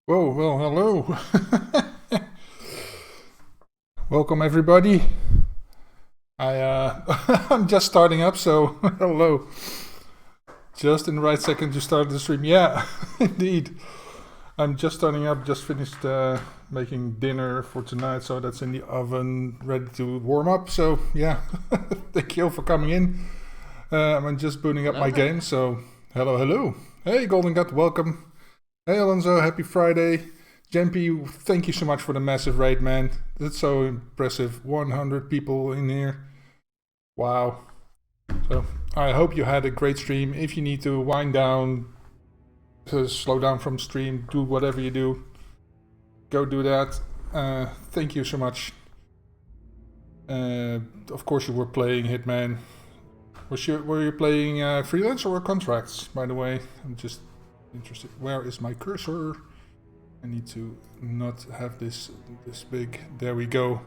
Whoa, well, hello. Welcome everybody. I'm just starting up, so hello. Just in the right second to start the stream. Yeah, indeed. I'm just starting up, just finished making dinner for tonight, so that's in the oven, ready to warm up. So yeah, thank you all for coming in. I'm just booting up my game, so hello. Hey, Golden Gut, welcome. Hey Alonso, happy Friday. Jempy, thank you so much for the massive raid, man. That's so impressive. 100 people in here. Wow. So I hope you had a great stream. If you need to wind down, slow down from stream, do whatever you do, go do that. Thank you so much. Of course you were playing Hitman. Were you playing freelance or contracts, by the way? I'm just interested. Where is my cursor? I need to not have this big. There we go.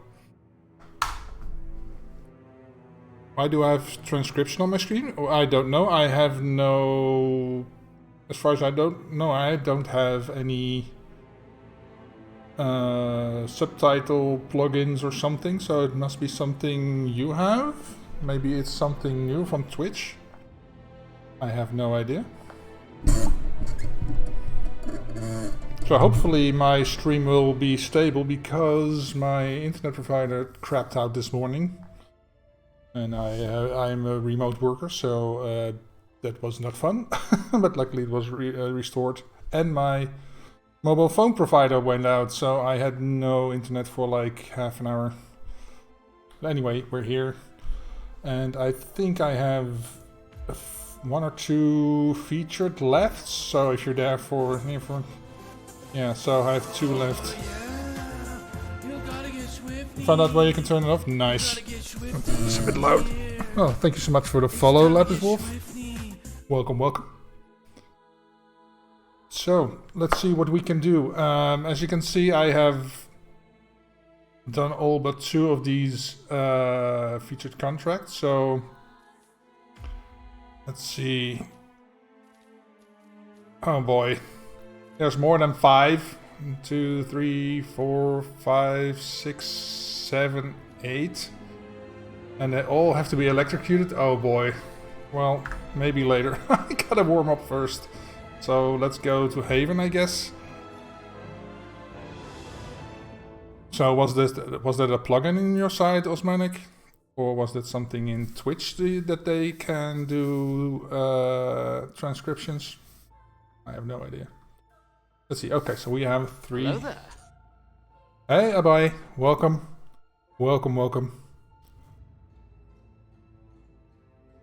Why do I have transcription on my screen? Oh, I don't know. I have no... As far as I don't know, I don't have any subtitle plugins or something, so it must be something you have. Maybe it's something new from Twitch. I have no idea. So hopefully my stream will be stable because my internet provider crapped out this morning. And I'm a remote worker, so that was not fun. But luckily it was restored. And my mobile phone provider went out, so I had no internet for like half an hour. Anyway, we're here. And I think I have one or two featured left, so if you're there for... Yeah, so I have 2 left. Found out where you can turn it off? Nice. It's a bit loud. Oh, thank you so much for the follow, Lapis Wolf. Welcome. So, let's see what we can do. As you can see, I have done all but 2 of these featured contracts, so... Let's see... Oh boy. There's more than 5. 1, 2, 3, 4, 5, 6, 7, 8. And they all have to be electrocuted? Oh boy. Well, maybe later. I gotta warm up first. So let's go to Haven, I guess. So was that a plugin in your side, Osmanic? Or was that something in Twitch that they can do transcriptions? I have no idea. Let's see. Okay, so we have 3. Hello there. Hey, Abai. Welcome.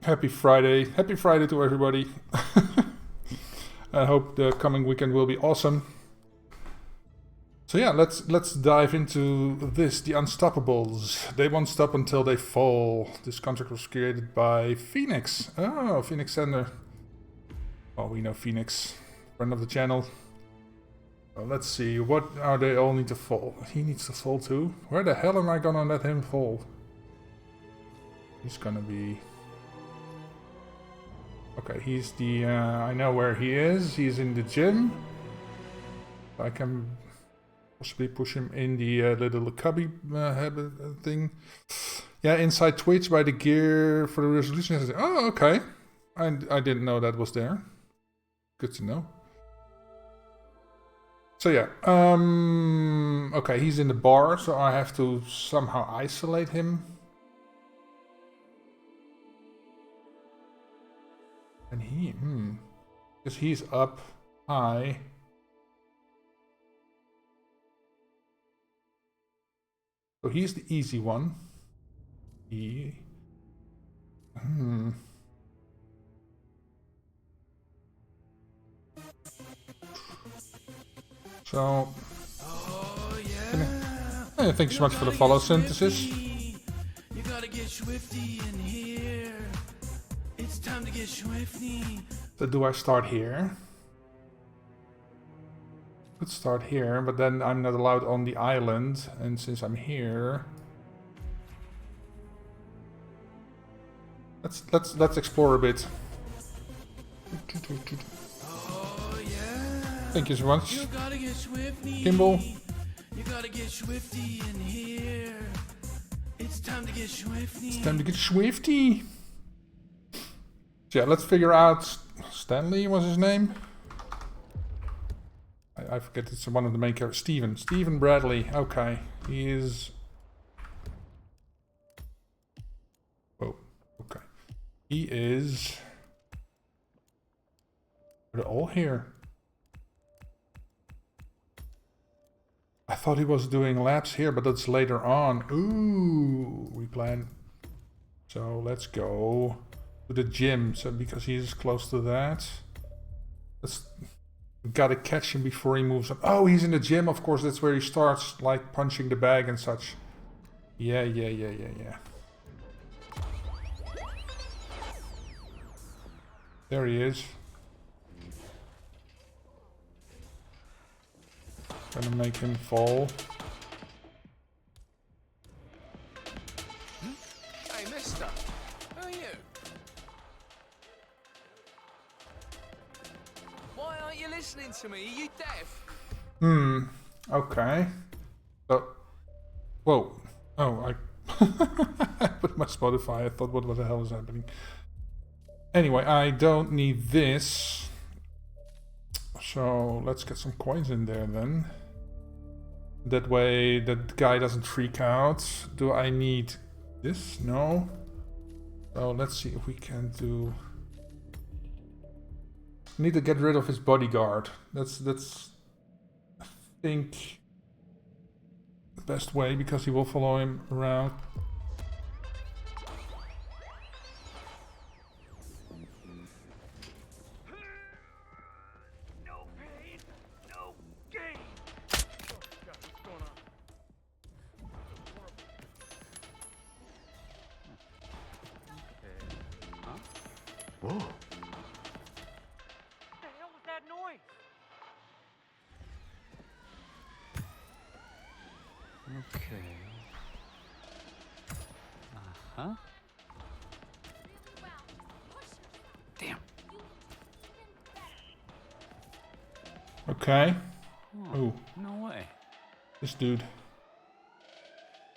Happy Friday. Happy Friday to everybody. I hope the coming weekend will be awesome. So yeah, let's dive into this. The Unstoppables. They won't stop until they fall. This contract was created by Phoenix. Oh, Phoenix Sender. Well, we know Phoenix. Friend of the channel. Well, let's see, what are they all need to fall? He needs to fall too? Where the hell am I gonna let him fall? He's gonna be... Okay, he's the... I know where he is. He's in the gym. I can possibly push him in the little cubby thing. Yeah, inside Twitch by the gear for the resolution. Oh, okay. I didn't know that was there. Good to know. So yeah, okay, he's in the bar, so I have to somehow isolate him. And he, because he's up high. So he's the easy one. So, thank you so much for the follow, Synthesis. You gotta get swifty in here. It's time to get swifty. So do I start here? Could start here, but then I'm not allowed on the island, and since I'm here, let's explore a bit. Thank you so much. You gotta get swifty. Kimball. You gotta get swifty in here. It's time to get swifty. It's time to get swifty. So yeah, let's figure out. Stanley was his name. I forget, it's one of the main characters. Stephen Bradley. Okay, he is. Oh, okay. He is. They're all here. I thought he was doing laps here, but that's later on. Ooh, we plan. So let's go to the gym. So because he's close to that, we gotta catch him before he moves on. Oh, he's in the gym. Of course, that's where he starts, like punching the bag and such. Yeah. There he is. Gonna make him fall. Hey, mister. Who are you? Why aren't you listening to me? Are you deaf? Okay. So, whoa. Oh, I put my Spotify. I thought, what the hell is happening? Anyway, I don't need this. So let's get some coins in there then. That way that guy doesn't freak out. Do I need this? No. So let's see if we can do. Need to get rid of his bodyguard. That's I think the best way, because he will follow him around. Whoa. What the hell was that noise? Okay. Uh-huh. Damn. Okay. Ooh, No way. this dude.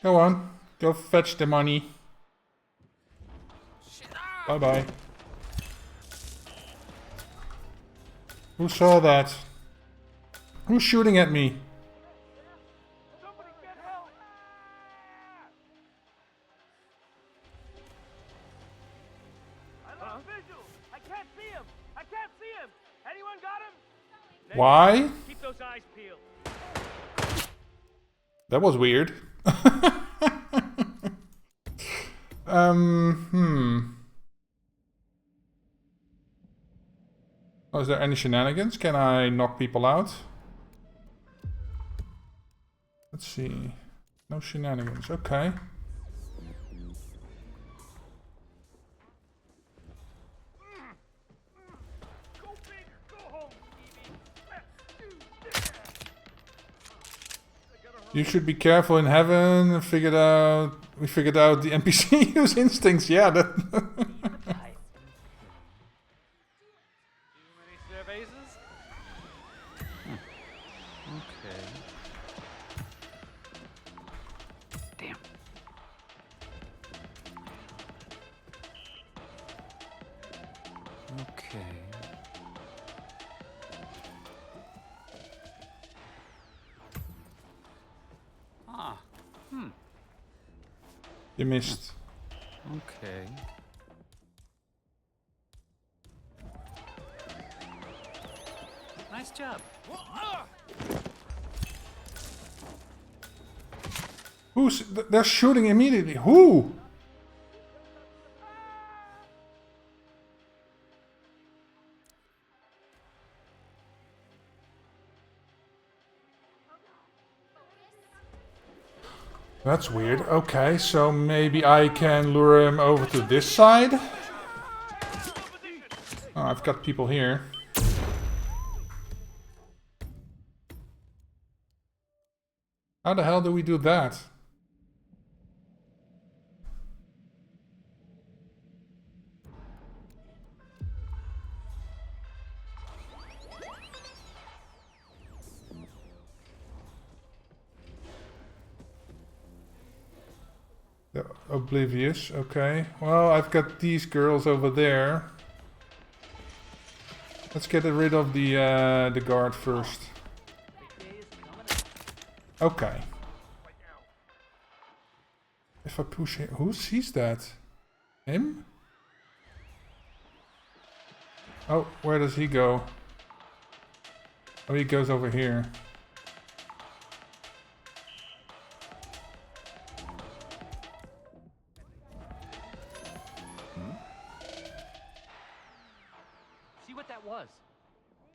Go on. Go fetch the money. Bye-bye. Who saw that? Who's shooting at me? Somebody get help! I lost visual. I can't see him. I can't see him. Anyone got him? Why? Keep those eyes peeled. That was weird. Oh, is there any shenanigans? Can I knock people out? Let's see. No shenanigans. Okay. Go big or go home, Stevie. You should be careful in heaven. We figured out the NPC use instincts. Yeah, that. Too many cervezas? Okay. Damn. Okay. You missed. Okay. Nice job. Who's? They're shooting immediately. Who? That's weird. Okay, so maybe I can lure him over to this side. Oh, I've got people here. How the hell do we do that? Oblivious, okay. Well, I've got these girls over there. Let's get rid of the guard first. Okay. If I push him, who sees that? Him? Oh, where does he go? Oh, he goes over here. See what that was?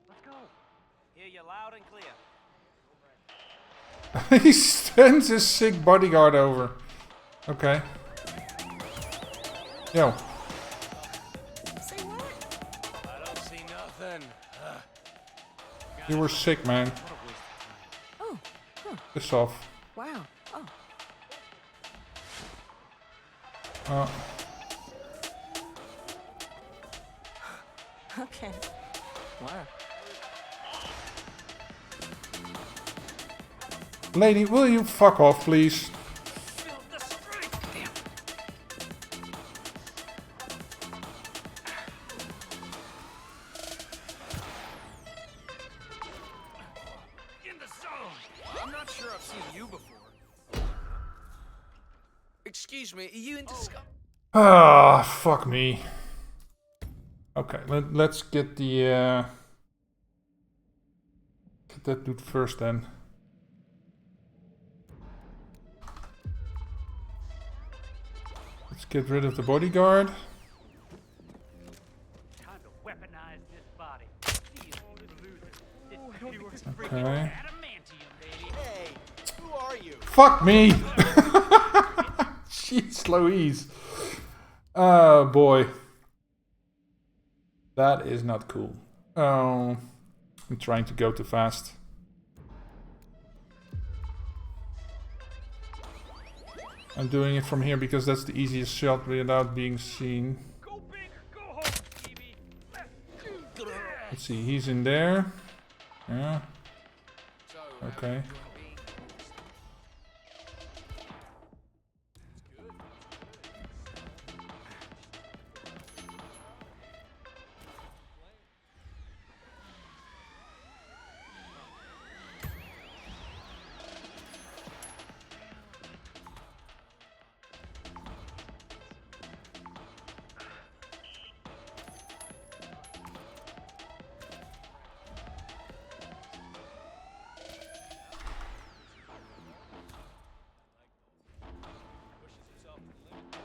Let's go. Hear you loud and clear. He sends his sick bodyguard over. Okay. Yo. Say what? I don't see nothing. You were sick, man. Oh, huh. Piss off. Wow. Oh. Okay. Wow. Lady, will you fuck off, please? In the zone. I'm not sure I've seen you before. Excuse me, are you into Ah, fuck me. Okay, let's get the get that dude first then. Let's get rid of the bodyguard. Time to weaponize this body. See you losers. This pure freaking Okay. adamantium, baby. Hey, who are you? Fuck me! Jeez Louise. Oh boy. That is not cool. Oh, I'm trying to go too fast. I'm doing it from here because that's the easiest shot without being seen. Go big or go home, Stevie. Let's see, he's in there. Yeah. Okay.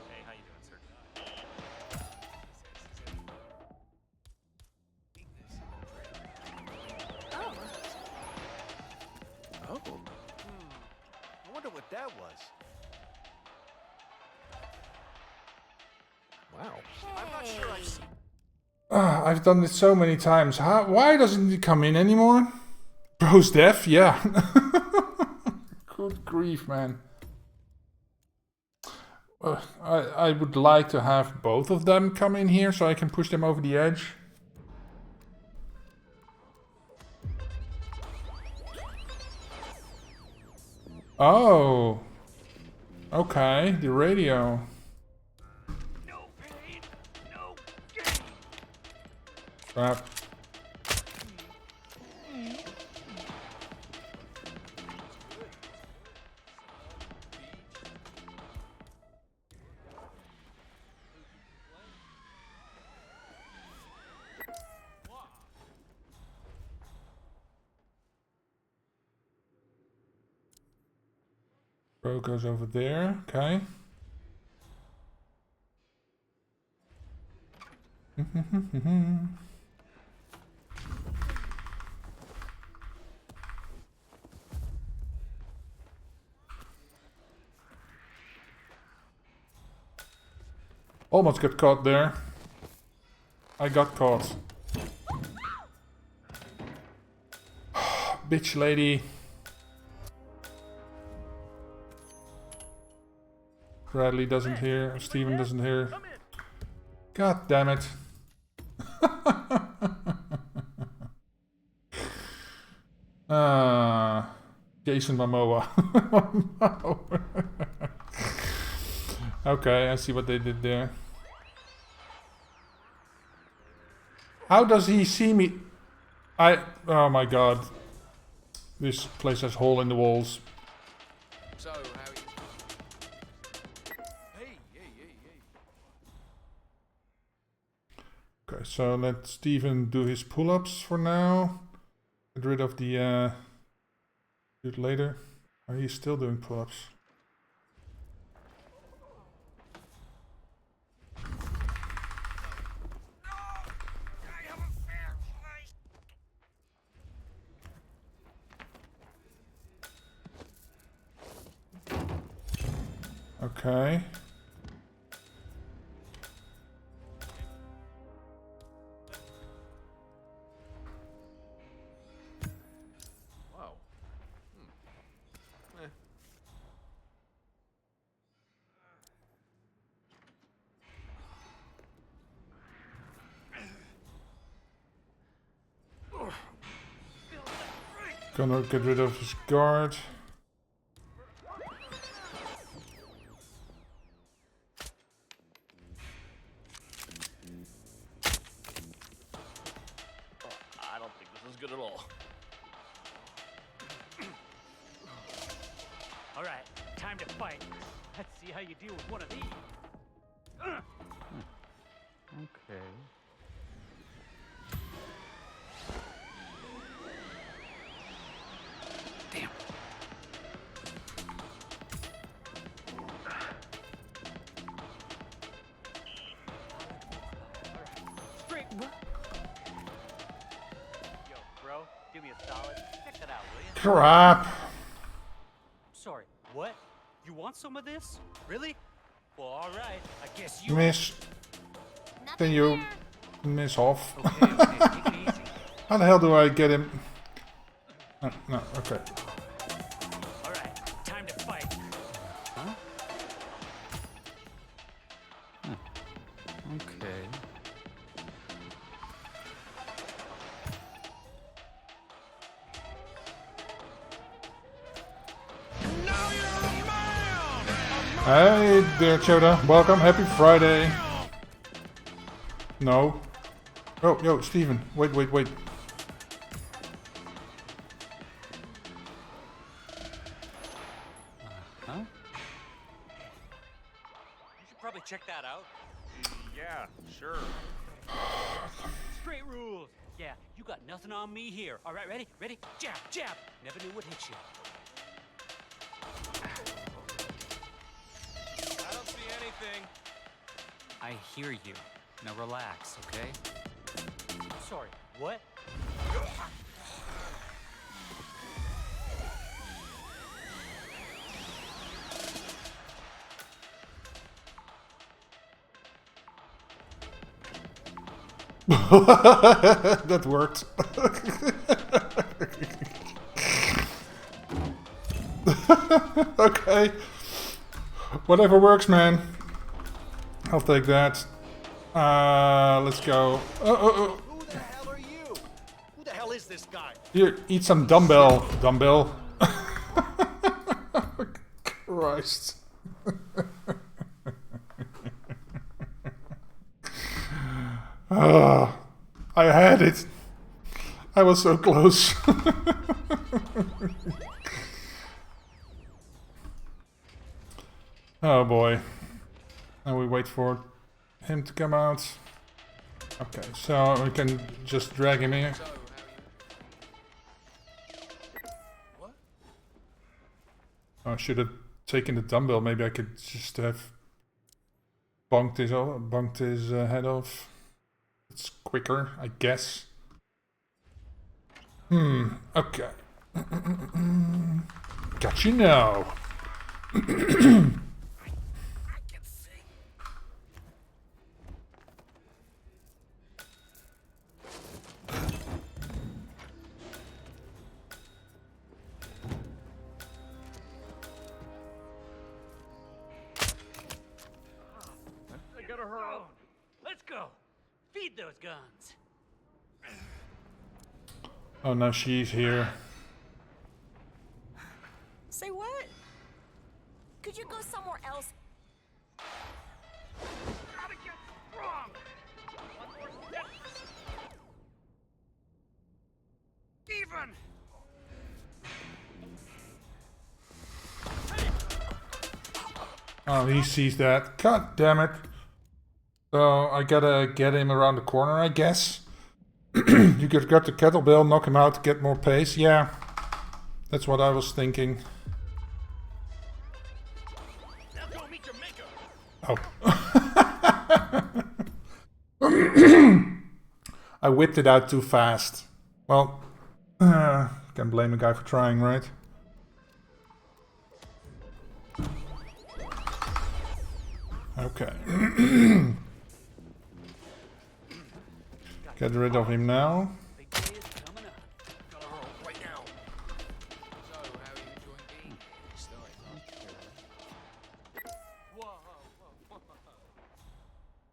Hey, how you doing, sir? Oh. Oh. I wonder what that was. Wow. I'm not sure I've seen. I've done this so many times. Why doesn't he come in anymore? Bro's deaf? Yeah. Good grief, man. I would like to have both of them come in here so I can push them over the edge. Oh. Okay, the radio. No pain, no gain. Crap. Bro goes over there, okay. Almost got caught there. I got caught. Bitch lady. Bradley doesn't hear. Steven doesn't hear. God damn it. Jason Momoa. Okay, I see what they did there. How does he see me? Oh my god. This place has hole in the walls. So, how you... Hey, hey, hey, hey. Okay, so let Steven do his pull-ups for now. Get rid of the do it later. Are you still doing pull-ups? Okay. Wow. Eh. Gonna get rid of his guard. I don't think this is good at all. All right, time to fight. Let's see how you deal with one of these. Okay. Damn. Straight. Yo, bro, give me a solid. Check that out, will you? Crap. Sorry, what? You want some of this? Really? Well, all right. I guess you. Miss. Can you miss off? Okay, take it easy. How the hell do I get him? No, okay. All right, time to fight. Huh? Okay. Hey there, Choda. Welcome. Happy Friday. No. Oh, yo, Steven. Wait. Huh? You should probably check that out. Yeah, sure. Straight rules. Yeah, you got nothing on me here. All right, ready? Ready? Jab, jab. Never knew what hit you. I don't see anything. I hear you. Now relax, okay? Sorry, what? That worked. Okay. Whatever works, man. I'll take that. Let's go. Oh. Who the hell are you? Who the hell is this guy? Here, eat some dumbbell. Dumbbell. Christ. I had it. I was so close. Oh boy. Now we wait for him to come out. Okay, so we can just drag him here. So, how you... What? I should have taken the dumbbell. Maybe I could just have bunked his head off. It's quicker, I guess. Okay. Got you now. I gotta hurry. Let's go. Feed those guns. Oh, now she's here. Say what? Could you go somewhere else? Gotta get strong. One more step. Even. Oh, he sees that. God damn it. So I gotta get him around the corner, I guess. You could grab the kettlebell, knock him out, get more pace. Yeah, that's what I was thinking. Now go meet your maker. Oh. I whipped it out too fast. Well, can blame a guy for trying, right? Okay. Get rid of him now. Big day is coming up. Gotta hurl right now. So, how are you enjoying being here? Starting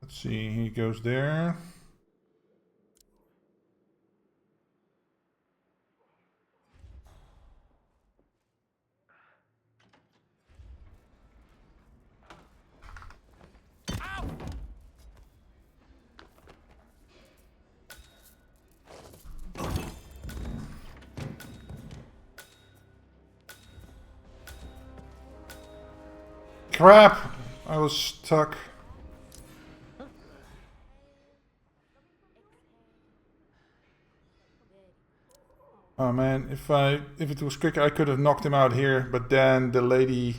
Let's see, he goes there. Crap! I was stuck. Oh man, if it was quicker I could have knocked him out here, but then the lady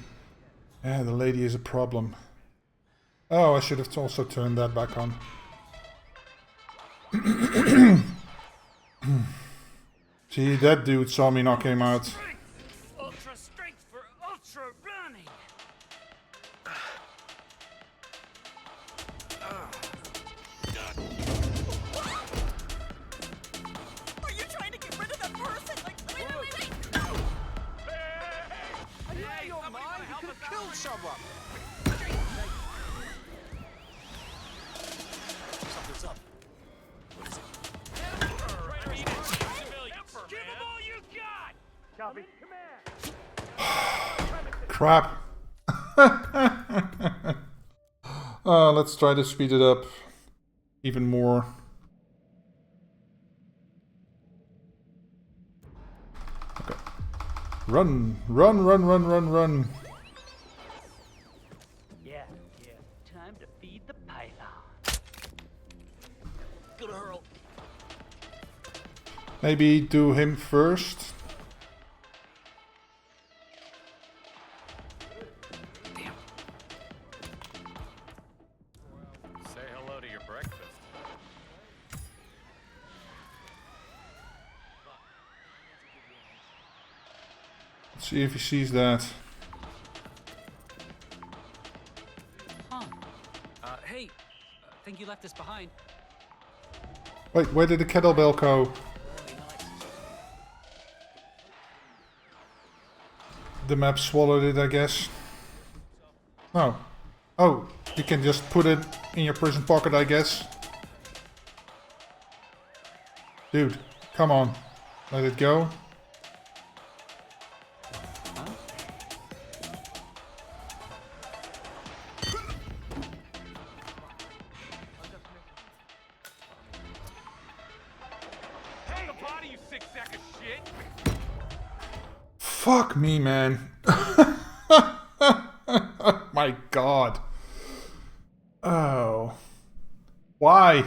is a problem. Oh, I should have also turned that back on. See, that dude saw me knock him out. Ultra strength for ultra running. Are you trying to get rid of that person? Like, wait. No. Are you out of your mind? You could have killed someone. Something's up. What is it? Give them all you got. Copy. Command. Crap. Let's try to speed it up even more. Okay. Run. Yeah. Time to feed the python. Gonna hurl. Maybe do him first. Say hello to your breakfast. Let's see if he sees that. Huh. Hey. Think you left us behind? Wait, where did the kettlebell go? The map swallowed it, I guess. Oh. Oh, you can just put it in your prison pocket, I guess. Dude, come on. Let it go. Hey, the body, you sick sack of shit. Fuck me, man. My god. Oh. Why?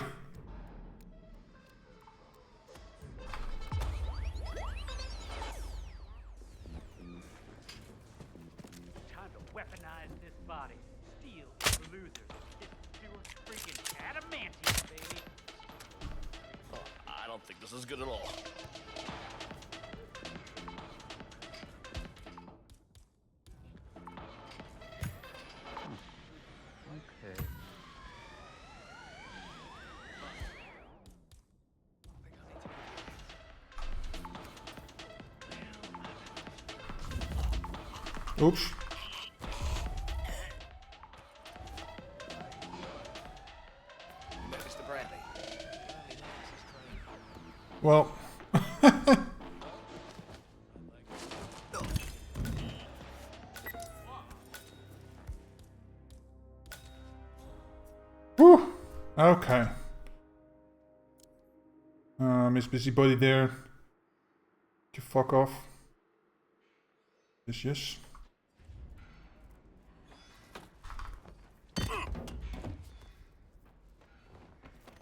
Time to weaponize this body. Steel for losers. It's pure freaking adamantium, baby. I don't think this is good at all. Okay. Oops. Mr. Bradley. Well. Whew. Okay. Miss Busybody there. You fuck off. Yes, yes.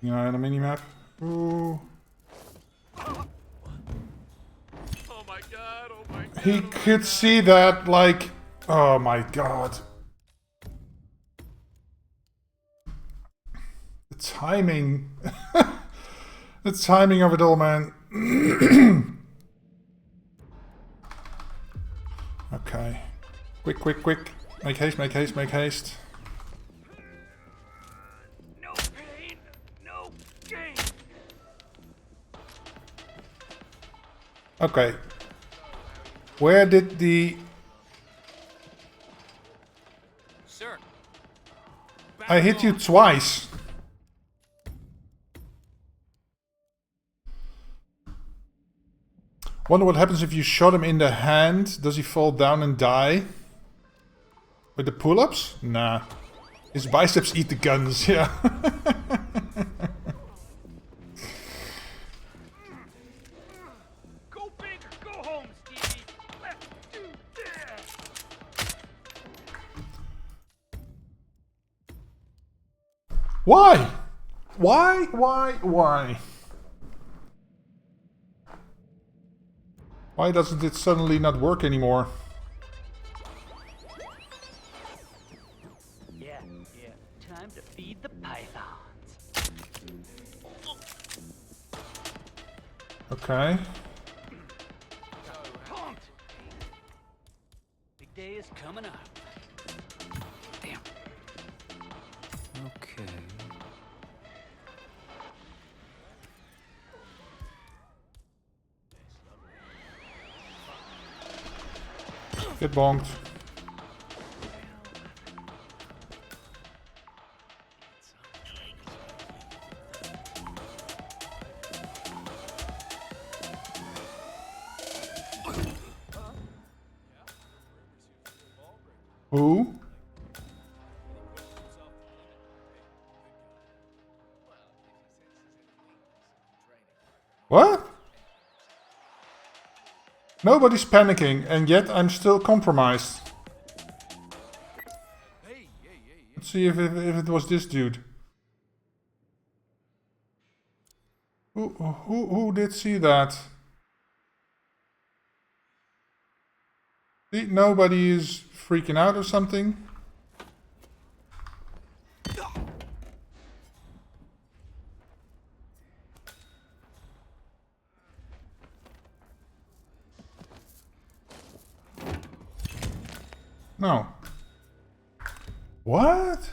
Yeah, and a mini-map. Ooh. Oh my god, oh my god. He could see that, like... Oh my god. The timing. The timing of it all, man. Okay. Quick, quick, quick. Make haste, make haste, make haste. No pain, no gain. Okay. Where did the... Sir. I hit you twice. Wonder what happens if you shot him in the hand. Does he fall down and die? With the pull-ups? Nah. His biceps eat the guns, yeah. Go big or go home, Stevie. Let's do this. Why? Why? Why doesn't it suddenly not work anymore? Yeah. Time to feed the pythons. Okay. Pumped. Big day is coming up. Damn. Okay. Get bonked. Who? What? Nobody's panicking, and yet I'm still compromised. Let's see if it was this dude. Who did see that? See, nobody is freaking out or something. No. What?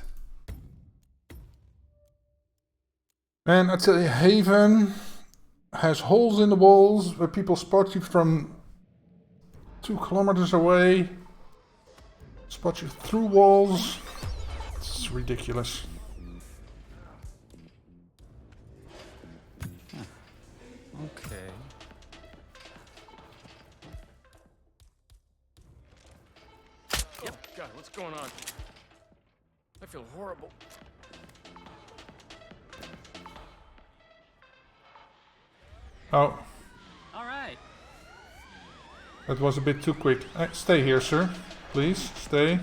Man, I tell you, Haven has holes in the walls where people spot you from 2 kilometers away. Spot you through walls. It's ridiculous. Okay. Oh god, what's going on? I feel horrible. Oh, All right. that was a bit too quick. Stay here, sir. Please, stay.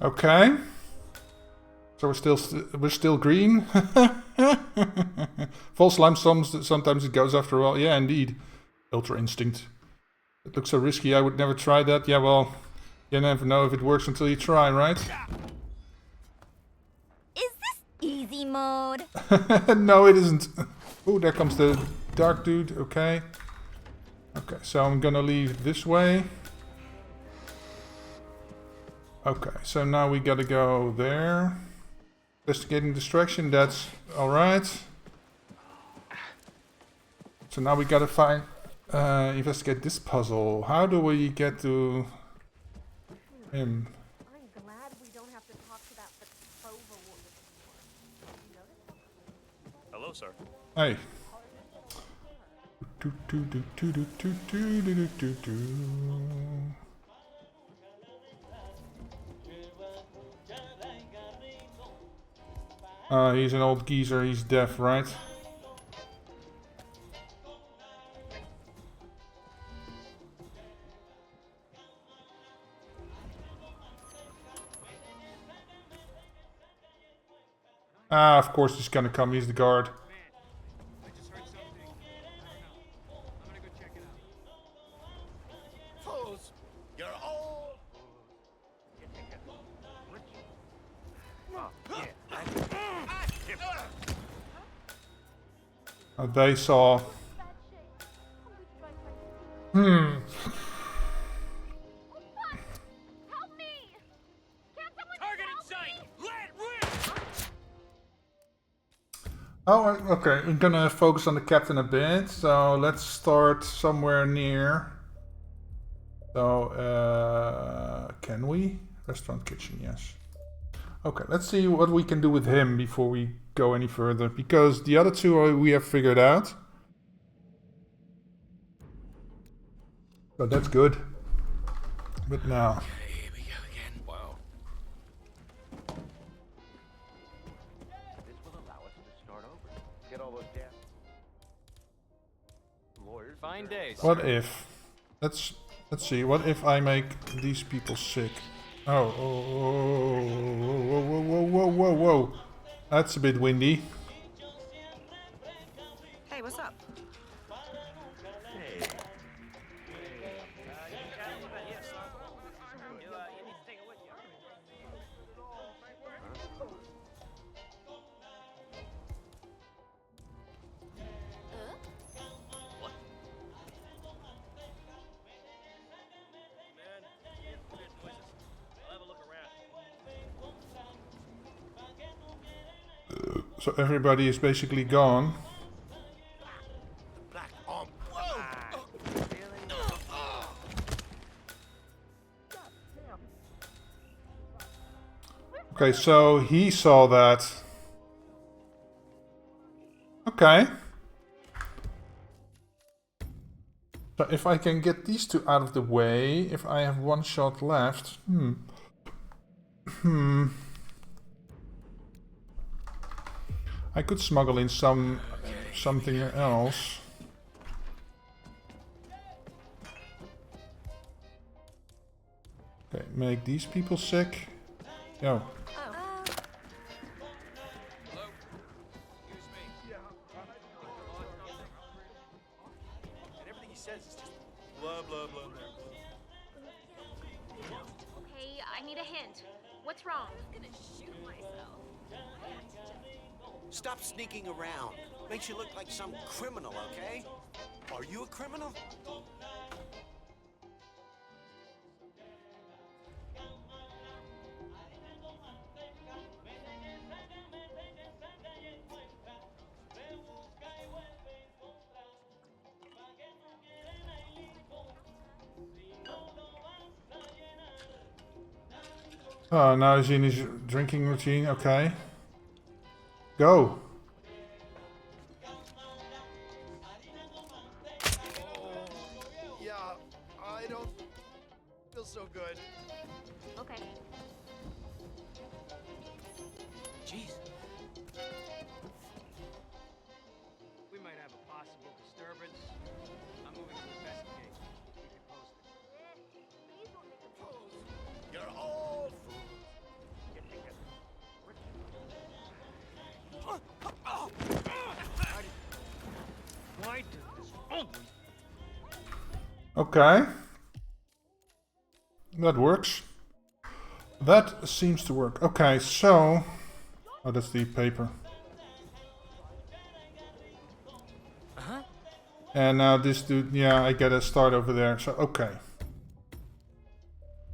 Okay. So we're still green. False slime sometimes it goes after a while. Yeah, indeed. Ultra instinct. It looks so risky. I would never try that. Yeah, well, you never know if it works until you try, right? Is this easy mode? No, it isn't. Oh, there comes the dark dude. Okay. Okay, so I'm gonna leave this way. Okay, so now we gotta go there. Investigating distraction, that's alright. So now we gotta find, investigate this puzzle. How do we get to him? Hey. Do, do, do, do, do, do, do, do, do, do. He's an old geezer, he's deaf, right? Ah, of course he's gonna come, he's the guard. I just heard something. I don't know. I'm gonna go check it out. Fools! You're all... They saw... Hmm. Help me! Can't someone Target in help sight! me? Let rip! Oh, okay, I'm gonna focus on the captain a bit, so let's start somewhere near. So, can we? Restaurant kitchen, yes. Okay, let's see what we can do with him before we go any further, because the other two we have figured out. So that's good. But now... Here we go again. Wow. This will allow us to start over. Get all those damn lawyers. Fine day, sir. What if... Let's see, what if I make these people sick? Oh, whoa, whoa, whoa, whoa, whoa, whoa. That's a bit windy. Hey, what's up? So everybody is basically gone. Black arm. Whoa! Okay, so he saw that. Okay. So if I can get these two out of the way, if I have one shot left, I could smuggle in something else. Okay, make these people sick. Yo. Hello? Excuse me. And everything he says is just blah, blah, blah, blah, blah. Okay, I need a hint. What's wrong? I'm gonna shoot myself. Stop sneaking around. Makes you look like some criminal, okay? Are you a criminal? Oh, now he's in his drinking routine. Okay. Go. Yeah, I don't feel so good. Okay. Jeez. We might have a possible disturbance. I'm moving to investigate. Keep you posted. Please don't make a Fools! You're all fools. Why do this always? Okay. That works. That seems to work. Okay, so... Oh, that's the paper. And now this dude... Yeah, I gotta start over there. So, okay.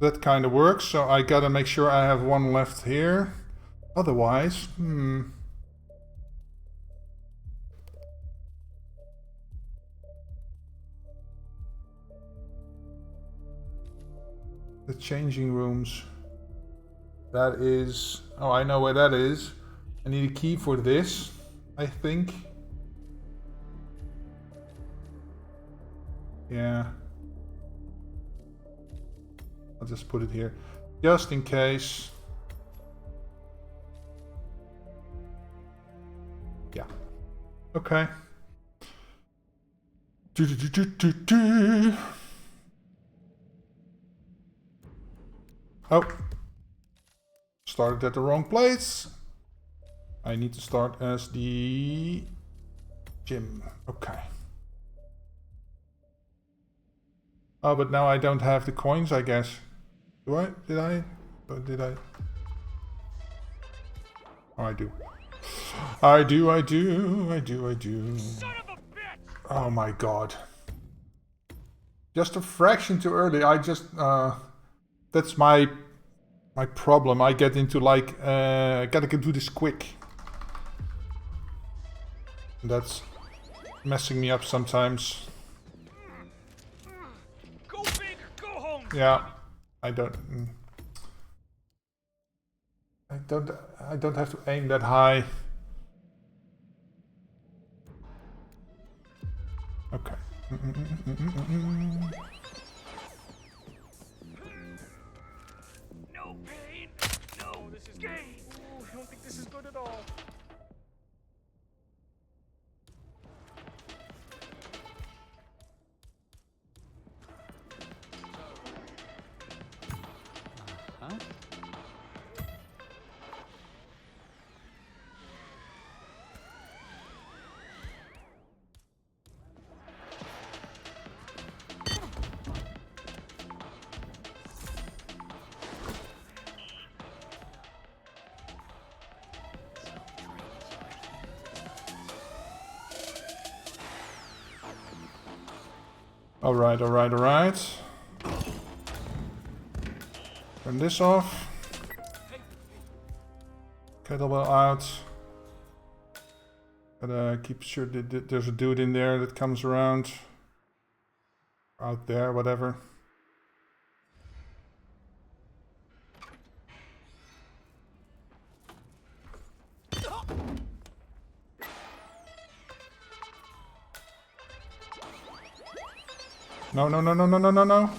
That kind of works. So I gotta make sure I have one left here. Otherwise... The changing rooms. That is... Oh, I know where that is. I need a key for this, I think. Yeah. I'll just put it here. Just in case. Yeah. Okay. Oh. Started at the wrong place. I need to start as the gym. Okay. Oh, but now I don't have the coins, I guess. Do I? Did I? Or did I? Oh, I do. I do. I do. Son of a bitch! Oh my god. Just a fraction too early. I just... that's my problem. I get into like... gotta do this quick. That's messing me up sometimes. Go big or go home! Yeah. I don't have to aim that high. Okay. No pain, no This is gain! Ooh, I don't think this is good at all. Huh? Alright. Turn this off. Kettlebell out. Gotta keep sure that there's a dude in there that comes around. Out there, whatever. No.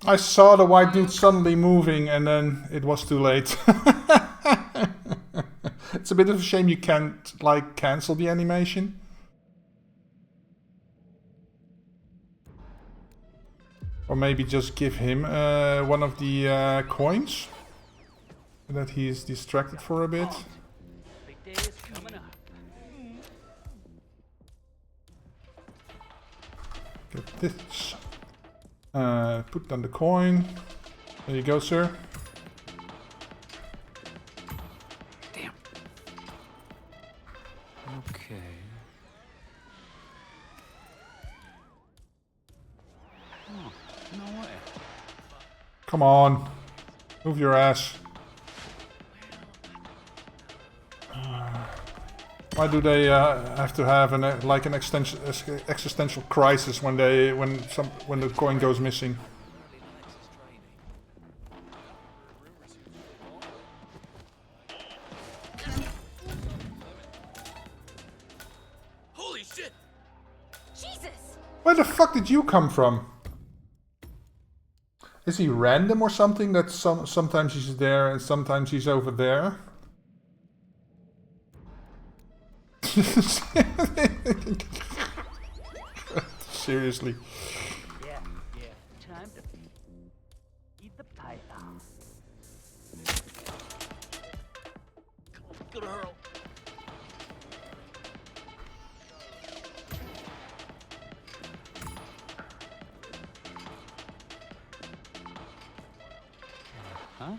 I saw the white dude suddenly moving and then it was too late. It's a bit of a shame you can't, like, cancel the animation. Or maybe just give him one of the coins. So that he's distracted for a bit. Big day is coming up. Get this. Put down the coin. There you go, sir. Damn. Okay. Oh, no way. Come on. Move your ass. Why do they have to have an existential crisis when the coin goes missing? Holy shit! Jesus! Where the fuck did you come from? Is he random or something? That sometimes he's there and sometimes he's over there. Seriously. Yeah. Time to eat the python. Good hurl. Huh?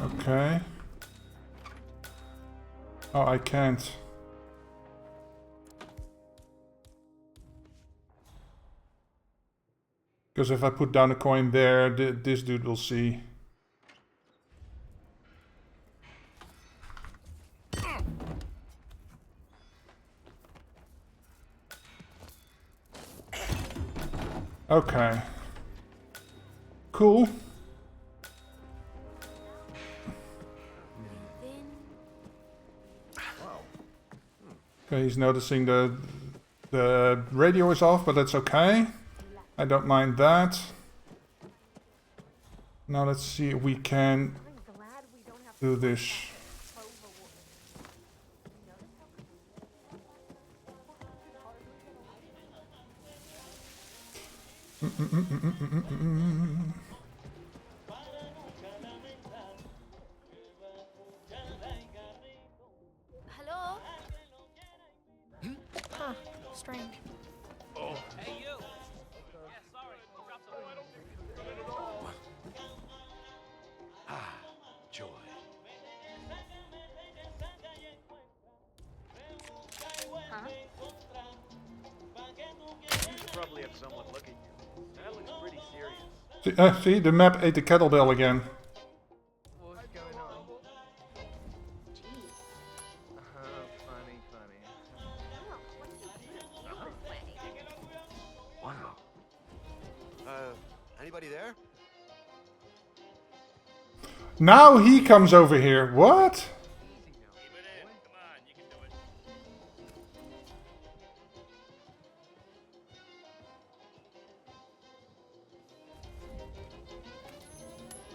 Okay. Oh, I can't. Because if I put down a coin there, this dude will see. Okay. Cool. Okay, he's noticing the radio is off, but that's okay. I don't mind that. Now let's see if we can do this. Hello? Huh, strange. Hey, you! Joy. Huh? You should probably have someone look at you. That looks pretty serious. See, the map ate the kettlebell again. What's going on? Funny. Wow. Anybody there? Now he comes over here. What? Keep it in. Come on, you can do it.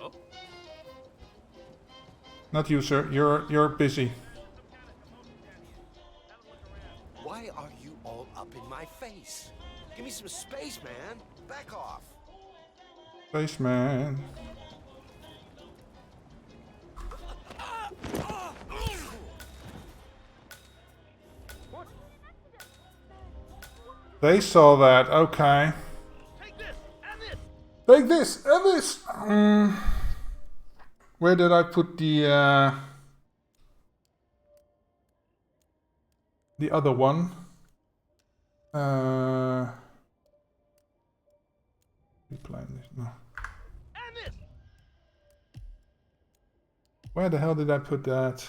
Oh, Not you, sir. You're busy. Why are you all up in my face? Give me some space, man. Back off. Spaceman. They saw that. Okay. Take this and this. Take this and this. Where did I put the other one? We plan this. No. And this. Where the hell did I put that?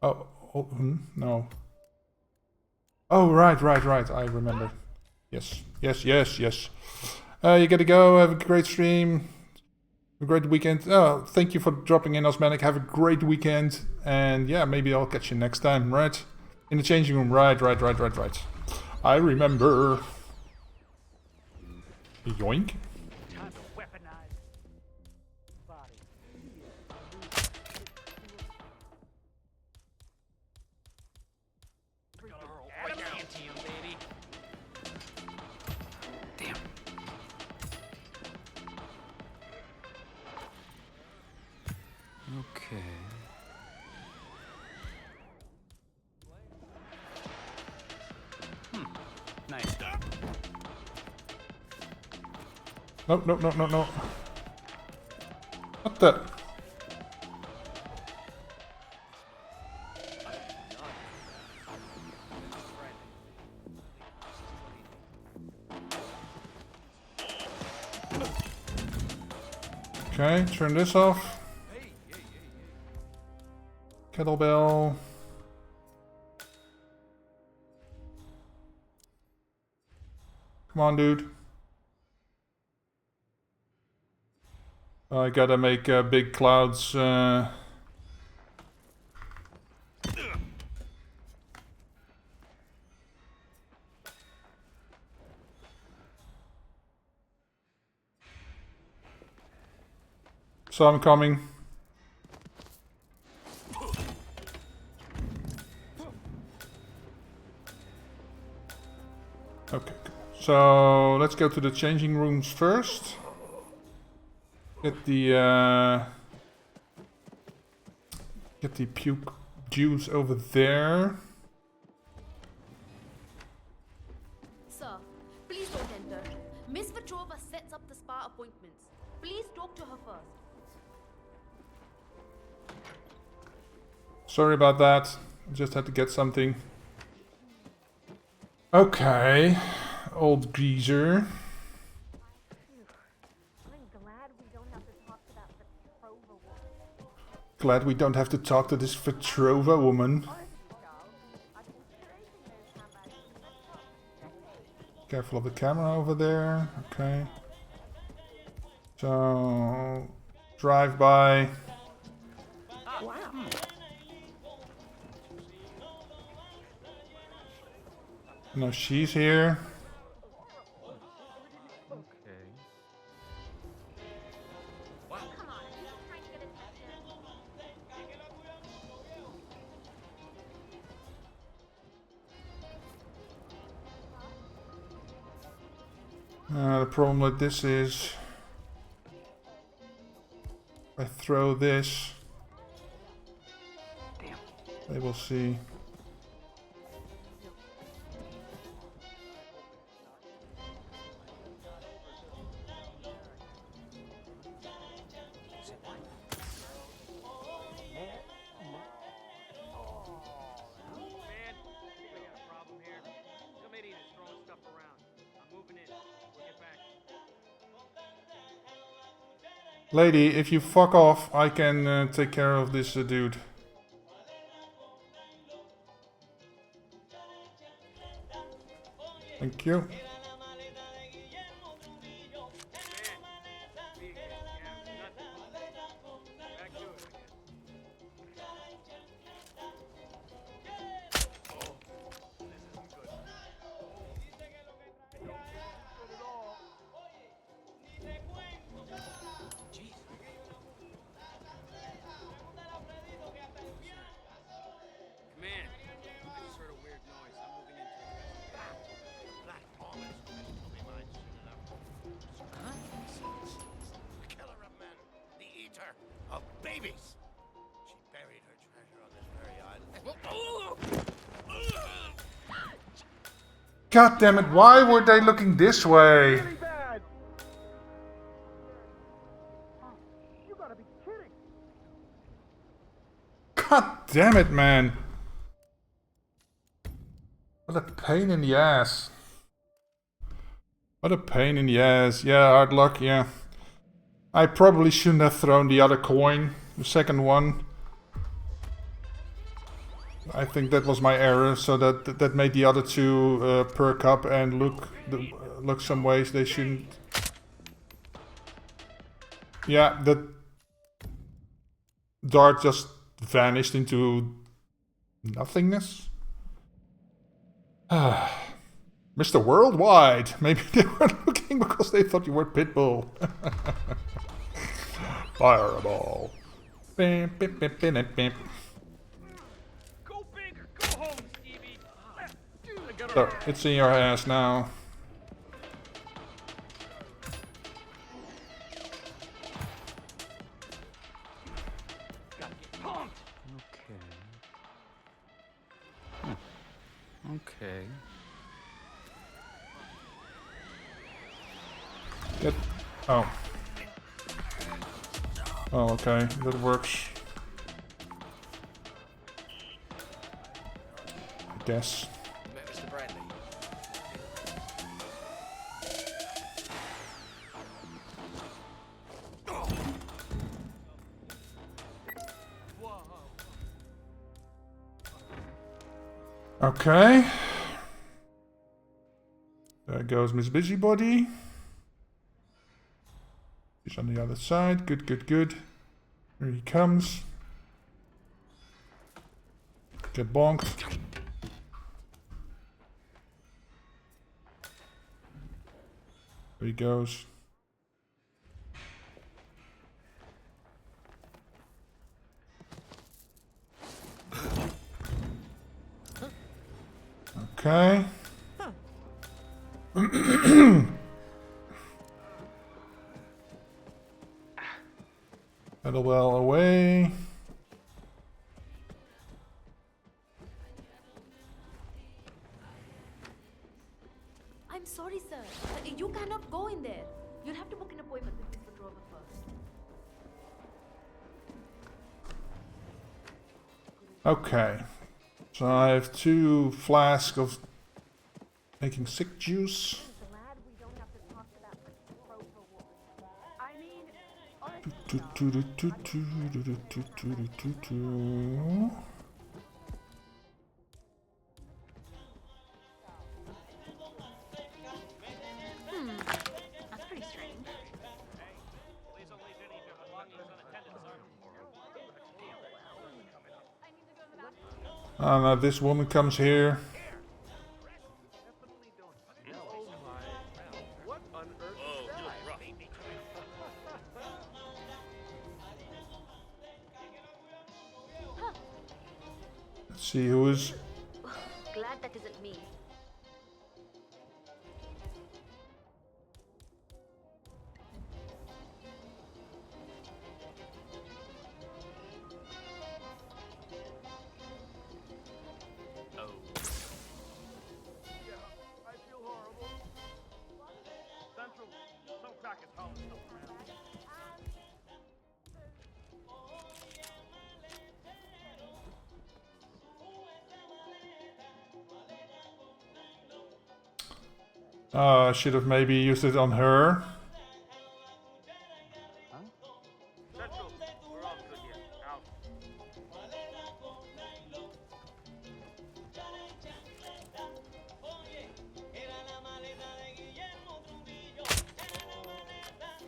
Oh, no. Oh, right. I remember. Yes. You gotta go. Have a great stream. A great weekend. Oh, thank you for dropping in, Osmanic. Have a great weekend. And yeah, maybe I'll catch you next time, right? In the changing room. Right. I remember. Yoink. Time to weaponize this body. Adamantium, baby. Damn. Okay. Nice. No. What the? Okay, turn this off. Kettlebell. Come on, dude. I gotta make big clouds. So I'm coming. Okay, so let's go to the changing rooms first. Get the puke juice over there. Sir, please don't enter. Miss Petrova sets up the spa appointments. Please talk to her first. Sorry about that. Just had to get something. Okay, old geezer. Glad we don't have to talk to this Petrova woman. Careful of the camera over there. Okay. So, drive by. Wow. No, she's here. Okay. The problem with this is, if I throw this, they will see. Man, we got a problem here. Some idiot is throwing stuff around. I'm moving in. We'll get back. Lady, if you fuck off, I can take care of this dude. Thank you. Man, me again. Yeah, nothing. Back to it, I guess. Oh, this isn't good. Command. I just heard a weird noise. I'm moving in to investigate. That always will be mine soon enough. The killer of men, the eater of babies. She buried her treasure on this very island. God damn it, why were they looking this way? God damn it, man. What a pain in the ass. What a pain in the ass. Yeah, hard luck, yeah. I probably shouldn't have thrown the other coin, the second one. I think that was my error, so that made the other two perk up and look some ways they shouldn't. Yeah, the dart just vanished into nothingness. Mr. Worldwide. Maybe they were looking because they thought you were Pitbull. Fireball. Bam, bam, bam, bam, bam. Go big or go home, Stevie. So, it's in your ass now. Gotta get pumped. Okay. Okay. Get. Oh. Oh, okay. That works. I guess. Met Mr. Bradley. Okay. There goes Miss Busybody. He's on the other side. Good, good, good. Here he comes. Get bonked. There he goes. Okay. Pedal well away. I'm sorry, sir. You cannot go in there. You'll have to book an appointment with Mr. Drover first. Okay. So I have 2 flasks of making sick juice. Glad we don't have to talk to that Rover woman. I mean, Oh no, this woman comes here. What on earth is that? Let's see who is. Glad that isn't me. I feel horrible. Central, some crack is hauling stuff around. I should have maybe used it on her. Central, we're all good here. Out.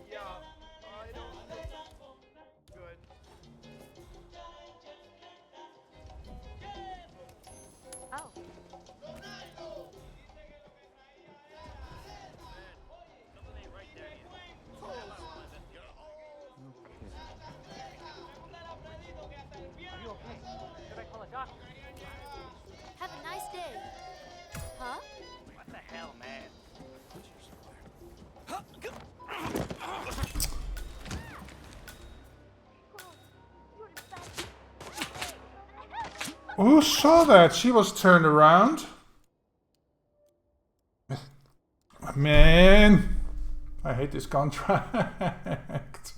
Yeah, I don't think. Good. Oh. Something ain't right there yet. Are you okay? Should I call a doctor? Have a nice day. Huh? What the hell, man? Who saw that? She was turned around. Man, I hate this contract.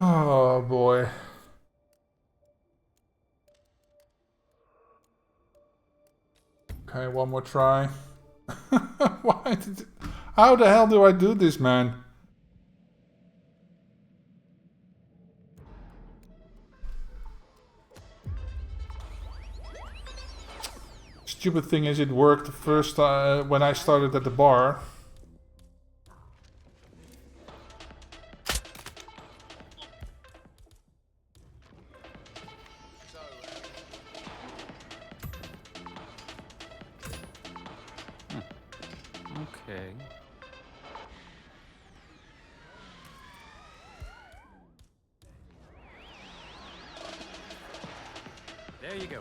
Oh boy. Okay, one more try. Why did it, how the hell do I do this, man? Stupid thing is, it worked the first when I started at the bar. Okay. There you go.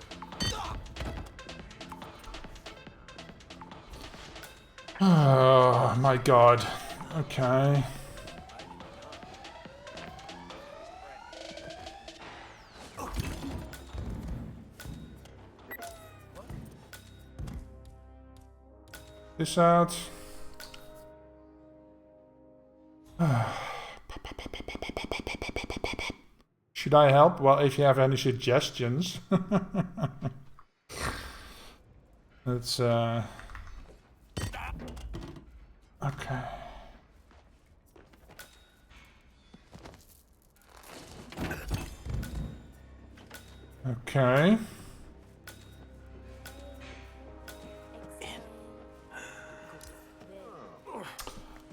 Oh my god. Okay. This out. Should I help? Well, if you have any suggestions. Let's okay. Okay.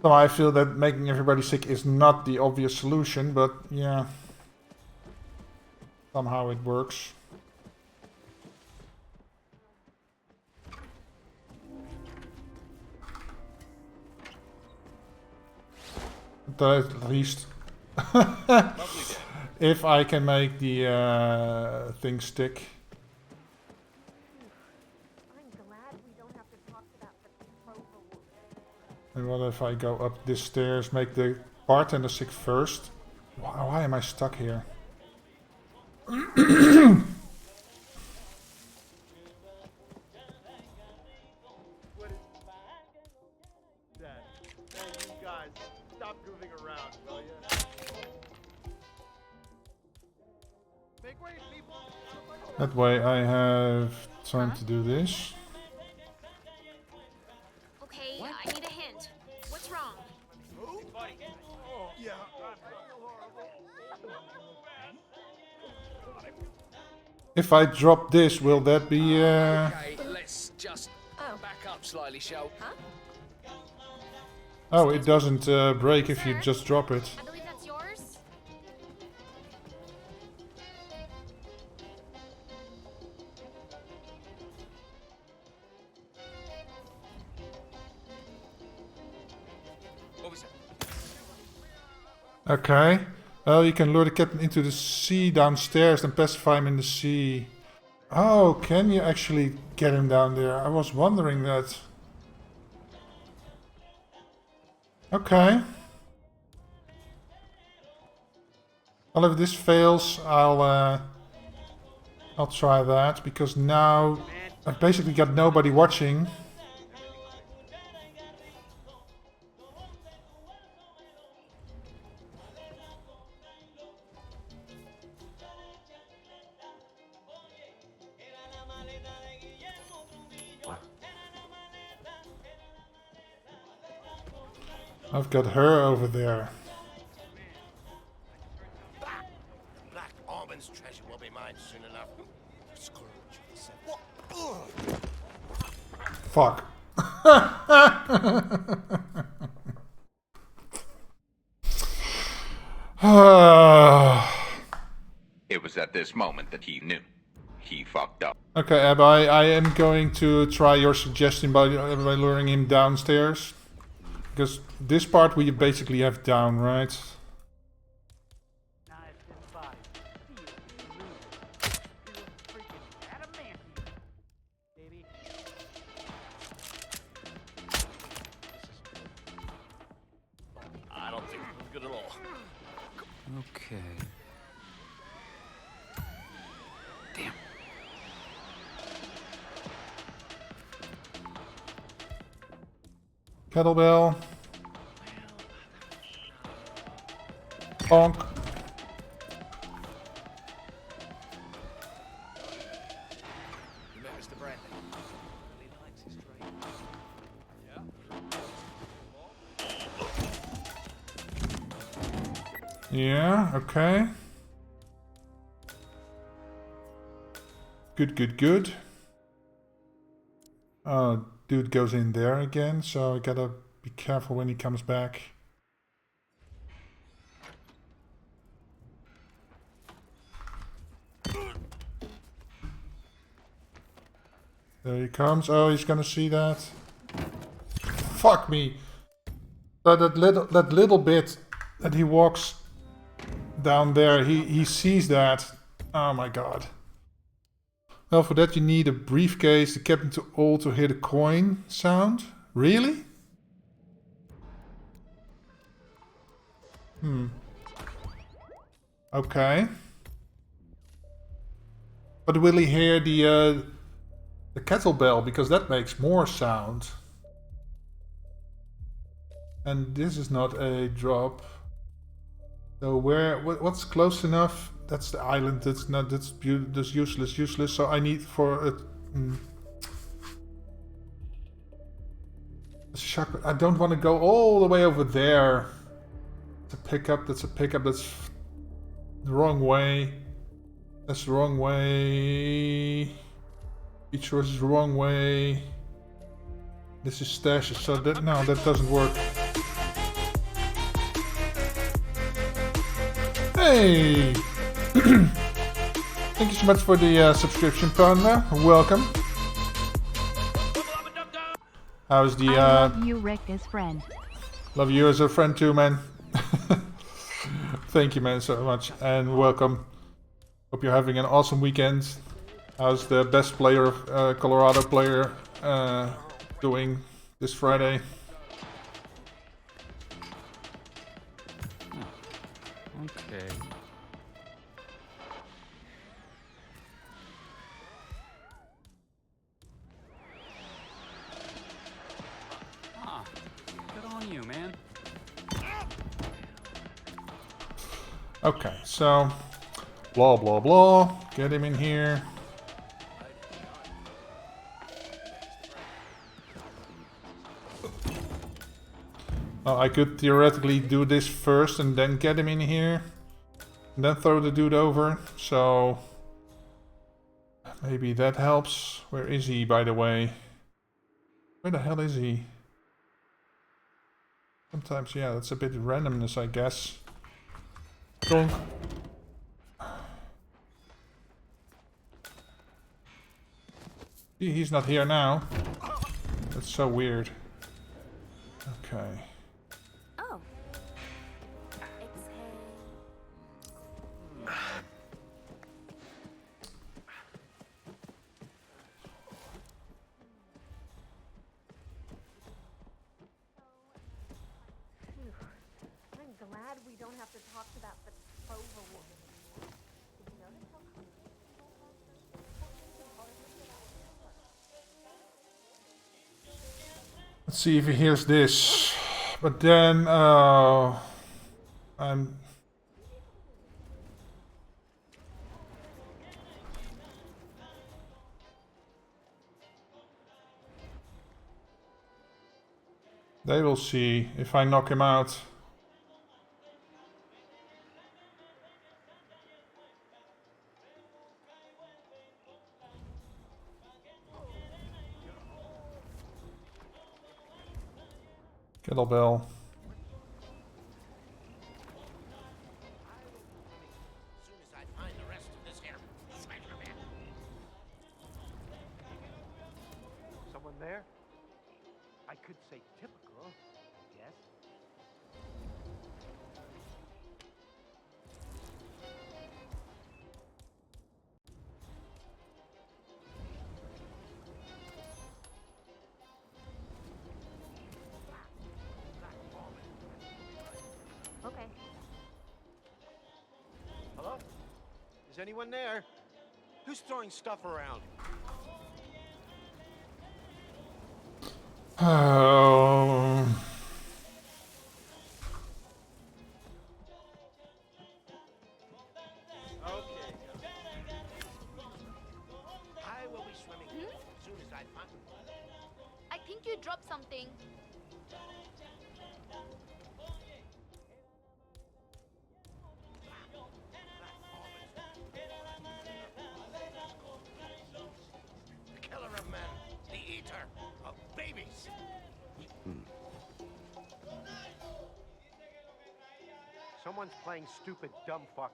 So I feel that making everybody sick is not the obvious solution, but yeah. Somehow it works. But at least if I can make the thing stick. I'm glad we don't have to talk about the proposal. And what if I go up this stairs, make the bartender sick first? Why am I stuck here? Dad, hey, you guys, stop goofing around, will ya? Make way, people. That way I have time to do this. Okay, I need a hint. What's wrong? Buddy. Oh, yeah. I feel horrible. If I drop this, will that be Okay, let's just Oh. back up slightly, shall Huh? Oh, it doesn't break if you just drop it. I believe that's yours. Okay. Well, you can lure the captain into the sea downstairs and pacify him in the sea. Oh, can you actually get him down there? I was wondering that. Okay. Well, if this fails, I'll try that, because now I've basically got nobody watching. I've got her over there. Black Almond's treasure will be mine soon enough. Scourge of the Seven. Fuck. It was at this moment that he knew. He fucked up. Okay, Ab, I am going to try your suggestion by luring him downstairs. Because this part we basically have down, right? Recognize this body. Steel, loser, still freaking adamantium, baby. I don't think it was good at all. Okay. Damn. Kettlebell. Bonk. You met Mr. Bradley. Really likes his trade. Yeah, okay. Good, good, good. Dude goes in there again, so I gotta be careful when he comes back. There he comes. Oh, he's gonna see that. Fuck me. That little bit that he walks down there, he sees that. Oh my god. Well, for that you need a briefcase, the captain to all to hear the coin sound. Really? Okay. But will he hear the kettlebell? Because that makes more sound. And this is not a drop. So what's close enough? That's the island. That's not. That's useless. So I need for a shock. I don't want to go all the way over there. It's a pickup. That's a pickup. That's the wrong way. That's the wrong way. Each choice is the wrong way. This is stashes. So that that doesn't work. Hey! Thank you so much for the subscription, Panda. Welcome. How's the I love you, Rick, as friend. Love you as a friend too, man. Thank you, man, so much, and welcome. Hope you're having an awesome weekend. How's the best player, Colorado player, doing this Friday? Okay. Ah, good on you, man. Okay, so blah blah blah. Get him in here. I could theoretically do this first and then get him in here. And then throw the dude over. So maybe that helps. Where is he, by the way? Where the hell is he? Sometimes, yeah, that's a bit randomness, I guess. Donk. He's not here now. That's so weird. Okay. Oh. Exhale. talks about the Trover woman. Did you notice how Let's see if he hears this. But then, they will see if I knock him out. Kettlebell. As soon as I find the rest of this here smasher man. Someone there? I could say typical, yes. Okay. Hello? Is anyone there? Who's throwing stuff around? Oh. Okay. I will be swimming as soon as I find. I think you dropped something. The killer of men, the eater of babies. Someone's playing stupid dumb fucks.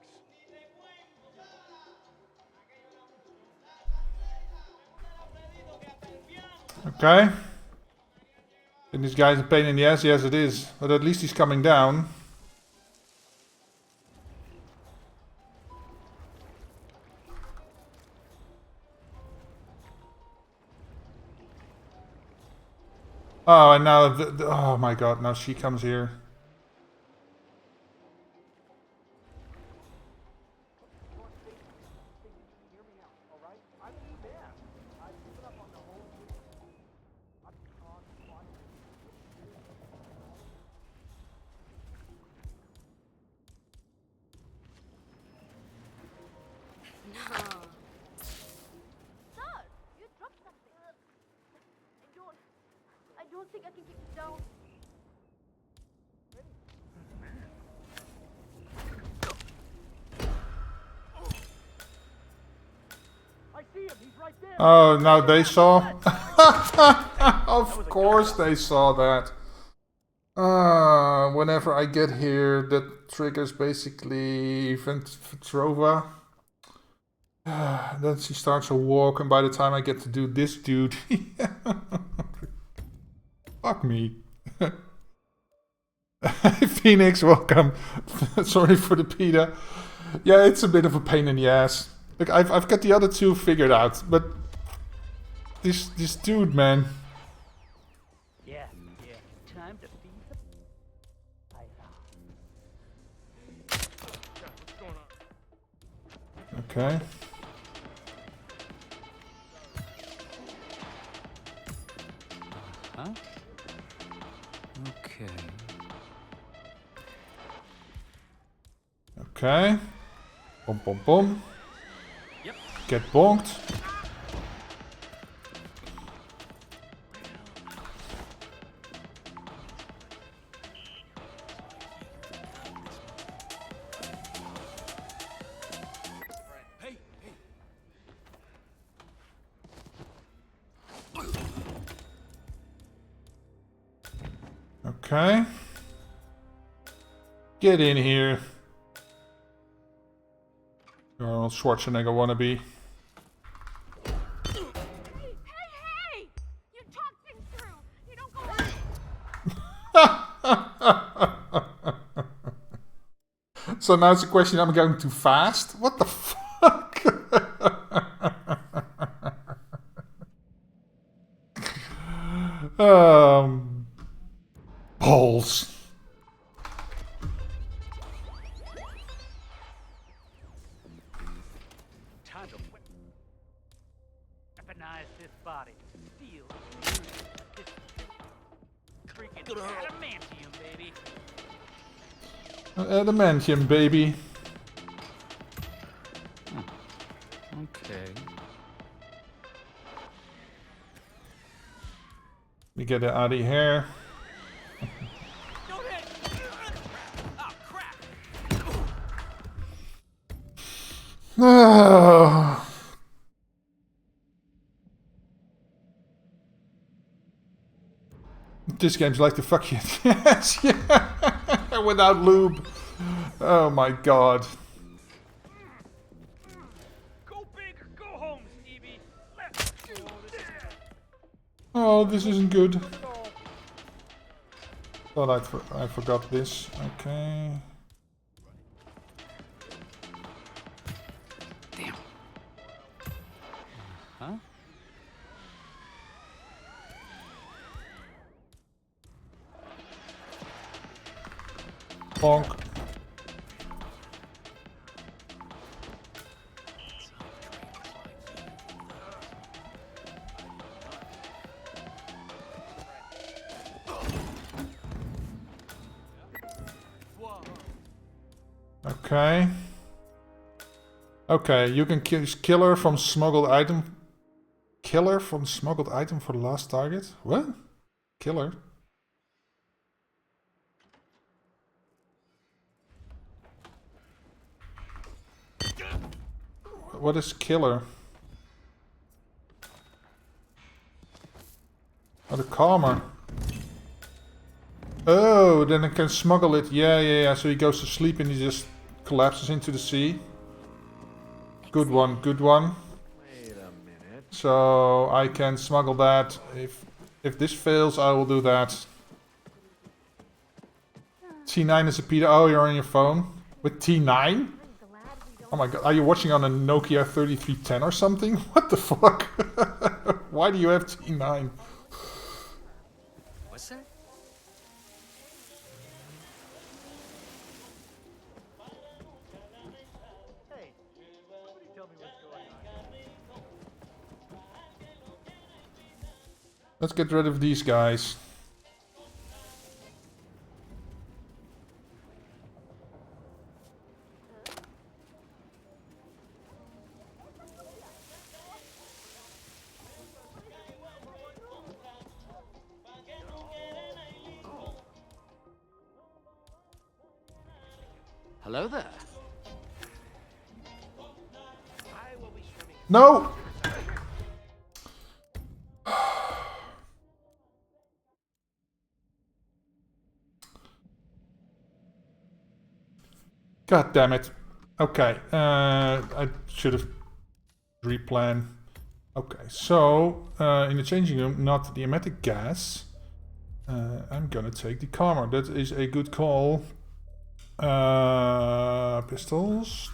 Okay. And this guy's a pain in the ass, yes it is. But at least he's coming down. Oh, and now, oh my god, now she comes here. No. Sir, you dropped something. I don't think I can keep it down. I see him, he's right there. Oh, now they saw? Of course they saw that. Whenever I get here, that triggers basically Vetrova. Then she starts a walk, and by the time I get to do this dude... Fuck me. Phoenix, welcome. Sorry for the pita. Yeah, it's a bit of a pain in the ass. Like, I've got the other two figured out, but... This dude, man... Yeah. Time to feed the python. What's going on? Okay. Huh? Okay. Okay. Boom, boom, boom. Yep. Get bonked. Hey. Okay. Get in here. Arnold Schwarzenegger wannabe. Hey! You talk things through. You don't go. So now it's a question, I'm going too fast? What the fuck? Balls. time to weaponize this body. Steel, this freaking adamantium, baby. Adamantium, baby. Okay. We get it out of here. Don't hit! Oh, crap! Oh. This game's like the fuck you. Yes, yeah. Without lube. Oh my god. Go big or go home, Stevie. Let's do this. Oh, this isn't good. Thought I forgot this. Okay. Damn. Huh? Bonk. Okay. Okay, you can kill her from smuggled item. Killer from smuggled item for the last target? What? Killer? What is killer? Oh, the calmer. Oh, then I can smuggle it. Yeah. So he goes to sleep and he just collapses into the sea. Good one, good one. Wait a minute. So I can smuggle that. If this fails, I will do that. T9 is a Peter. Oh, you're on your phone with T9? Oh my god, are you watching on a Nokia 3310 or something? What the fuck? Why do you have T9? What's that? Hey, somebody tell me what's going on. Let's get rid of these guys. Hello there. No! God damn it. Okay, I should have replanned. Okay, so in the changing room, not the emetic gas. I'm gonna take the calmer. That is a good call. Pistols.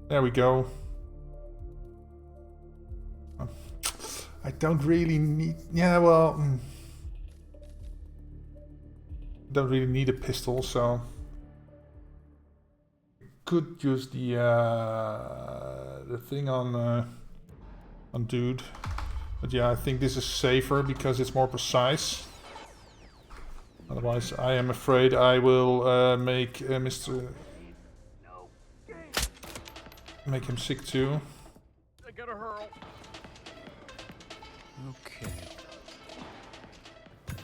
There we go. I don't really need. Yeah, well, don't really need a pistol, so could use the thing on dude. But yeah, I think this is safer because it's more precise. Otherwise, I am afraid I will make make him sick too. I gotta hurl. Okay.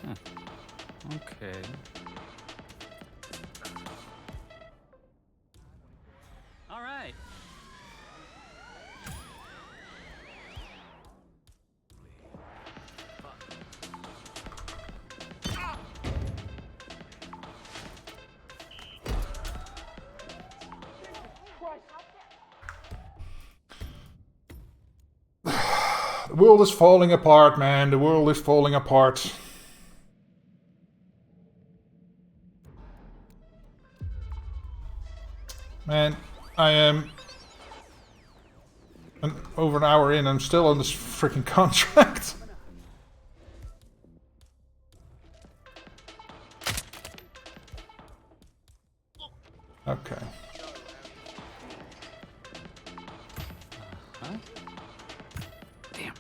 Huh. Okay. All right. The world is falling apart, man. The world is falling apart. Man, I am over an hour in. I'm still on this freaking contract. Okay. What? Damn.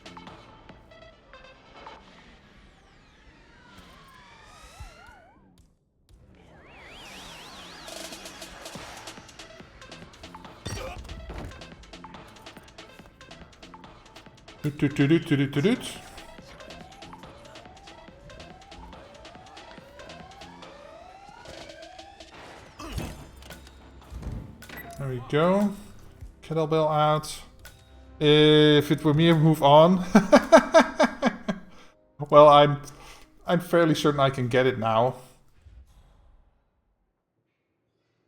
Doot, doot, doot, doot, doot, doot, doot. There we go. Kettlebell out. If it were me, I'd move on. Well, I'm fairly certain I can get it now.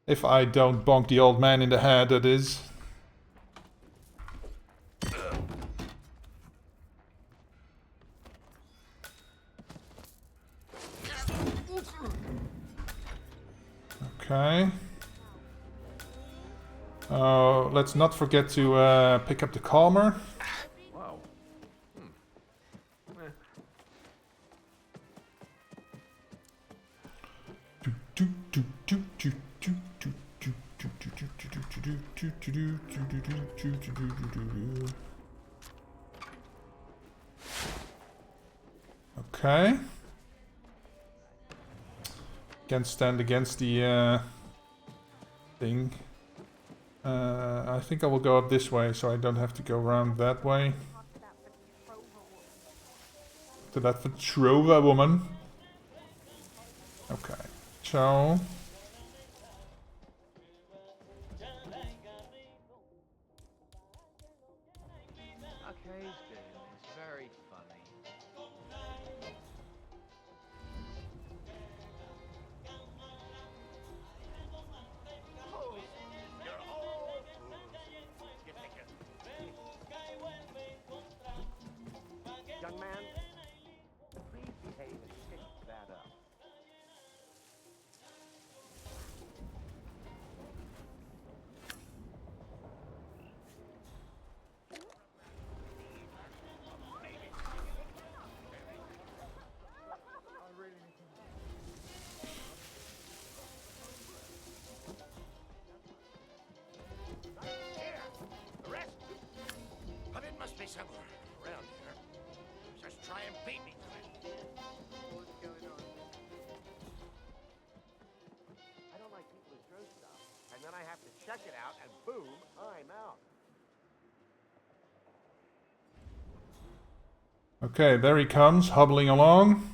If I don't bonk the old man in the head, that is. Okay. Let's not forget to pick up the calmer. Wow. Okay. Can't stand against the thing. I think I will go up this way so I don't have to go around that way. To that Petrova woman. Okay, so... Okay, he's doing this. Very funny. You're all fools. You think it. Young man, please behave and pick that up. Here! Arrest! But it must be somewhere around here. Just try and beat me to it. What's going on? I don't like people who throw stuff, and then I have to check it out, and boom, I'm out. Okay, there he comes, hobbling along.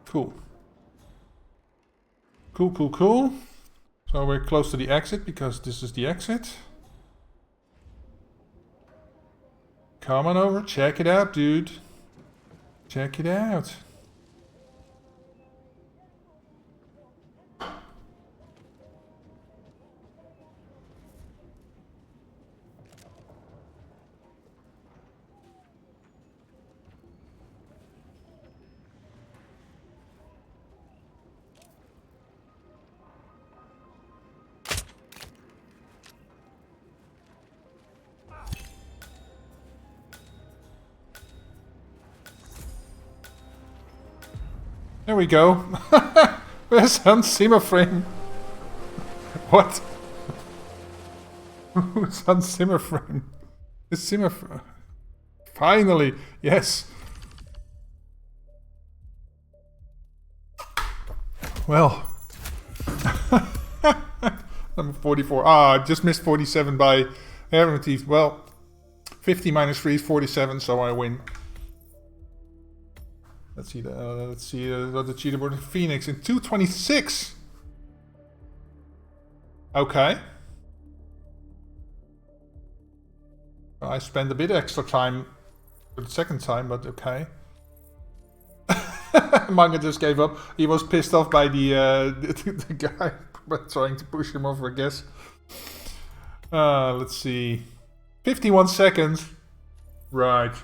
Cool. Cool, cool, cool. So we're close to the exit because this is the exit. Come on over, check it out, dude. Check it out. There we go. Where's Hans Zimmerframe? What? Who's Hans Zimmerframe? It's Zimmerframe. Finally, yes. Well. Number 44. Ah, I just missed 47 by Hermitive. Well, 50 minus 3 is 47, so I win. Let's see the cheaterboard Phoenix in 226. Okay. Well, I spent a bit extra time for the second time, but okay. Manga just gave up. He was pissed off by the guy trying to push him over, I guess. Let's see. 51 seconds. Right.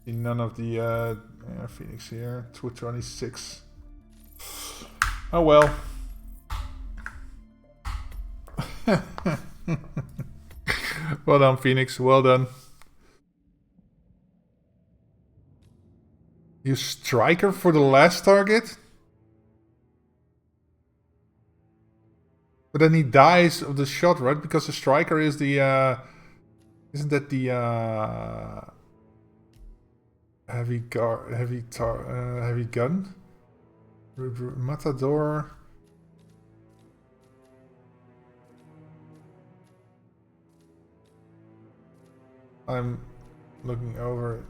None of the Phoenix here. 226. Oh well. Well done, Phoenix. Well done. You striker for the last target? But then he dies of the shot, right? Because the striker is the isn't that the heavy gun? Matador. I'm looking over.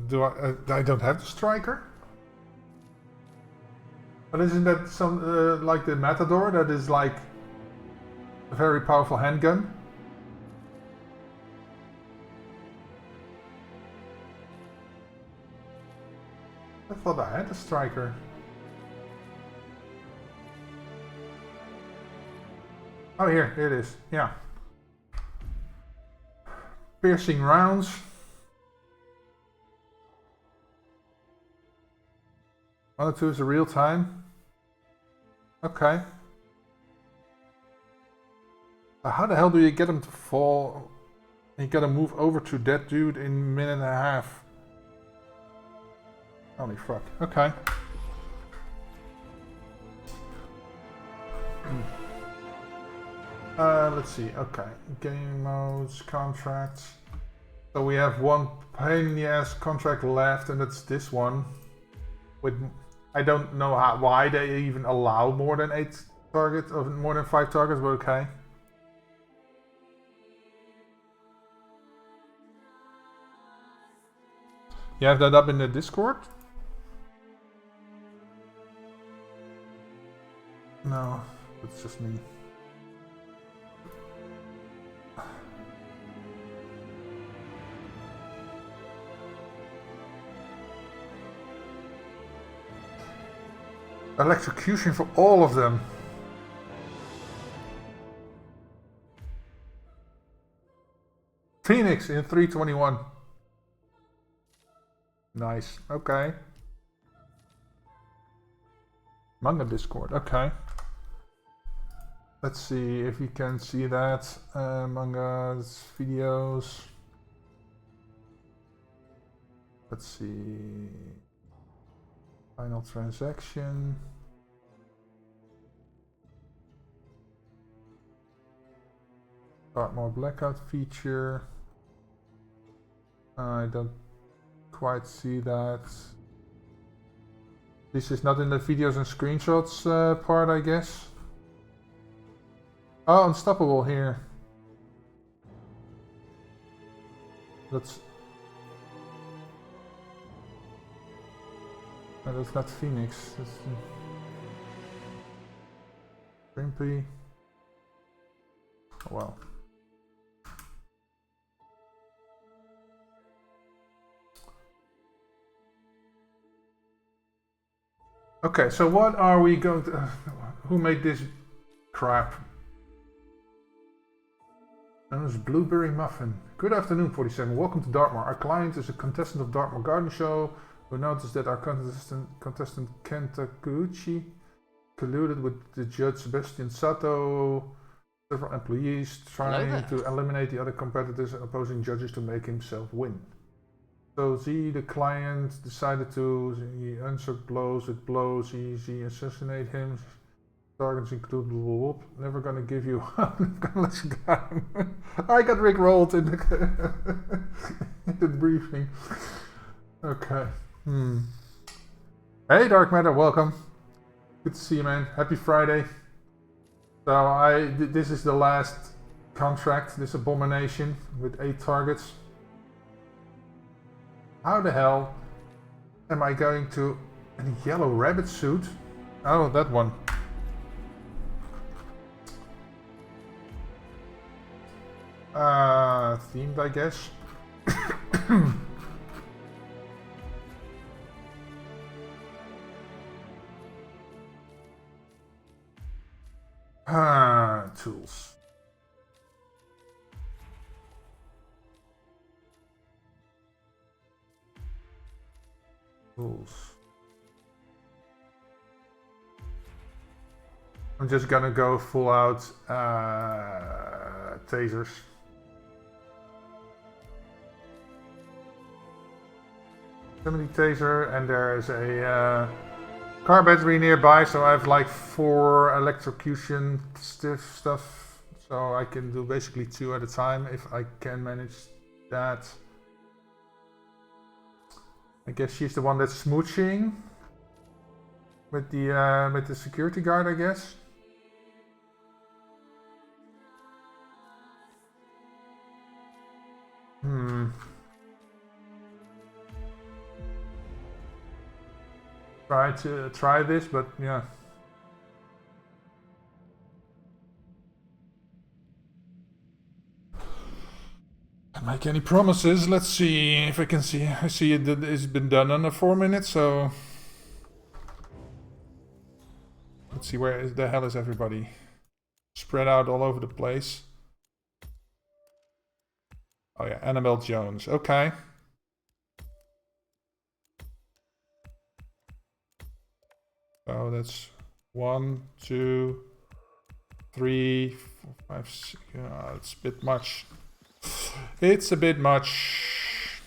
Do I don't have the striker? But isn't that some like the Matador that is like a very powerful handgun? I thought I had a striker. Oh, here it is. Yeah. Piercing rounds. One or two is a real time. Okay. How the hell do you get him to fall? You gotta move over to that dude in a minute and a half. Holy fuck. Okay. Let's see. Okay. Game modes, contracts. So we have one pain in the ass contract left, and that's this one. With I don't know why they even allow more than 8 targets, or more than 5 targets, but okay. You have that up in the Discord? No, it's just me. Electrocution for all of them. Phoenix in 321. Nice. Okay. Manga Discord. Okay. Let's see if you can see that. Mangas, videos. Let's see. Final transaction. Start more blackout feature. I don't quite see that. This is not in the videos and screenshots part, I guess. Oh, unstoppable here. That's not Phoenix. That's Crimpy. Oh well. Okay, so what are we going to... who made this crap? That was Blueberry Muffin. Good afternoon, 47. Welcome to Dartmoor. Our client is a contestant of Dartmoor Garden Show who noticed that our contestant Ken Takuchi colluded with the judge Sebastian Sato, several employees trying to eliminate the other competitors and opposing judges to make himself win. So the client decided to, he answered blows with blows, he assassinate him, targets include blah, blah, blah. Never gonna give you, I'm gonna let you down. I got Rick rolled in the, in the briefing. Okay. Hey Dark Matter, welcome. Good to see you, man. Happy Friday. So this is the last contract, this abomination with 8 targets. How the hell am I going to... in a yellow rabbit suit? Oh, that one. Themed, I guess. Tools. I'm just gonna go full out tasers. Somebody taser, and there is a car battery nearby, so I have like 4 electrocution stuff. So I can do basically 2 at a time if I can manage that. I guess she's the one that's smooching with the security guard, I guess. Try this, but yeah. Can't make any promises. Let's see if I can see. I see it's been done under 4 minutes, so let's see where the hell is everybody? Spread out all over the place. Oh yeah, Annabelle Jones. Okay. So that's 1, 2, 3, 4, 5, 6. Yeah, it's a bit much. It's a bit much.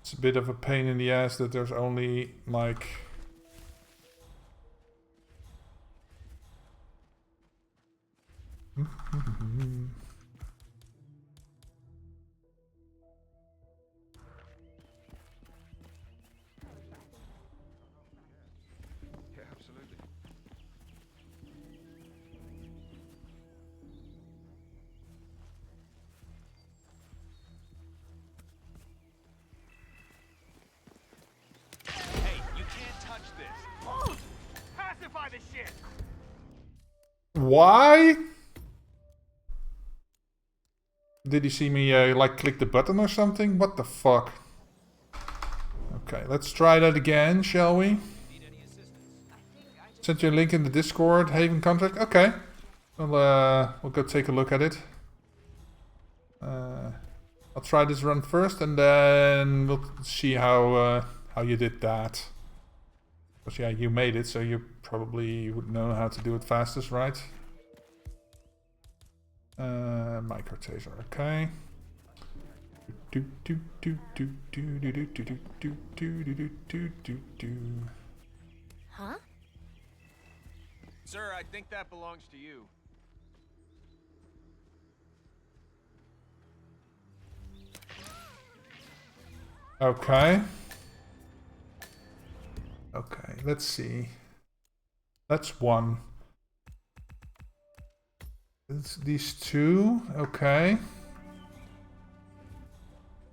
It's a bit of a pain in the ass that there's only like... Pacify the shit! Why? Did he see me like click the button or something? What the fuck? Okay, let's try that again, shall we? Sent you a link in the Discord, Haven contract. Okay, we'll go take a look at it. I'll try this run first, and then we'll see how you did that. Because yeah, you made it, so you probably would know how to do it fastest, right? Micro taser, okay. Huh? Sir, I think that belongs to you. Okay. Okay, let's see. That's 1. It's these 2, okay.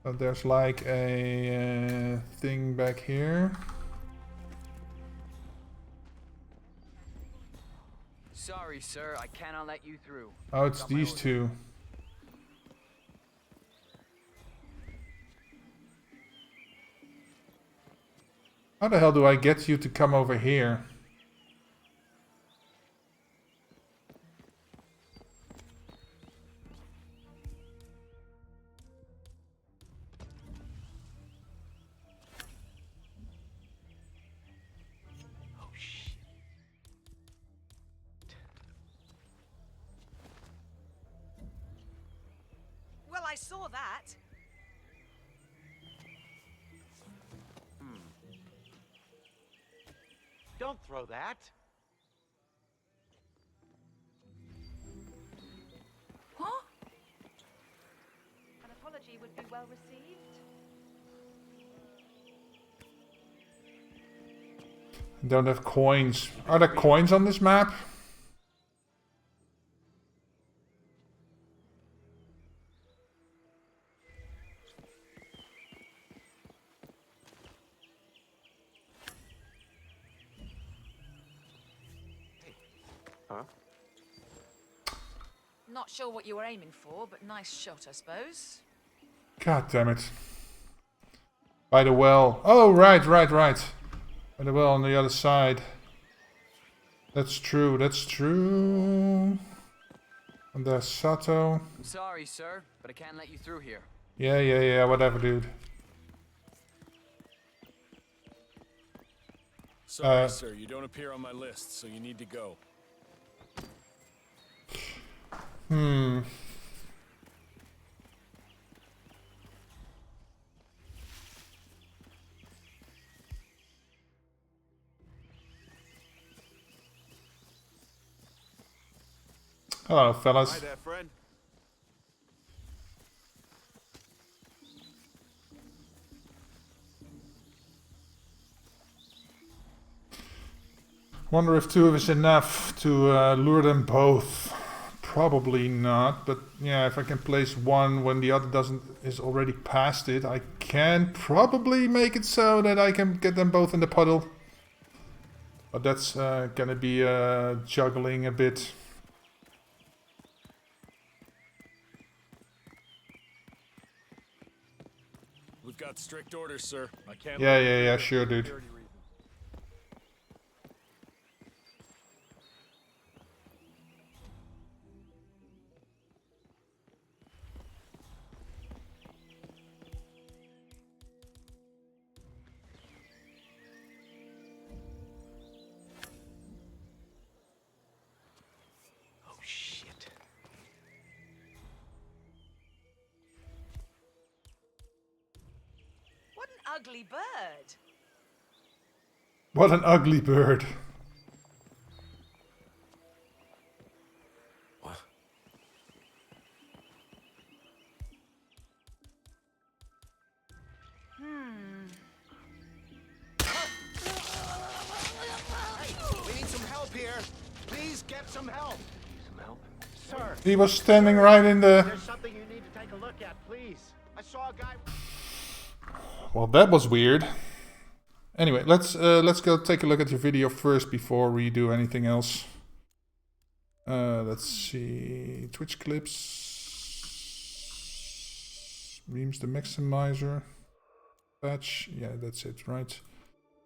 So there's like a thing back here. Sorry, sir, I cannot let you through. Oh, it's these 2. How the hell do I get you to come over here? Well, I saw that. Don't throw that. What? An apology would be well received. Don't have coins. Are there coins on this map? Huh? Not sure what you were aiming for, but nice shot, I suppose. God damn it. By the well. Oh, right. By the well on the other side. That's true, that's true. And there's Sato. I'm sorry, sir, but I can't let you through here. Yeah, whatever, dude. Sorry, sir, you don't appear on my list, so you need to go. Hello, fellas. Hi there, friend. Wonder if 2 is enough to lure them both. Probably not, but yeah, if I can place one when the other doesn't is already past it, I can probably make it so that I can get them both in the puddle. But that's gonna be juggling a bit. We've got strict orders, sir. I can't. Yeah, sure, dude. Oh, shit. What an ugly bird. What an ugly bird. What? We need some help here. Please get some help. Some help? Sir. He was standing right in the... There's something you need to take a look at, please. I saw a guy... Well, that was weird. Anyway, let's go take a look at your video first before we do anything else. Let's see... Twitch clips... Reams the maximizer... Patch... Yeah, that's it, right?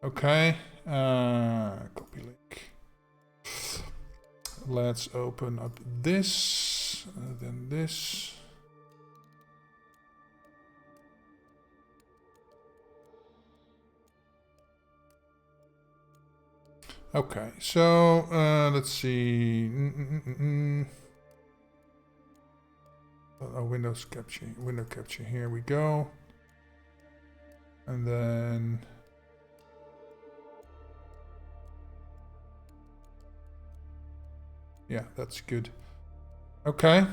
Okay. Copy link. Let's open up this... then this... Okay, so let's see. Oh, window capture. Here we go. And then yeah, that's good. Okay.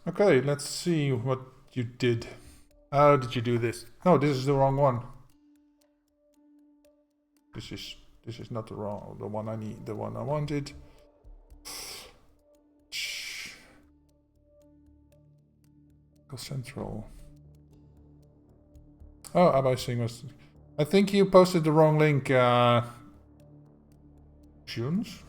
Okay, let's see what you did. How did you do this? No, this is the wrong one. This is not the one I need, the one I wanted. Central. Oh, Abaising was... I think you posted the wrong link, Tunes?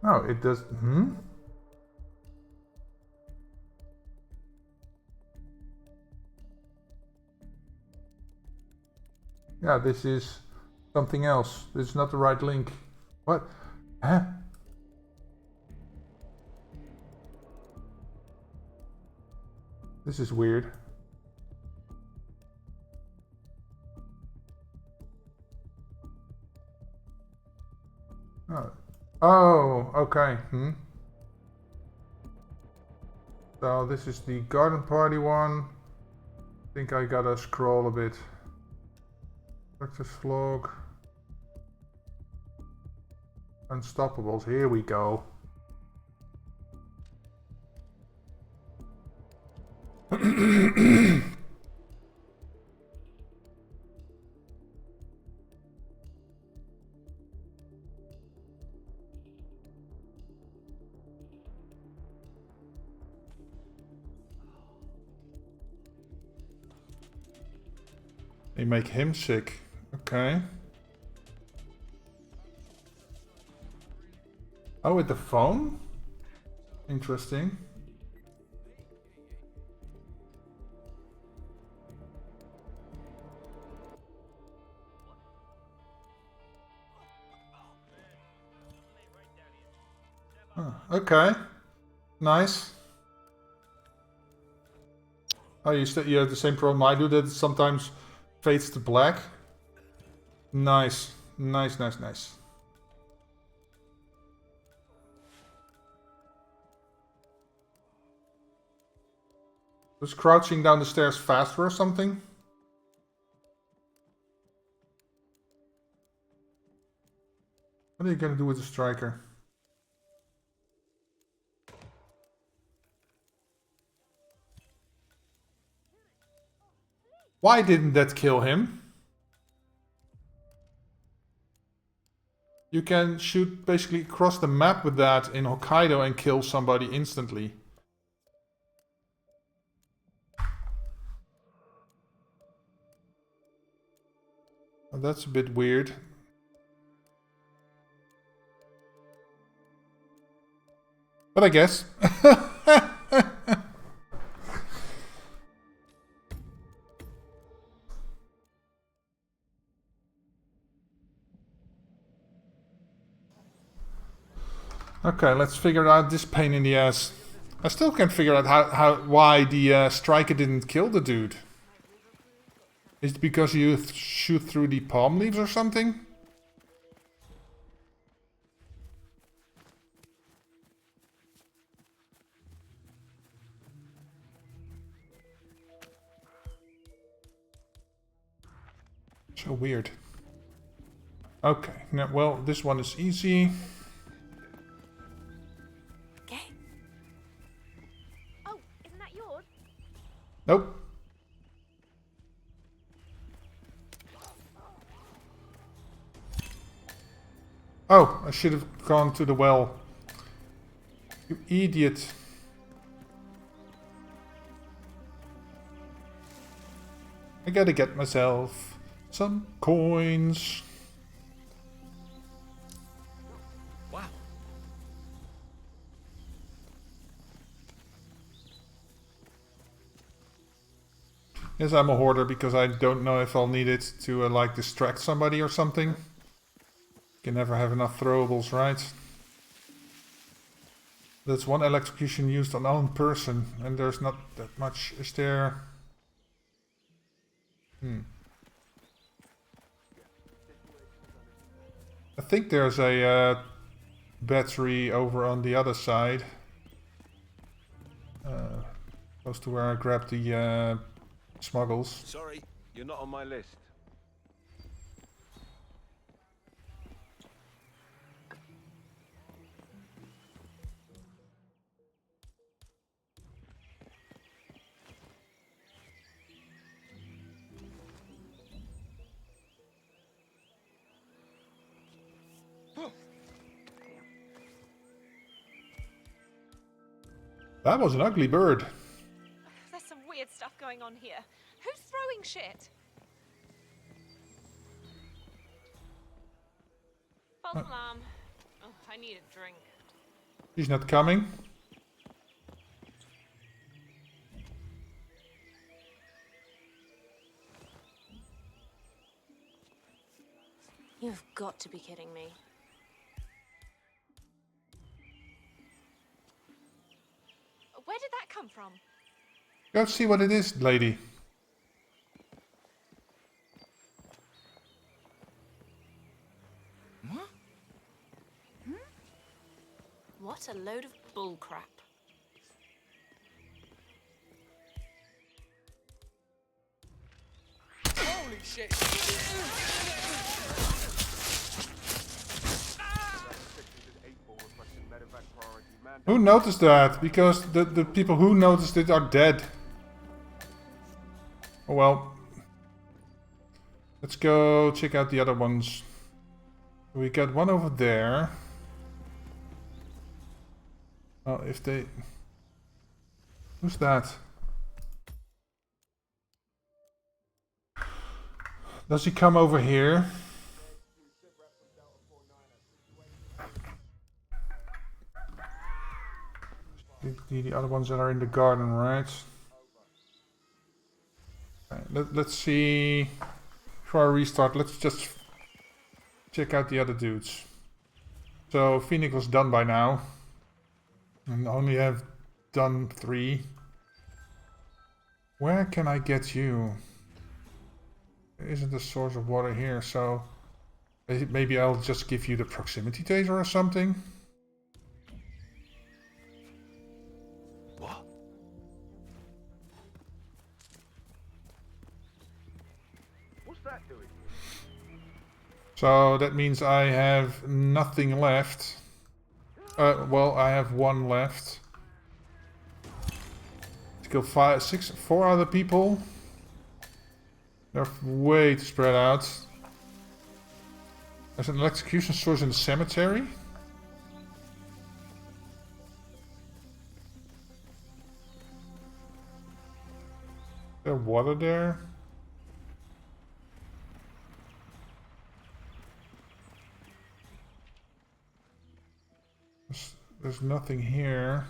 Oh, it does... Yeah, this is something else. This is not the right link. What? Huh? This is weird. Oh, okay. So this is the garden party one. I think I gotta scroll a bit. Practice vlog. Unstoppables. Here we go. They make him sick. Okay. Oh, with the phone? Interesting. Okay. Nice. Oh, you have the same problem I do, that sometimes fades to black. Nice. Nice, nice, nice. Was crouching down the stairs faster or something? What are you gonna do with the striker? Why didn't that kill him? You can shoot basically across the map with that in Hokkaido and kill somebody instantly. Well, that's a bit weird. But I guess. Okay, let's figure out this pain in the ass. I still can't figure out why the striker didn't kill the dude. Is it because you shoot through the palm leaves or something? So weird. Okay, now, well, this one is easy. Okay. Oh, isn't that yours? Nope. Oh, I should have gone to the well. You idiot. I gotta get myself some coins. Wow. Yes, I'm a hoarder because I don't know if I'll need it to like distract somebody or something. Can never have enough throwables, right? That's one electrocution used on own person, and there's not that much. Is there? I think there's a battery over on the other side. Close to where I grabbed the smuggles. Sorry, you're not on my list. That was an ugly bird. There's some weird stuff going on here. Who's throwing shit? False alarm. Oh, I need a drink. He's not coming. You've got to be kidding me. Where did that come from? Go see what it is, lady. Huh? What a load of bullcrap. Holy shit! Who noticed that? Because the people who noticed it are dead. Oh well. Let's go check out the other ones. We got one over there. Oh, if they... Who's that? Does he come over here? The other ones that are in the garden, right? Okay, let's see. Before I restart, let's just check out the other dudes. So Phoenix was done by now. And only have done 3. Where can I get you? There isn't a source of water here, so maybe I'll just give you the proximity taser or something. What? What's that doing? So that means I have nothing left. Well, I have one left. To kill 4 other people. They're way too spread out. There's an electrocution source in the cemetery. Is there water there? There's nothing here.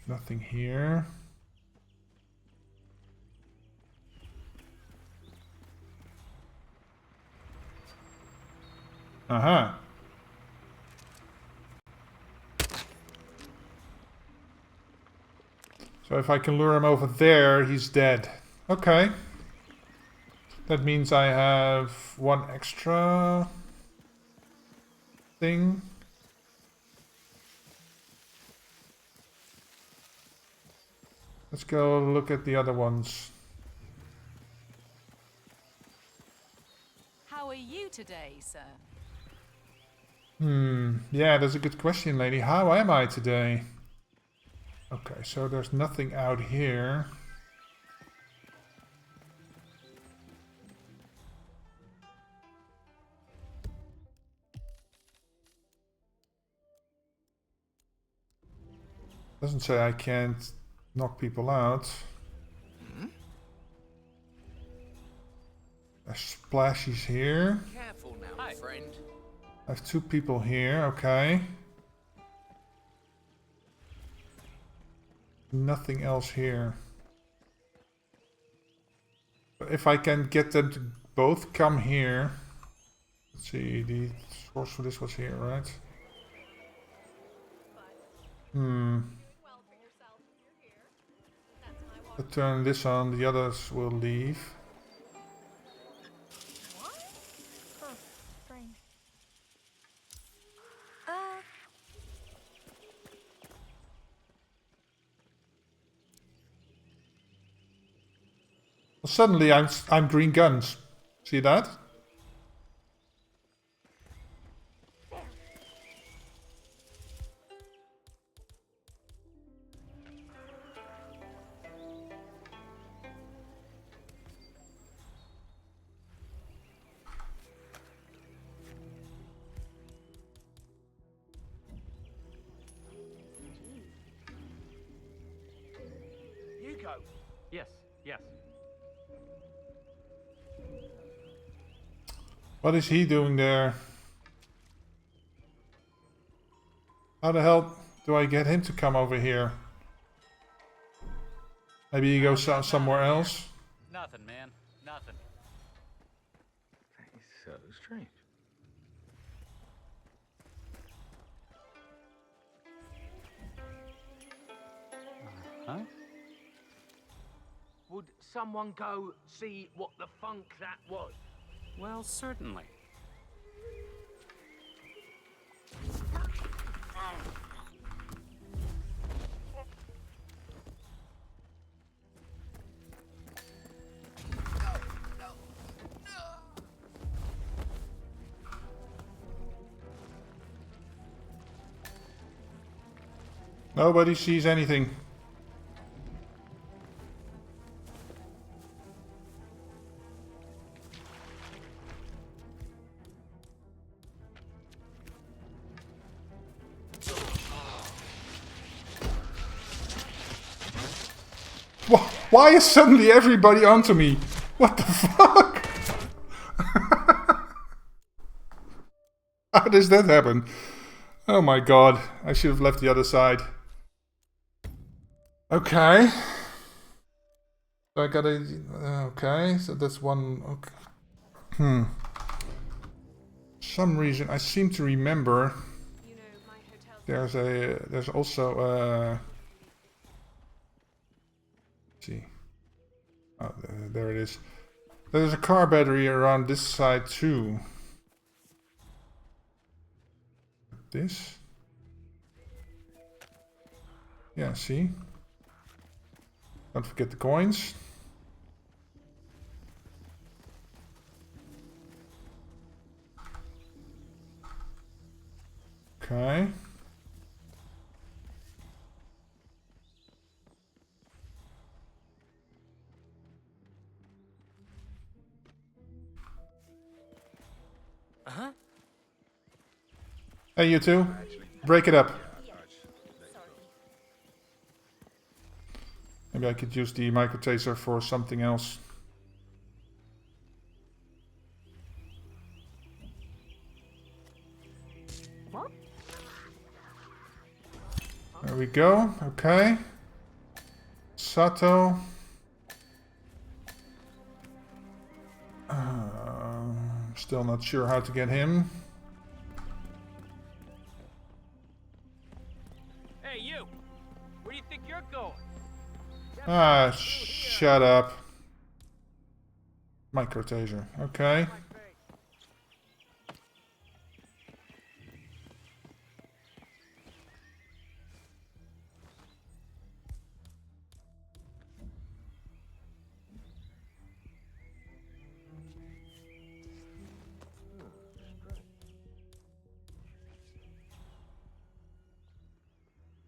Nothing here. Uh-huh. So if I can lure him over there, he's dead. Okay. That means I have one extra thing. Let's go look at the other ones. How are you today, sir? Yeah, that's a good question, lady. How am I today? Okay, so there's nothing out here. Doesn't say I can't knock people out. There's splashies here. Careful now, my friend. I have 2 people here, okay. Nothing else here. But if I can get them to both come here. Let's see, the source for this was here, right? I'll turn this on, the others will leave. Well, suddenly I'm green guns. See that? Hugo. Yes, yes. What is he doing there? How the hell do I get him to come over here? Maybe he goes somewhere else? Nothing, man. Nothing. That is so strange. Huh? Would someone go see what the funk that was? Well, certainly. Nobody sees anything. Why is suddenly everybody onto me? What the fuck? How does that happen? Oh my god, I should have left the other side. Okay. So I gotta... Okay, so that's one... Okay. Some reason I seem to remember... You know, my hotel's There's also let's see. Oh, there it is. There's a car battery around this side too. This. Yeah, see? Don't forget the coins. Okay. Uh-huh. Hey, you two. Break it up. Maybe I could use the micro taser for something else. What? There we go. Okay. Sato. Still not sure how to get him. Hey, you! Where do you think you're going? Ah, shut up. Micro taser. Okay.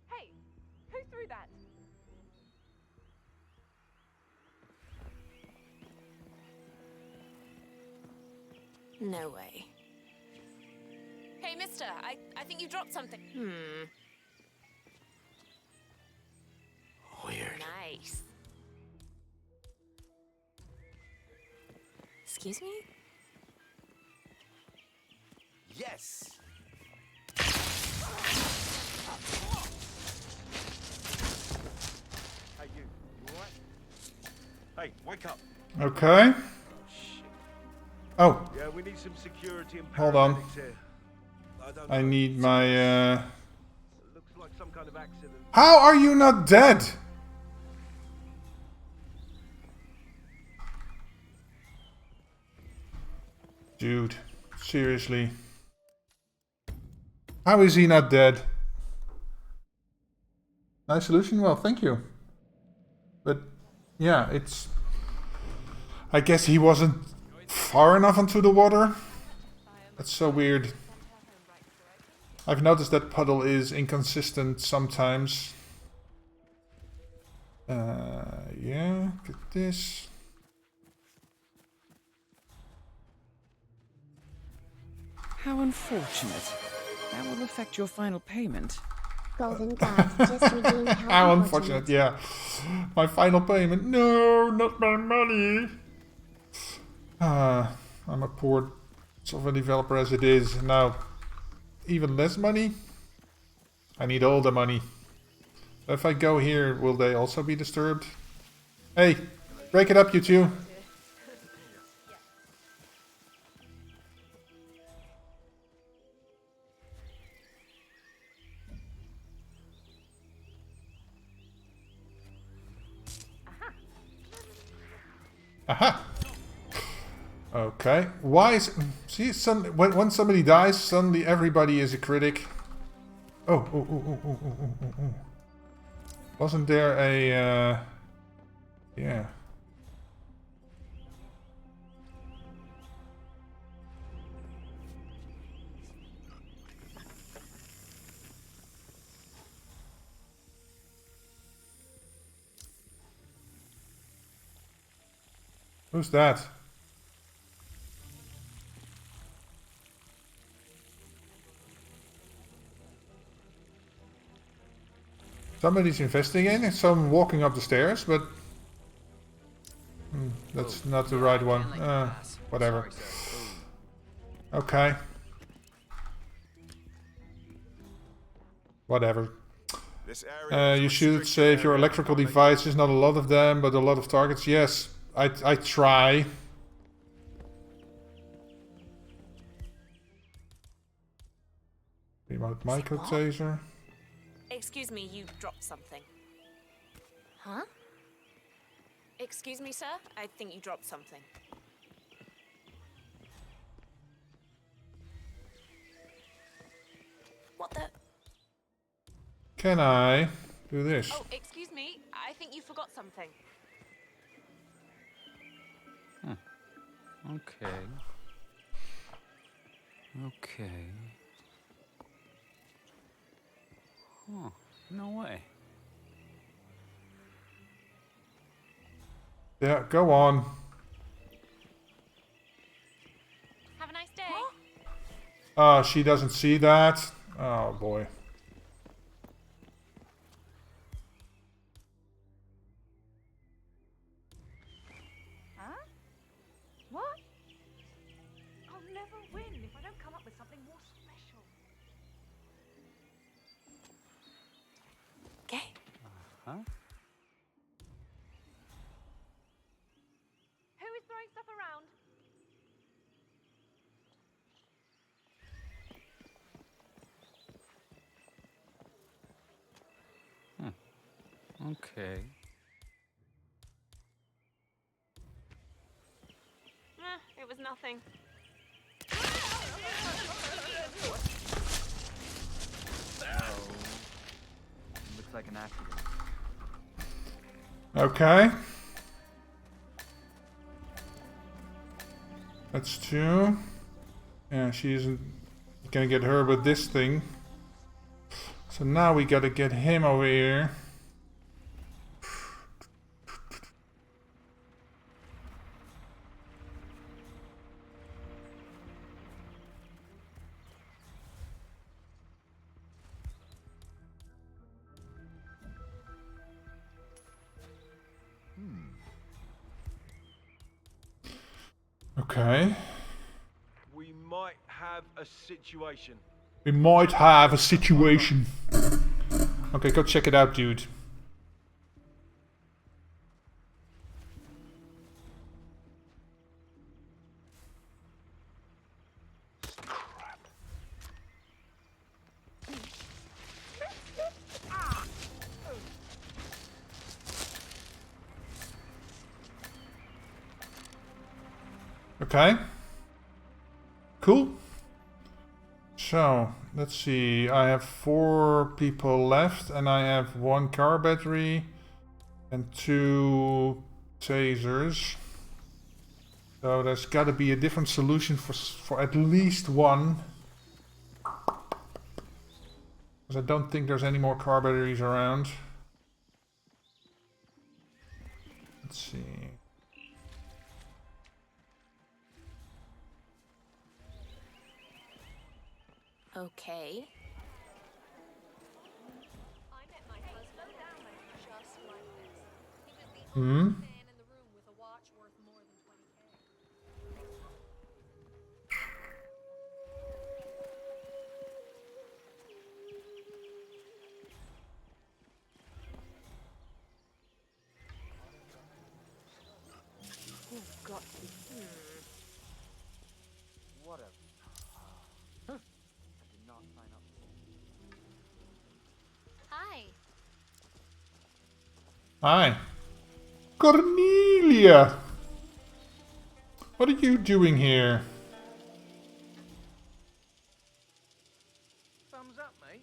Hey, who threw that? No way. Hey, mister, I think you dropped something. Weird. Nice. Excuse me? Yes. Hey, you alright? Hey, wake up. Okay. Oh, Yeah, we need some security and hold on. paramedics here. don't I know. need my... Looks like some kind of accident. How are you not dead? Dude, seriously. How is he not dead? Nice solution? Well, thank you. But, yeah, it's... I guess he wasn't far enough into the water. That's so weird. I've noticed that puddle is inconsistent sometimes. Yeah, get this. How unfortunate. That will affect your final payment. Golden Guard just redeemed How unfortunate, yeah. My final payment. No, not my money. I'm a poor software developer as it is. Now, even less money? I need all the money. If I go here, will they also be disturbed? Hey, break it up, you two. Aha! Okay. Why is... See, when somebody dies, suddenly everybody is a critic. Oh. Wasn't there a... yeah. Who's that? Somebody's investigating, some walking up the stairs, but... that's not the right one. Whatever. Okay. Whatever. You should save your electrical devices, not a lot of them, but a lot of targets. Yes, I try. Remote micro taser. Excuse me, you dropped something. Huh? Excuse me, sir? I think you dropped something. What the? Can I do this? Oh, excuse me. I think you forgot something. Okay. Okay. Huh. No way. Yeah, go on. Have a nice day. She doesn't see that. Oh boy. Huh? What? I'll never win if I don't come up with something more special. Okay. Huh? Who is throwing stuff around? Okay. It was nothing. Looks like an accident. Okay. That's two. Yeah, she isn't gonna get her with this thing. So now we gotta get him over here. Okay. We might have a situation. We might have a situation. Okay, go check it out, dude. Okay. Cool. So, let's see. I have 4 people left and I have 1 car battery and 2 tasers. So there's got to be a different solution for at least one. Because I don't think there's any more car batteries around. Let's see. Okay. I met my husband just like this. He was the Hmm? only man in the room with a watch worth more than 20K. You've got to be. What a... I did not sign up for Hi. Hi. Cornelia! What are you doing here? Thumbs up, mate.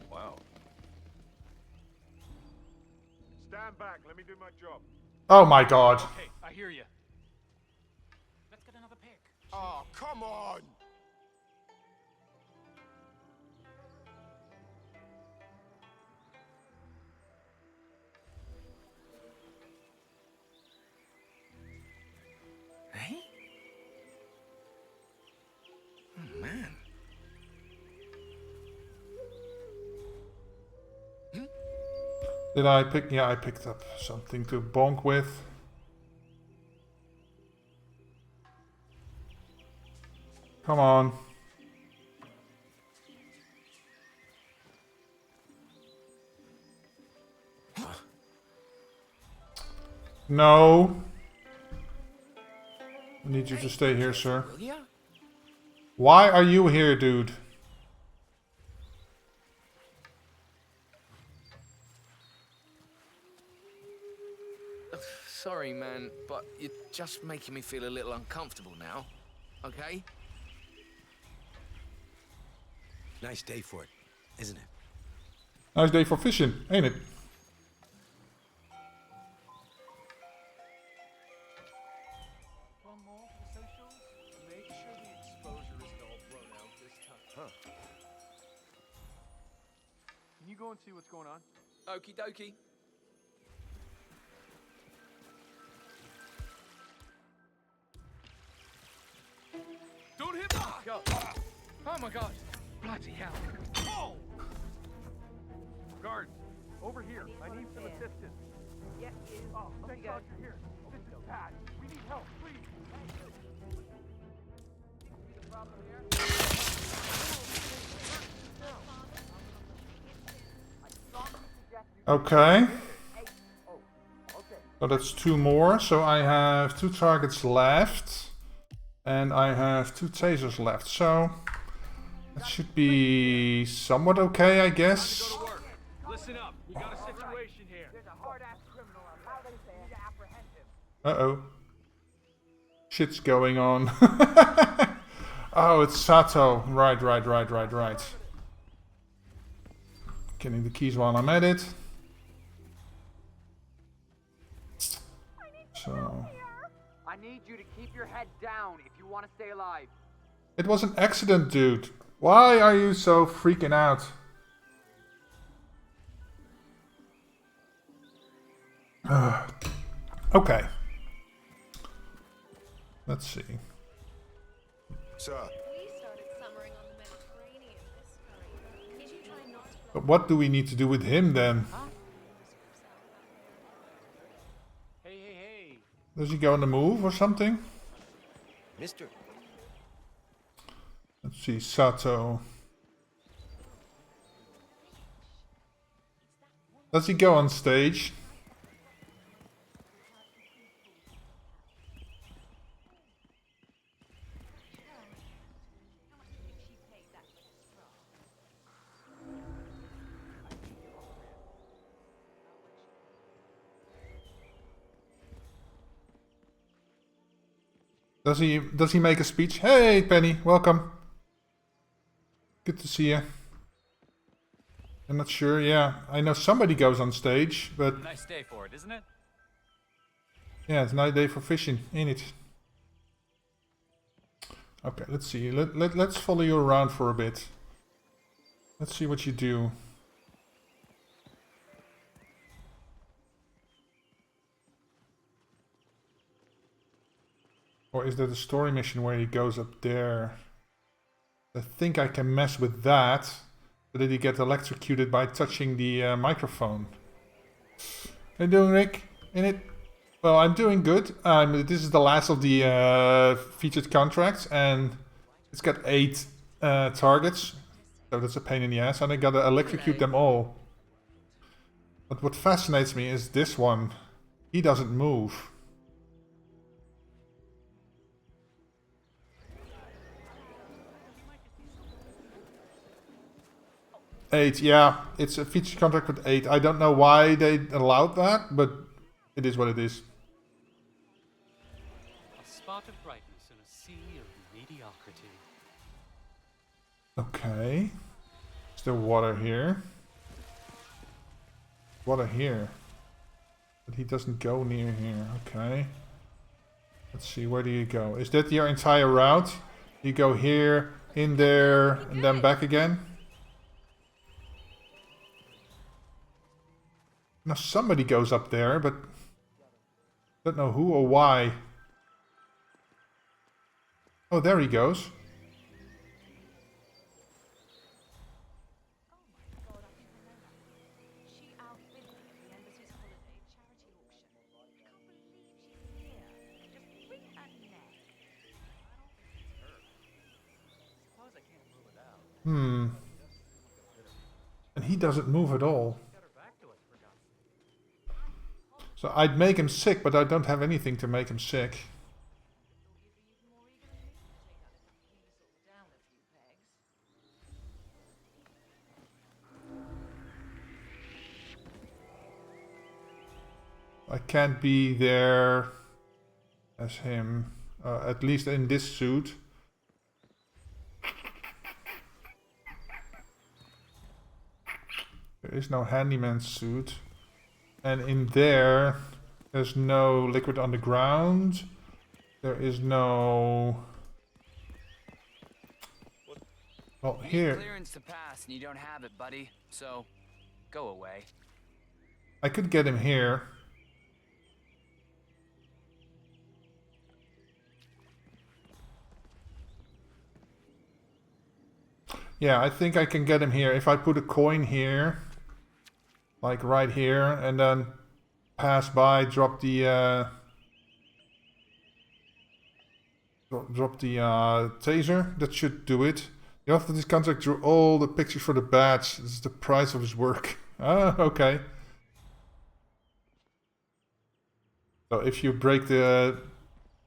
Wow. Stand back. Let me do my job. Oh my god. Okay, I hear you. Let's get another pick. Oh, come on! Hey? Oh, man. Did I pick? Yeah, I picked up something to bonk with. Come on. No. I need you to stay here, sir. Will ya? Why are you here, dude? Sorry, man, but you're just making me feel a little uncomfortable now. Okay? Nice day for it, isn't it? Nice day for fishing, ain't it? One more for the socials. Make sure the exposure isn't all blown out this time. Huh. Can you go and see what's going on? Okie dokie. Don't hit me! God. Oh my god. Bloody hell. Oh! Guards, over here. I need some assistance. Yes, Oh, thank God you're here. This is bad. We need help, please. Okay. So that's 2 more. So I have 2 targets left. And I have 2 tasers left. So that should be somewhat okay, I guess. Listen up. We got a situation here. There's a hard-ass criminal on how they say to apprehend him. Uh-oh. Shit's going on. Oh, it's Sato. Right. Getting the keys while I'm at it. So... I need you to keep your head down if you want to stay alive. It was an accident, dude. Why are you so freaking out? Okay. Let's see. Sir. We started summering on the Mediterranean this spring. Did you try not to But what do we need to do with him then? Hey. Does he go on the move or something? Mister. Let's see, Sato. Does he go on stage? Does he make a speech? Hey Penny, welcome. Good to see you. I'm not sure, yeah. I know somebody goes on stage, but... Nice day for it, isn't it? Yeah, it's a nice day for fishing, ain't it? Okay, let's see. Let's follow you around for a bit. Let's see what you do. Or is that a story mission where he goes up there? I think I can mess with that. So that he gets electrocuted by touching the microphone. How you doing, Rick? In it? Well, I'm doing good. This is the last of the featured contracts. And it's got 8 targets. So that's a pain in the ass. And I gotta electrocute them all. But what fascinates me is this one. He doesn't move. Eight, yeah, it's a feature contract with 8. I don't know why they allowed that, but it is what it is. A spot of brightness in a sea of mediocrity. Okay. Is there water here? Water here. But he doesn't go near here, okay. Let's see, where do you go? Is that your entire route? You go here, in there, and then back again? Now somebody goes up there, but don't know who or why. Oh, there he goes. Hmm. And he doesn't move at all. So I'd make him sick, but I don't have anything to make him sick. I can't be there as him, at least in this suit. There is no handyman suit. And in there, there's no liquid on the ground. There is no... Well, here... Clearance to pass and you don't have it, buddy. So, go away. I could get him here. Yeah, I think I can get him here. If I put a coin here, like right here, and then pass by, drop the taser, that should do it. The author of this contract drew all the pictures for the badge. This is the price of his work. Ah, okay. So if you break the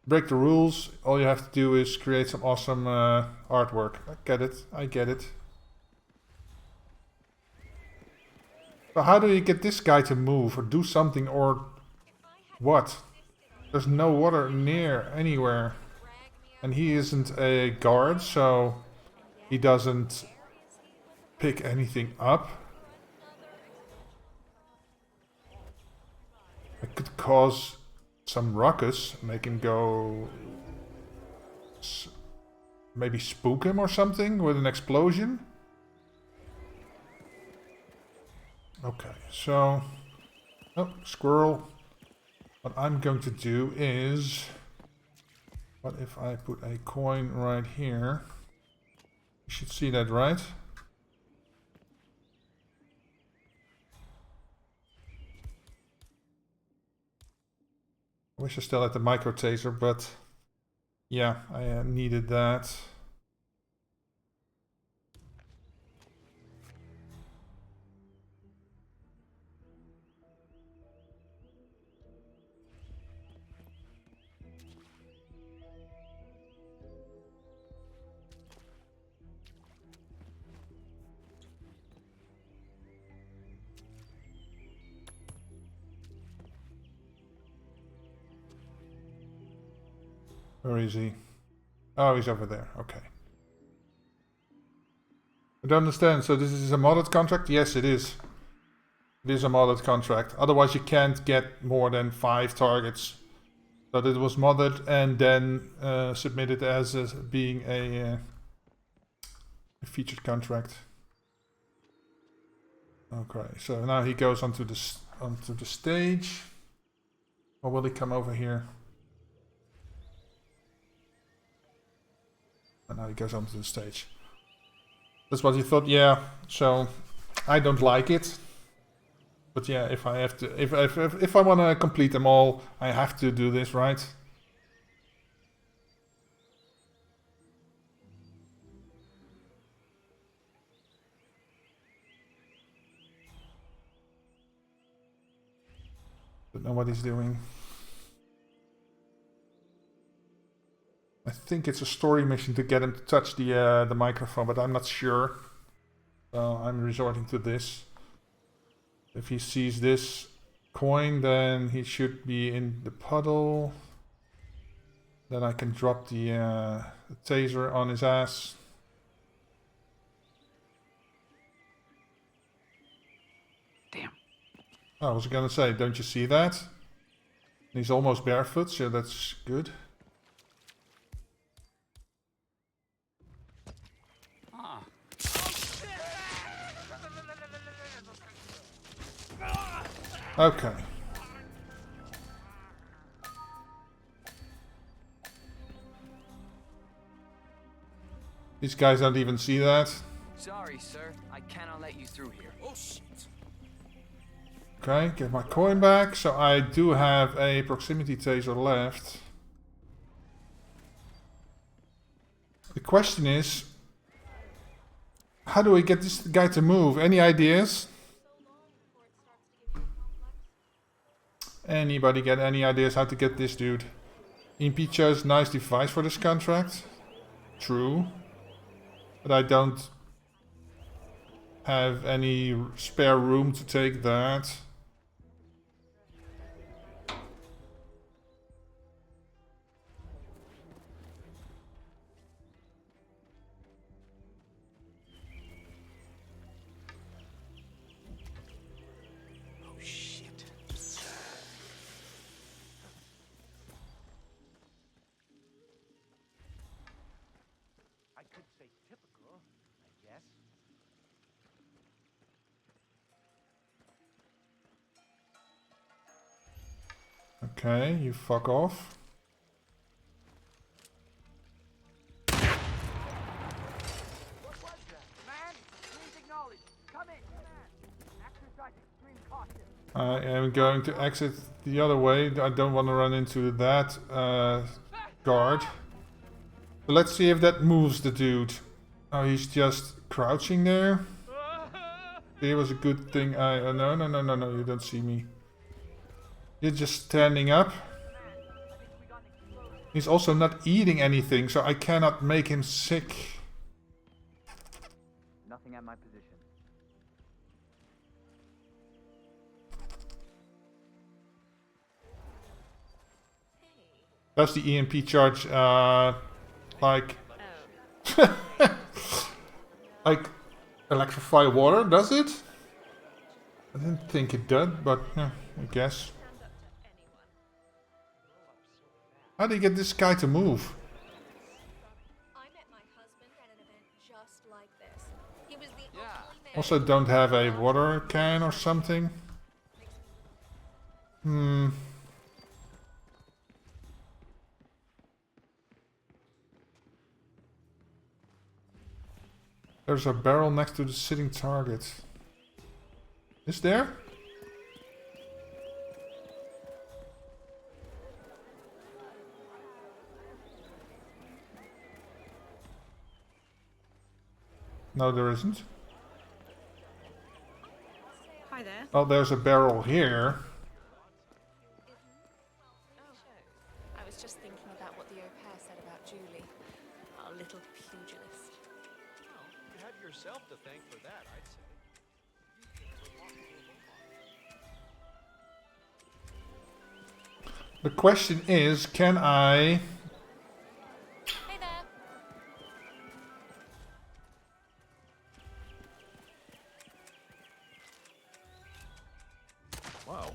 rules, all you have to do is create some awesome artwork. I get it. I get it. So how do you get this guy to move or do something or what? There's no water near anywhere. And he isn't a guard, so he doesn't pick anything up. I could cause some ruckus, make him go... maybe spook him or something with an explosion. Okay, so... oh, squirrel. What I'm going to do is... what if I put a coin right here? You should see that, right? I wish I still had the micro taser, but yeah, I needed that. Where is he? Oh, he's over there. Okay. I don't understand. So this is a modded contract? Yes, it is. It is a modded contract. Otherwise you can't get more than 5 targets. So it was modded and then submitted as being a featured contract. Okay, so now he goes onto the stage. Or will he come over here? And now he goes onto the stage. That's what you thought, yeah. So I don't like it, but yeah, if I have to, if I want to complete them all, I have to do this, right? Don't know what he's doing. I think it's a story mission to get him to touch the microphone, but I'm not sure. So I'm resorting to this. If he sees this coin, then he should be in the puddle. Then I can drop the taser on his ass. Damn. Oh, I was gonna say, don't you see that? He's almost barefoot, so that's good. Okay. These guys don't even see that. Sorry, sir. I cannot let you through here. Oh, shit. Okay, get my coin back. So I do have a proximity taser left. The question is, how do we get this guy to move? Any ideas? Anybody get any ideas how to get this dude? EMP chose nice device for this contract. True. But I don't have any spare room to take that. Oh shit. I could say typical, I guess. Okay, you fuck off. What was that? Man, please acknowledge. Come in, command. Exercise extreme caution. I am going to exit the other way. I don't want to run into that guard. So let's see if that moves the dude. Oh, he's just crouching there. It was a good thing. No, you don't see me. You're just standing up. He's also not eating anything, so I cannot make him sick. Nothing at my position. Does the EMP charge, like... like electrify water, does it? I didn't think it did, but yeah, I guess. How do you get this guy to move? I met my husband at an event just like this. He was the only man. Also don't have a water can or something. There's a barrel next to the sitting target. Is there? No, there isn't. Hi there. Oh, there's a barrel here. I was just thinking about what the au pair said about Julie. Our little pugilist. Well, you have yourself to thank for that, I'd say. The question is, can I... Hey there. Wow.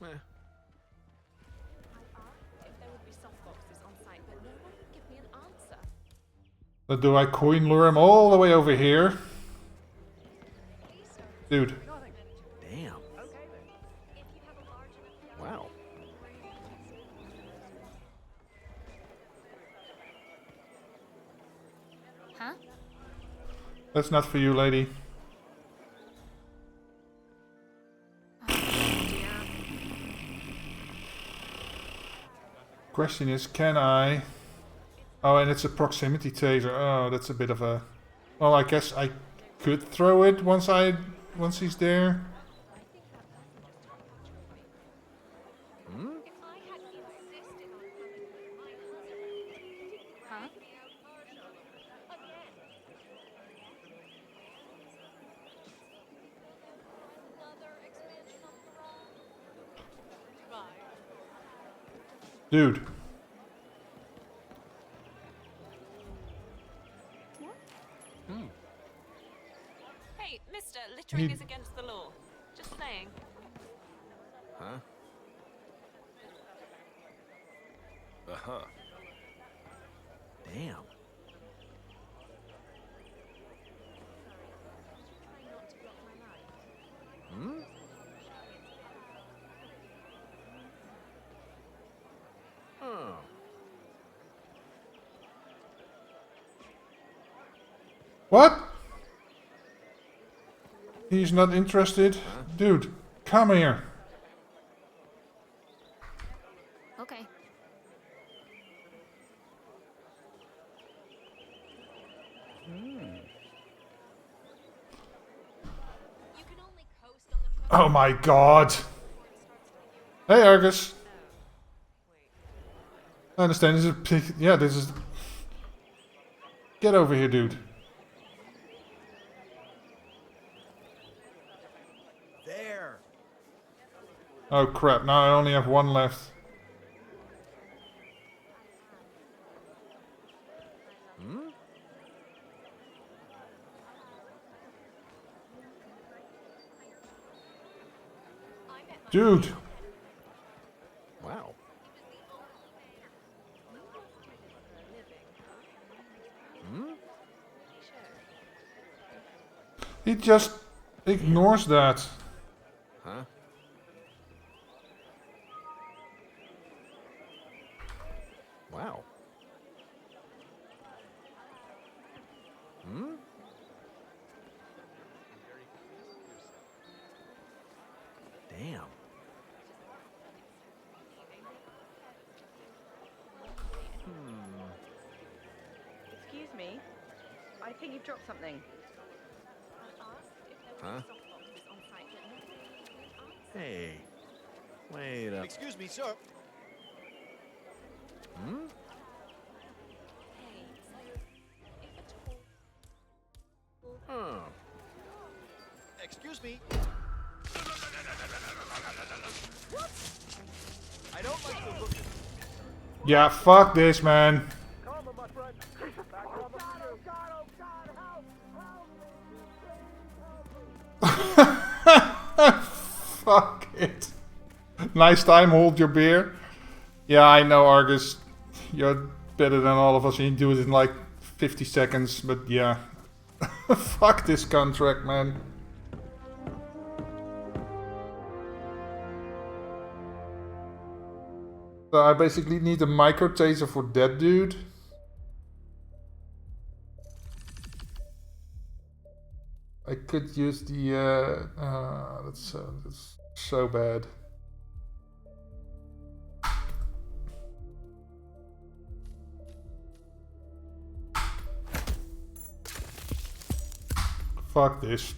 I asked if there would be softboxes on site, but no one would give me an answer. But do I coin lure him all the way over here? Dude. Damn. Wow. Huh? That's not for you, lady. Question is, can I... Oh, and it's a proximity taser. Oh, that's a bit of a... Well, I guess I could throw it once he's there. Huh? Dude. Hey, mister, littering He- is against the law. Just saying. Huh? Uh-huh. Damn. Hmm? Oh. What? He's not interested? Dude, come here. Okay. Oh my god. Hey, Argus. I understand. This is a pig. Yeah, this is. Get over here, dude. There. Oh crap! Now I only have one left. Hmm? Dude. Wow. Hmm? He just ignores that. Huh? Wow. Hmm? Damn. Excuse me. I think you've dropped something. Huh? Hey. Wait up. Excuse me, sir. Hmm? Oh. Excuse me. I don't like the look. Yeah, fuck this, man. Fuck it. Nice time, hold your beer. Yeah, I know, Argus. You're better than all of us. You do it in like 50 seconds, but yeah. Fuck this contract, man. So I basically need a micro taser for that dude. I could use the that's so bad. Fuck this.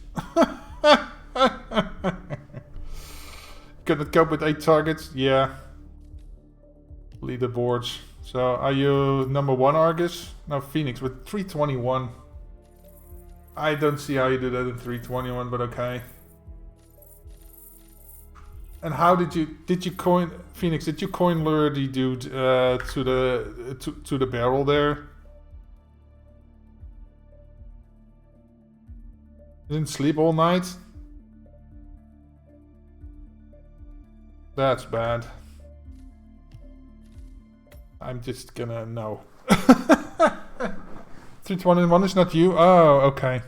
Couldn't cope with 8 targets? Yeah. Leaderboards. So are you number 1, Argus? No, Phoenix with 321. I don't see how you do that in 321, but okay. And how did you coin Phoenix? Did you coin lure the dude to the barrel there? Didn't sleep all night? That's bad. I'm just gonna no. 321 is not you? Oh, okay.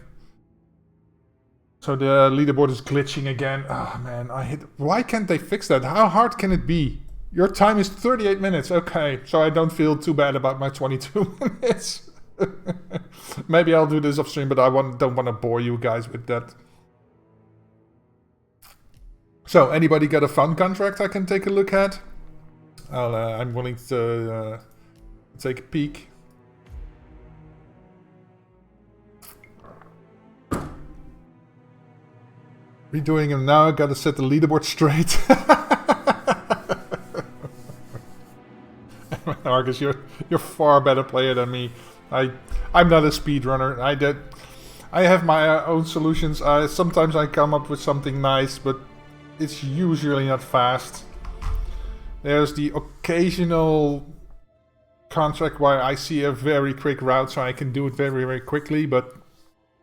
So the leaderboard is glitching again. Oh man, I hit. Why can't they fix that? How hard can it be? Your time is 38 minutes. Okay, so I don't feel too bad about my 22 minutes. Maybe I'll do this off stream, but I don't want to bore you guys with that. So, anybody got a fun contract I can take a look at? I'm willing to take a peek. Redoing them now, I gotta set the leaderboard straight. Argus, you're far better player than me. I'm not a speedrunner. I have my own solutions. Sometimes I come up with something nice, but it's usually not fast. There's the occasional contract where I see a very quick route, so I can do it very, very quickly. But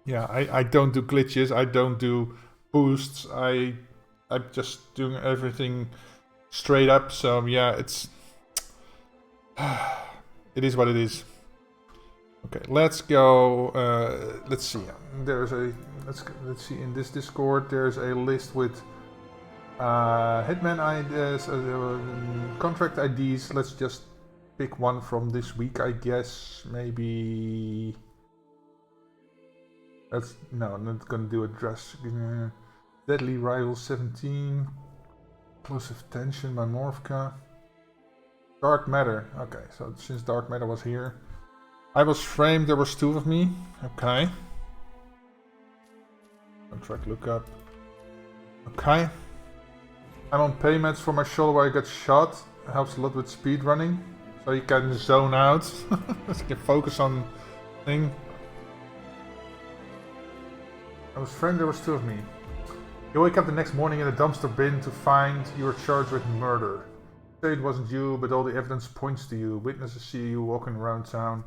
yeah, I don't do glitches. I don't do boosts. I'm just doing everything straight up. So yeah, it is what it is. Okay, let's go. Let's see. There's a let's see. In this Discord, there's a list with Hitman IDs, contract IDs. Let's just pick one from this week, I guess. Maybe. No, I'm not gonna do a dress. Deadly Rival 17. Explosive Tension by Morphka. Dark Matter. Okay, so since Dark Matter was here. I was framed, there was 2 of me. Okay. Contract lookup. Okay. I'm on payments for my shoulder where I got shot. It helps a lot with speed running. So you can zone out. So you can focus on thing. I was afraid there was 2 of me. You wake up the next morning in a dumpster bin to find you were charged with murder. Say it wasn't you, but all the evidence points to you. Witnesses see you walking around town.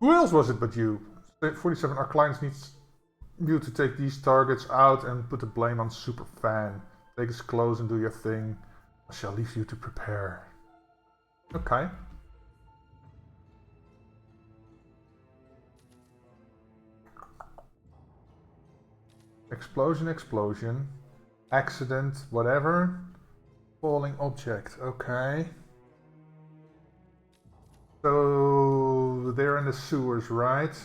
Who else was it but you? 47, our clients needs you to take these targets out and put the blame on Superfan. Take his clothes and do your thing. I shall leave you to prepare. Okay. Explosion, explosion. Accident, whatever. Falling object, okay. So they're in the sewers, right?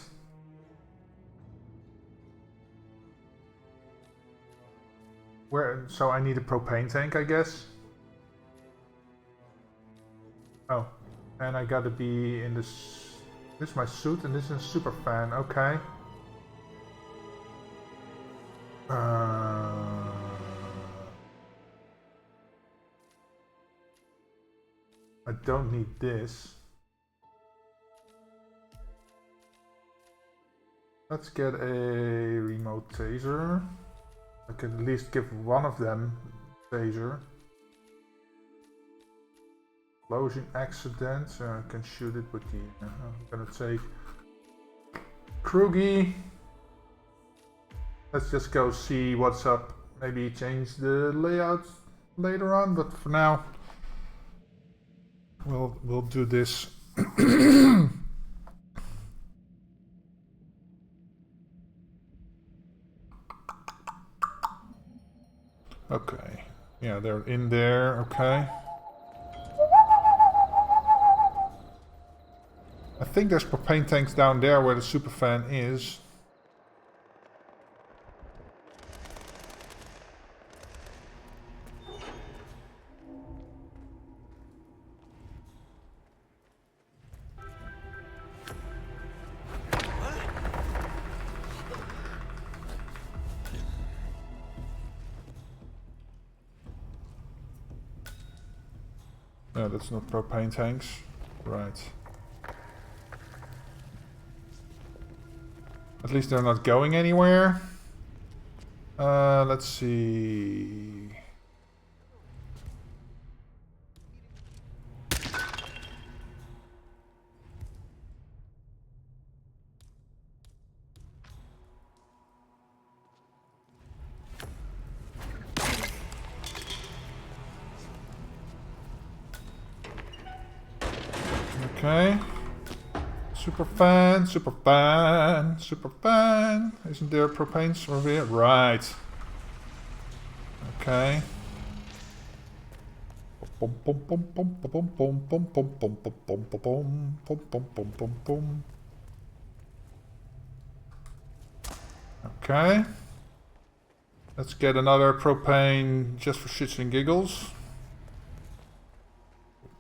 Where? So I need a propane tank, I guess. Oh, and I gotta be in this. This is my suit, and this is super fan. Okay. I don't need this. Let's get a remote taser. I can at least give one of them taser. Explosion accident, so I can shoot it with the... I'm gonna take Krugi. Let's just go see what's up. Maybe change the layout later on, but for now we'll do this. Okay. Yeah, they're in there, okay. I think there's propane tanks down there where the superfan is. No, that's not propane tanks. Right. At least they're not going anywhere. Let's see. Okay. Superfan, superfan, superfan. Isn't there propanes over here? Right. Okay. Okay. Let's get another propane just for shits and giggles.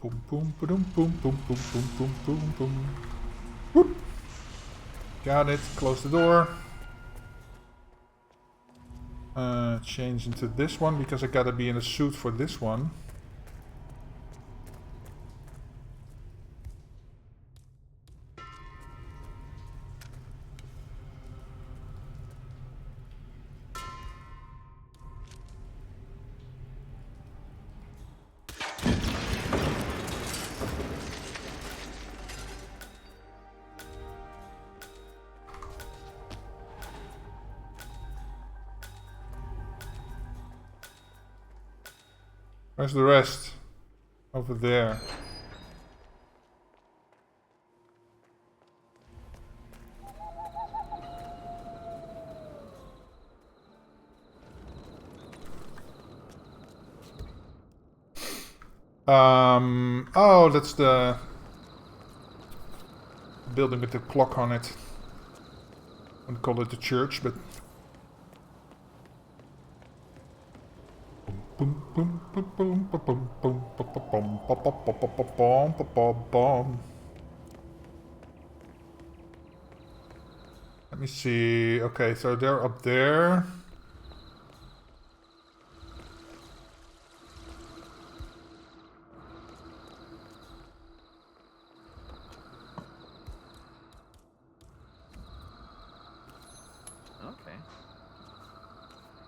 Boom, boom, boom, boom, boom, boom, boom, boom, boom, boom. Whoop. Got it. Close the door. Change into this one because I gotta be in a suit for this one. Where's the rest? Over there. Oh, that's the building with the clock on it. I wouldn't call it the church, but... Boom, boom, boom, boom, boom, boom, boom, boom, boom, boom, boom, boom, boom. Let me see. Okay, so they're up there.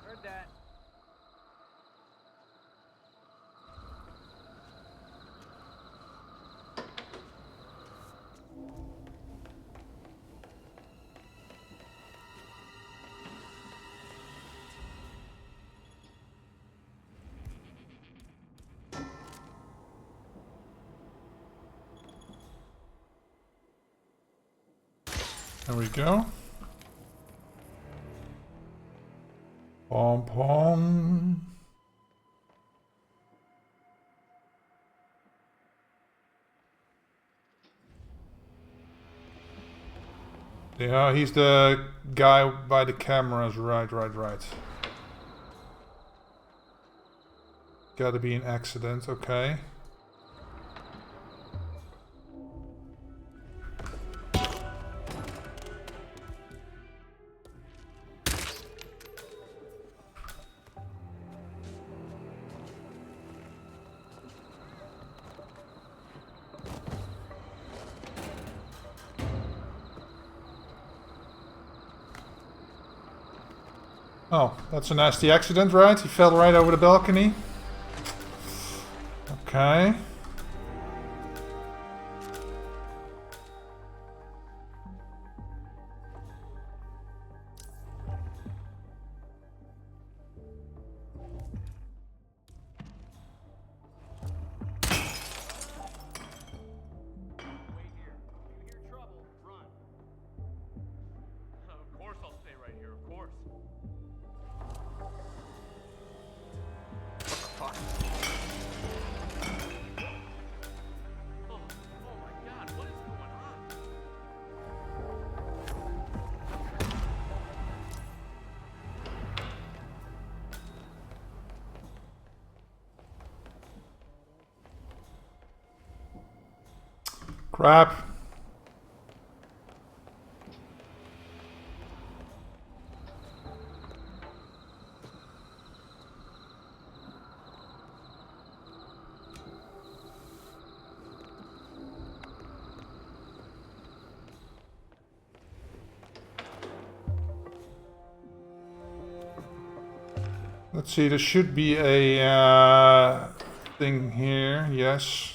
Heard that. There we go. Pom pom. Yeah, he's the guy by the cameras. Right. Gotta be an accident, okay. Oh, that's a nasty accident, right? He fell right over the balcony. Okay. Of course I'll stay right here, of course. What the fuck? Oh my god, what is going on? Crap. Let's see, there should be a thing here, yes.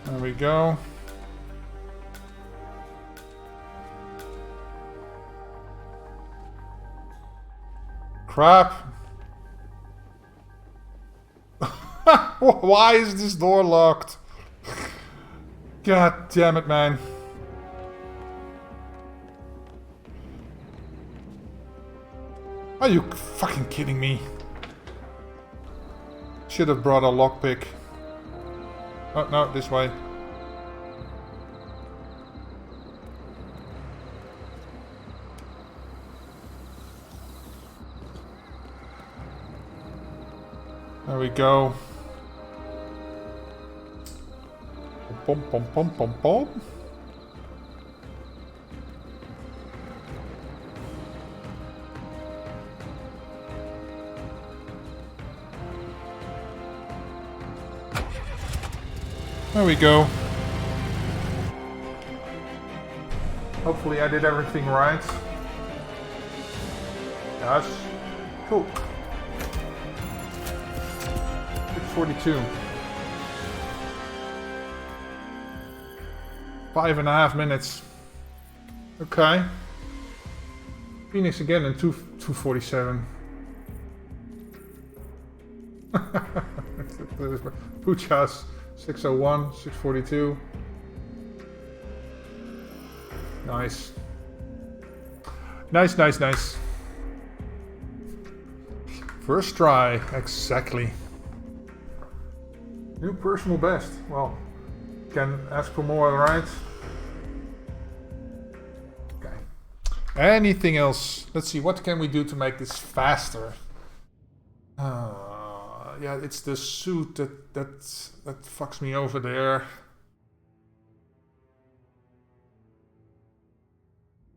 There we go. Crap. Why is this door locked? God damn it, man. Are you fucking kidding me? Should have brought a lockpick. Oh, no, this way. There we go. Pom pom pom pom pom. There we go. Hopefully I did everything right. Yes. Cool. 6:42. 5.5 minutes. Okay. Phoenix again in 2:47. Puchas 6:01, 6:42. Nice. Nice. First try, exactly. New personal best. Well, can ask for more, right? Okay. Anything else? Let's see, what can we do to make this faster? Yeah, it's the suit that fucks me over there.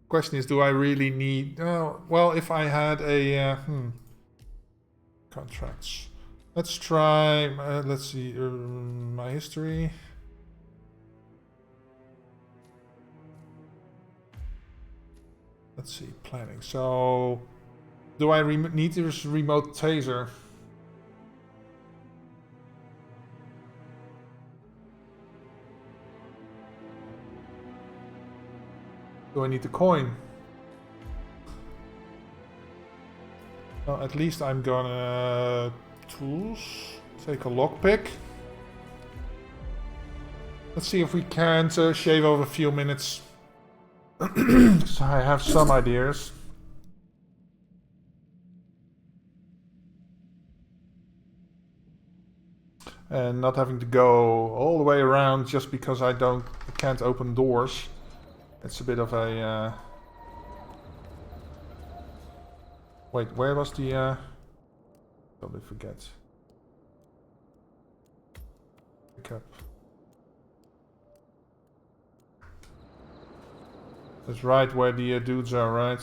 Question is, do I really need... well, if I had a... contracts. Let's try, let's see, my history. Let's see, planning. So, do I need this remote taser? Do I need the coin? Well, at least I'm gonna... Tools. Take a lockpick. Let's see if we can't shave off a few minutes. So I have some ideas. And not having to go all the way around just because I can't open doors. It's a bit of a... Wait, where was the... Probably forget. Pick up. That's right where the dudes are, right?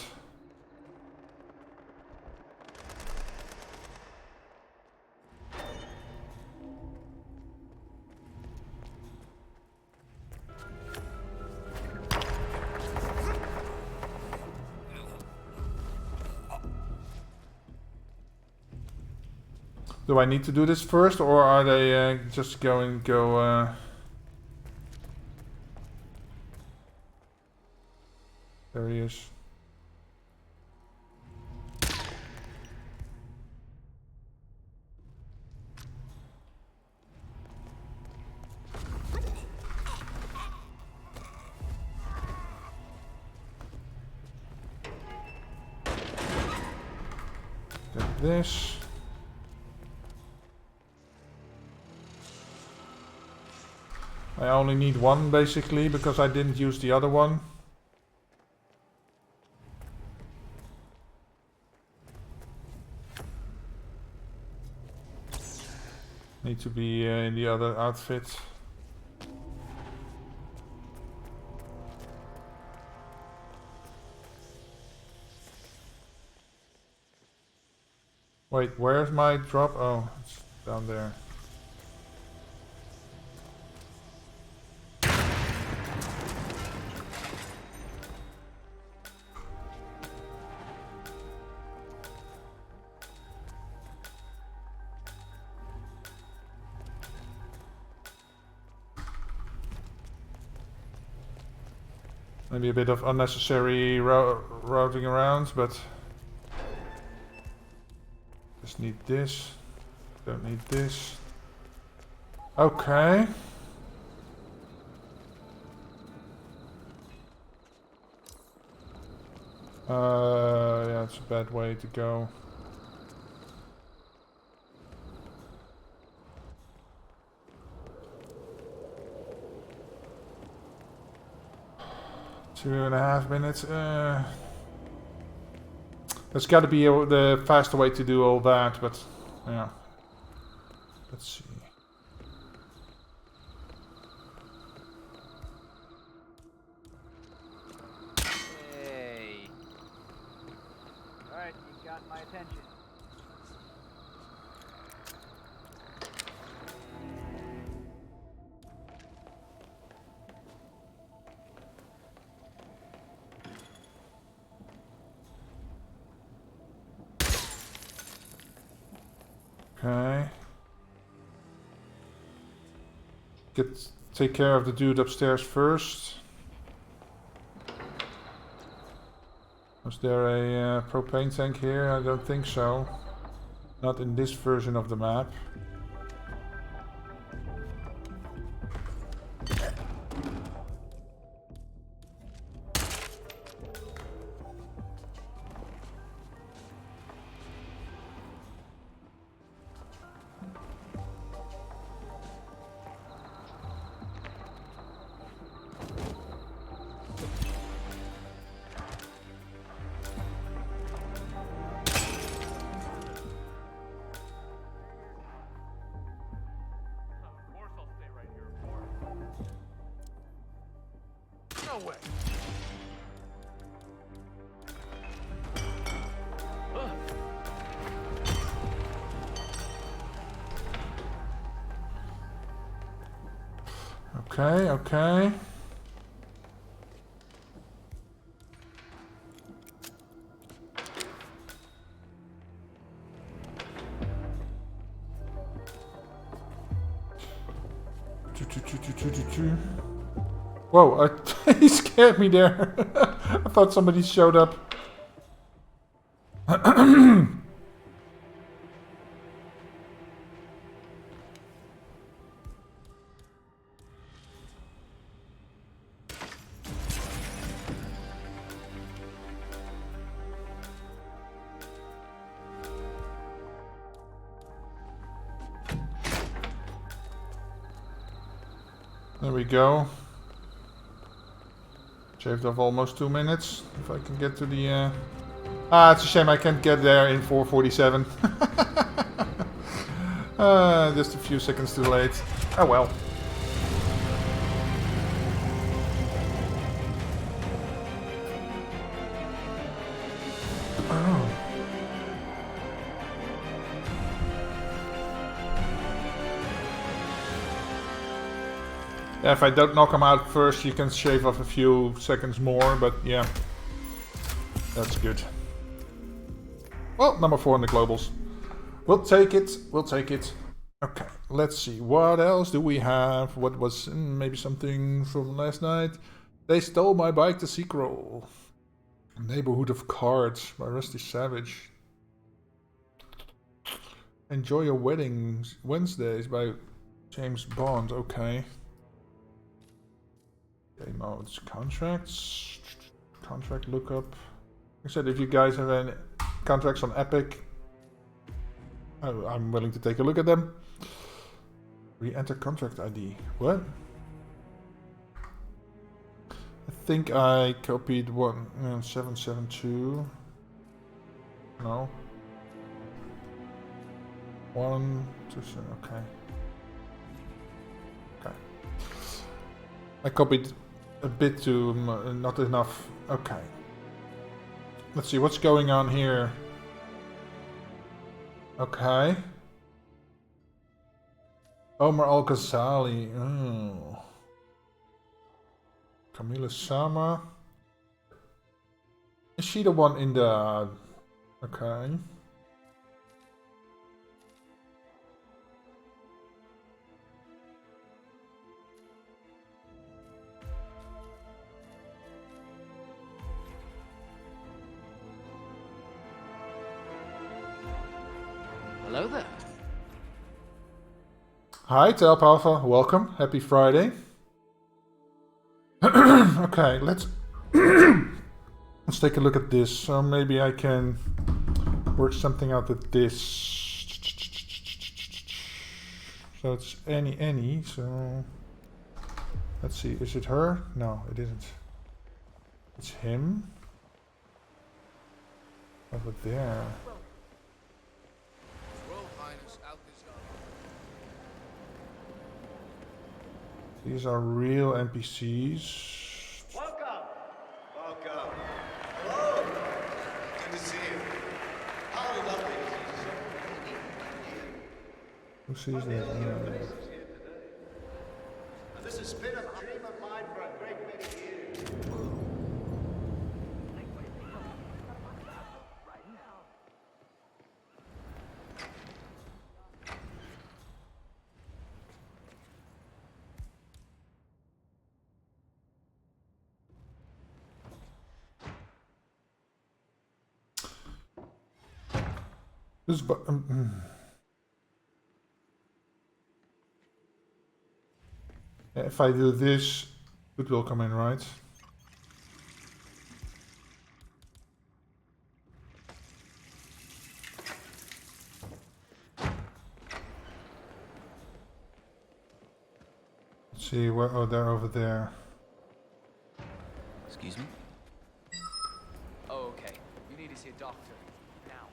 Do I need to do this first, or are they just going to go... There he is. Get this. I only need one basically because I didn't use the other one. Need to be in the other outfit. Wait, where's my drop? Oh, it's down there. Maybe a bit of unnecessary routing around, but just need this. Don't need this. Okay. Yeah, it's a bad way to go. Two and a half minutes. There's got to be the faster way to do all that, but yeah. Let's see. Hey. Alright, you got my attention. Okay. Take care of the dude upstairs first. Was there a propane tank here? I don't think so. Not in this version of the map. No way. Okay, okay. Whoa, he scared me there. I thought somebody showed up. There we go. Shaved off almost 2 minutes. If I can get to the... it's a shame I can't get there in 4:47. Just a few seconds too late. Oh well. Yeah, if I don't knock him out first, you can shave off a few seconds more, but yeah. That's good. Well, number 4 in the globals. We'll take it, we'll take it. Okay, let's see, what else do we have? What was, maybe something from last night? They Stole My Bike, the sequel. Neighborhood of Cards by Rusty Savage. Enjoy Your Weddings Wednesdays by James Bond, okay. Game modes, contracts, contract lookup. Like I said, if you guys have any contracts on Epic, I'm willing to take a look at them. Re-enter contract ID. What? I think I copied 772. No. 1, 2, 7, okay. Okay. I copied a bit too, not enough. Okay. Let's see what's going on here. Okay. Omar Al-Ghazali. Oh. Camila Sama. Is she the one in the... Okay. Hello there. Hi, Telp Alpha. Welcome. Happy Friday. Okay, let's take a look at this. So maybe I can work something out with this. So it's Annie. So let's see. Is it her? No, it isn't. It's him. Over there. These are real NPCs. Welcome! Welcome. Hello! Good to see you. How lovely to see you. Who sees that? This has been a dream of mine for a great many years. This yeah, if I do this, it will come in, right? Let's see where. Oh, they're over there. Excuse me? Oh, okay. You need to see a doctor. Now.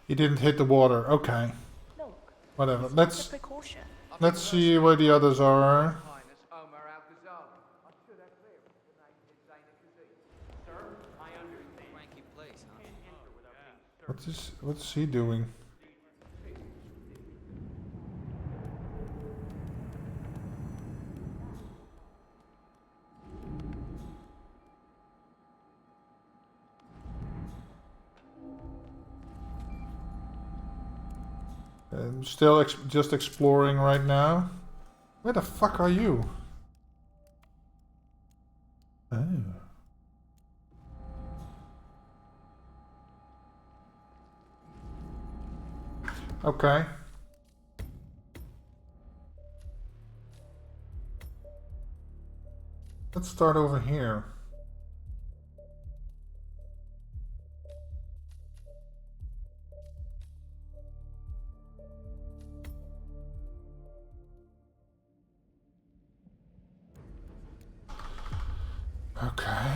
He didn't hit the water. Okay. Whatever. Let's see where the others are. What's he doing? I'm still just exploring right now. Where the fuck are you? Oh. Okay. Let's start over here. Okay.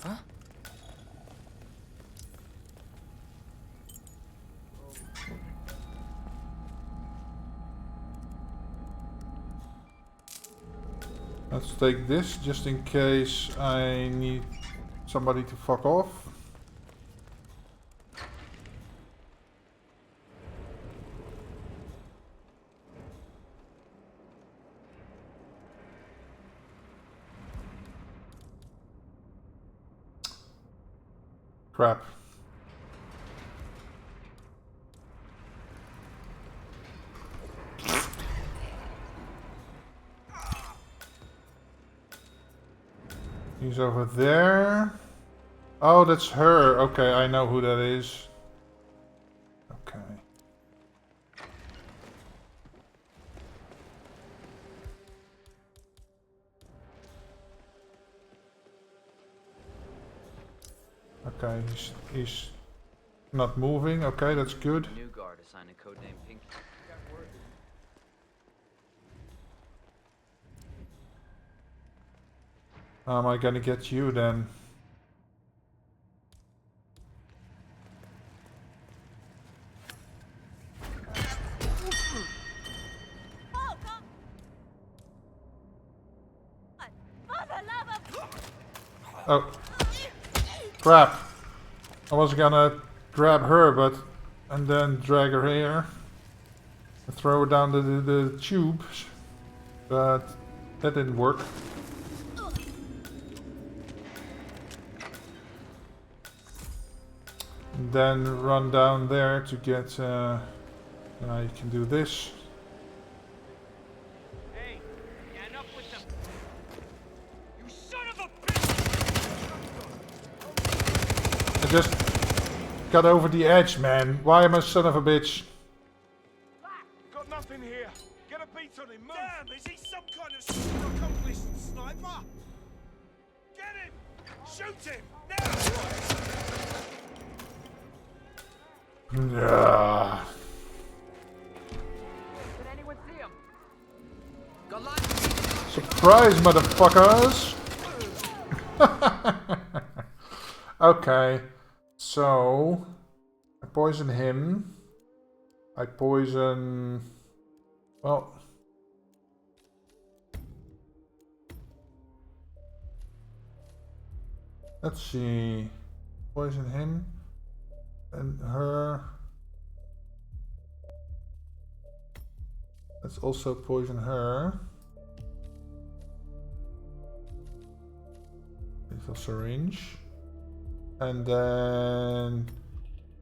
Huh? Let's take this just in case I need somebody to fuck off. Crap. He's over there. Oh, that's her. Okay, I know who that is. Okay. Okay, he's not moving. Okay, that's good. New guard assigned a codename Pinky. How am I gonna get you then? Oh. Crap. I was gonna grab her, but... and then drag her here. And throw her down the tubes. But that didn't work. And then run down there to get... I can do this. Hey, enough with them. You son of a bitch! I just got over the edge, man. Why am I son of a bitch? Got nothing here. Get a beat on him. Move. Damn, is he some kind of accomplished sniper? Get him! Shoot him! Now! Yeah. Did anyone see him? Surprise, motherfuckers! Okay, so I poison him. I poison... well... let's see... poison him and her. Let's also poison her. Lethal syringe. And then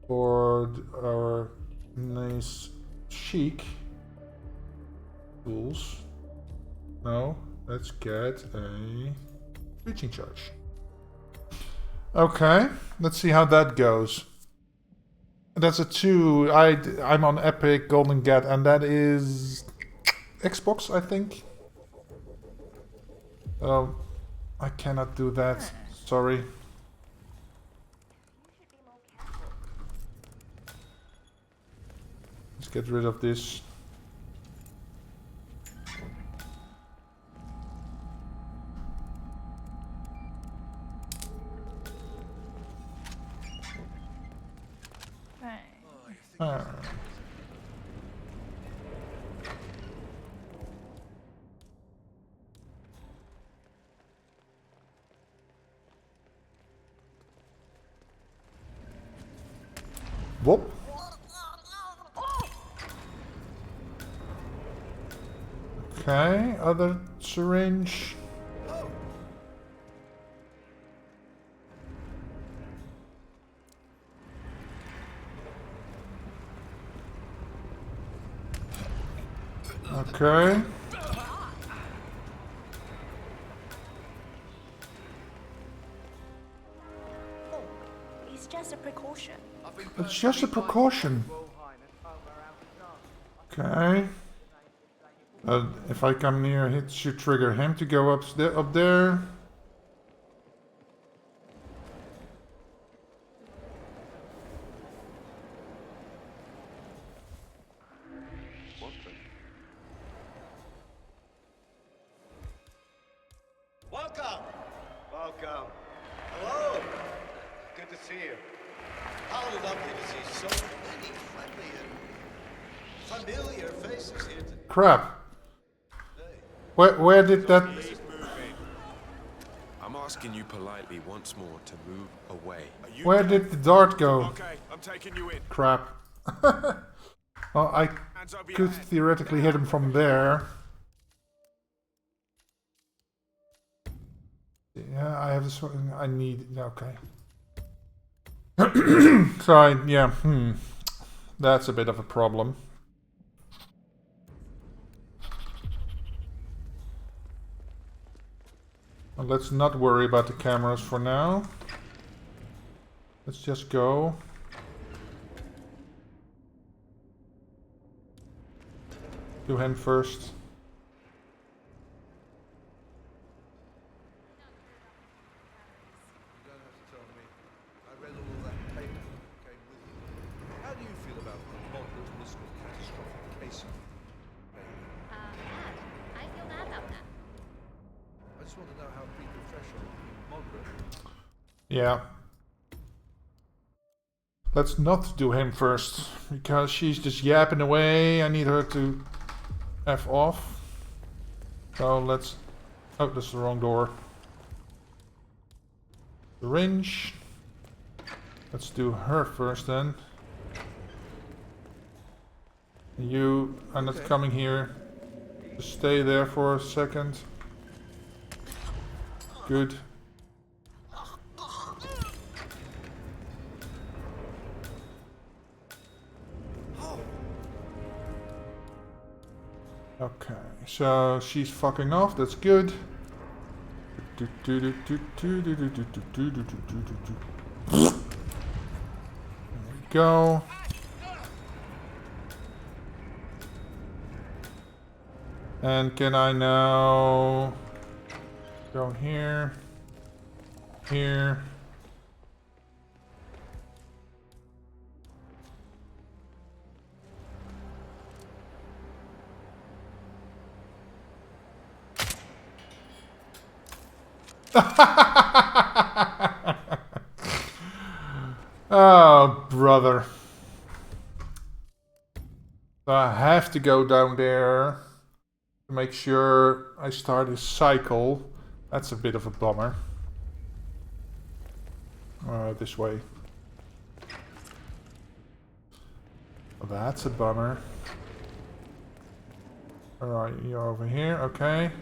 for our nice chic tools. No, let's get a breaching charge. Okay, let's see how that goes. That's a 2. I'm on Epic Golden Get, and that is Xbox, I think. Oh, I cannot do that. Sorry. Let's get rid of this. Whoop. Okay, other syringe. Okay. It's just a precaution. It's just a precaution. Okay. If I come near, it should trigger him to go up there. Welcome! Welcome. Hello! Good to see you. How lovely to see so many friendly and familiar faces here today. Crap. Where did that... I'm asking you politely once more to move away. Where did the dart go? Okay, I'm taking you in. Crap. Well, I could theoretically hit him from there. Yeah, I have this one. I need... Okay. So, yeah, that's a bit of a problem. Well, let's not worry about the cameras for now. Let's just go. Do him first. You don't have to tell me. I read all of that paper that came with you. How do you feel about the moderate risk of catastrophic case of I feel bad about that. I just want to know how big the threshold is. Moderate. Yeah. Let's not do him first, because she's just yapping away. I need her to F off. So let's... Oh, this is the wrong door. Syringe. Let's do her first then. You are not coming here. Just stay there for a second. Good. Okay, so she's fucking off, that's good. There we go. And can I now go here, here? Oh, brother. So I have to go down there to make sure I start his cycle. That's a bit of a bummer. This way. That's a bummer. Alright, you're over here, okay.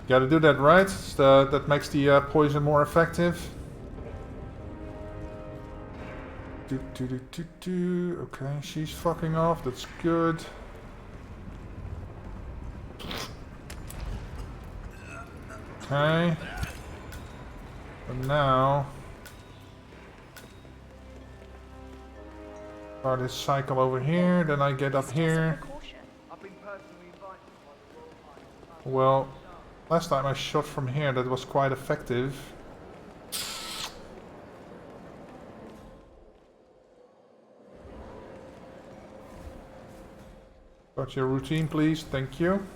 Gotta do that, right? That makes the poison more effective. Okay, she's fucking off. That's good. Okay. And now... start this cycle over here, then I get up here. Well... last time I shot from here, that was quite effective. Got your routine, please. Thank you.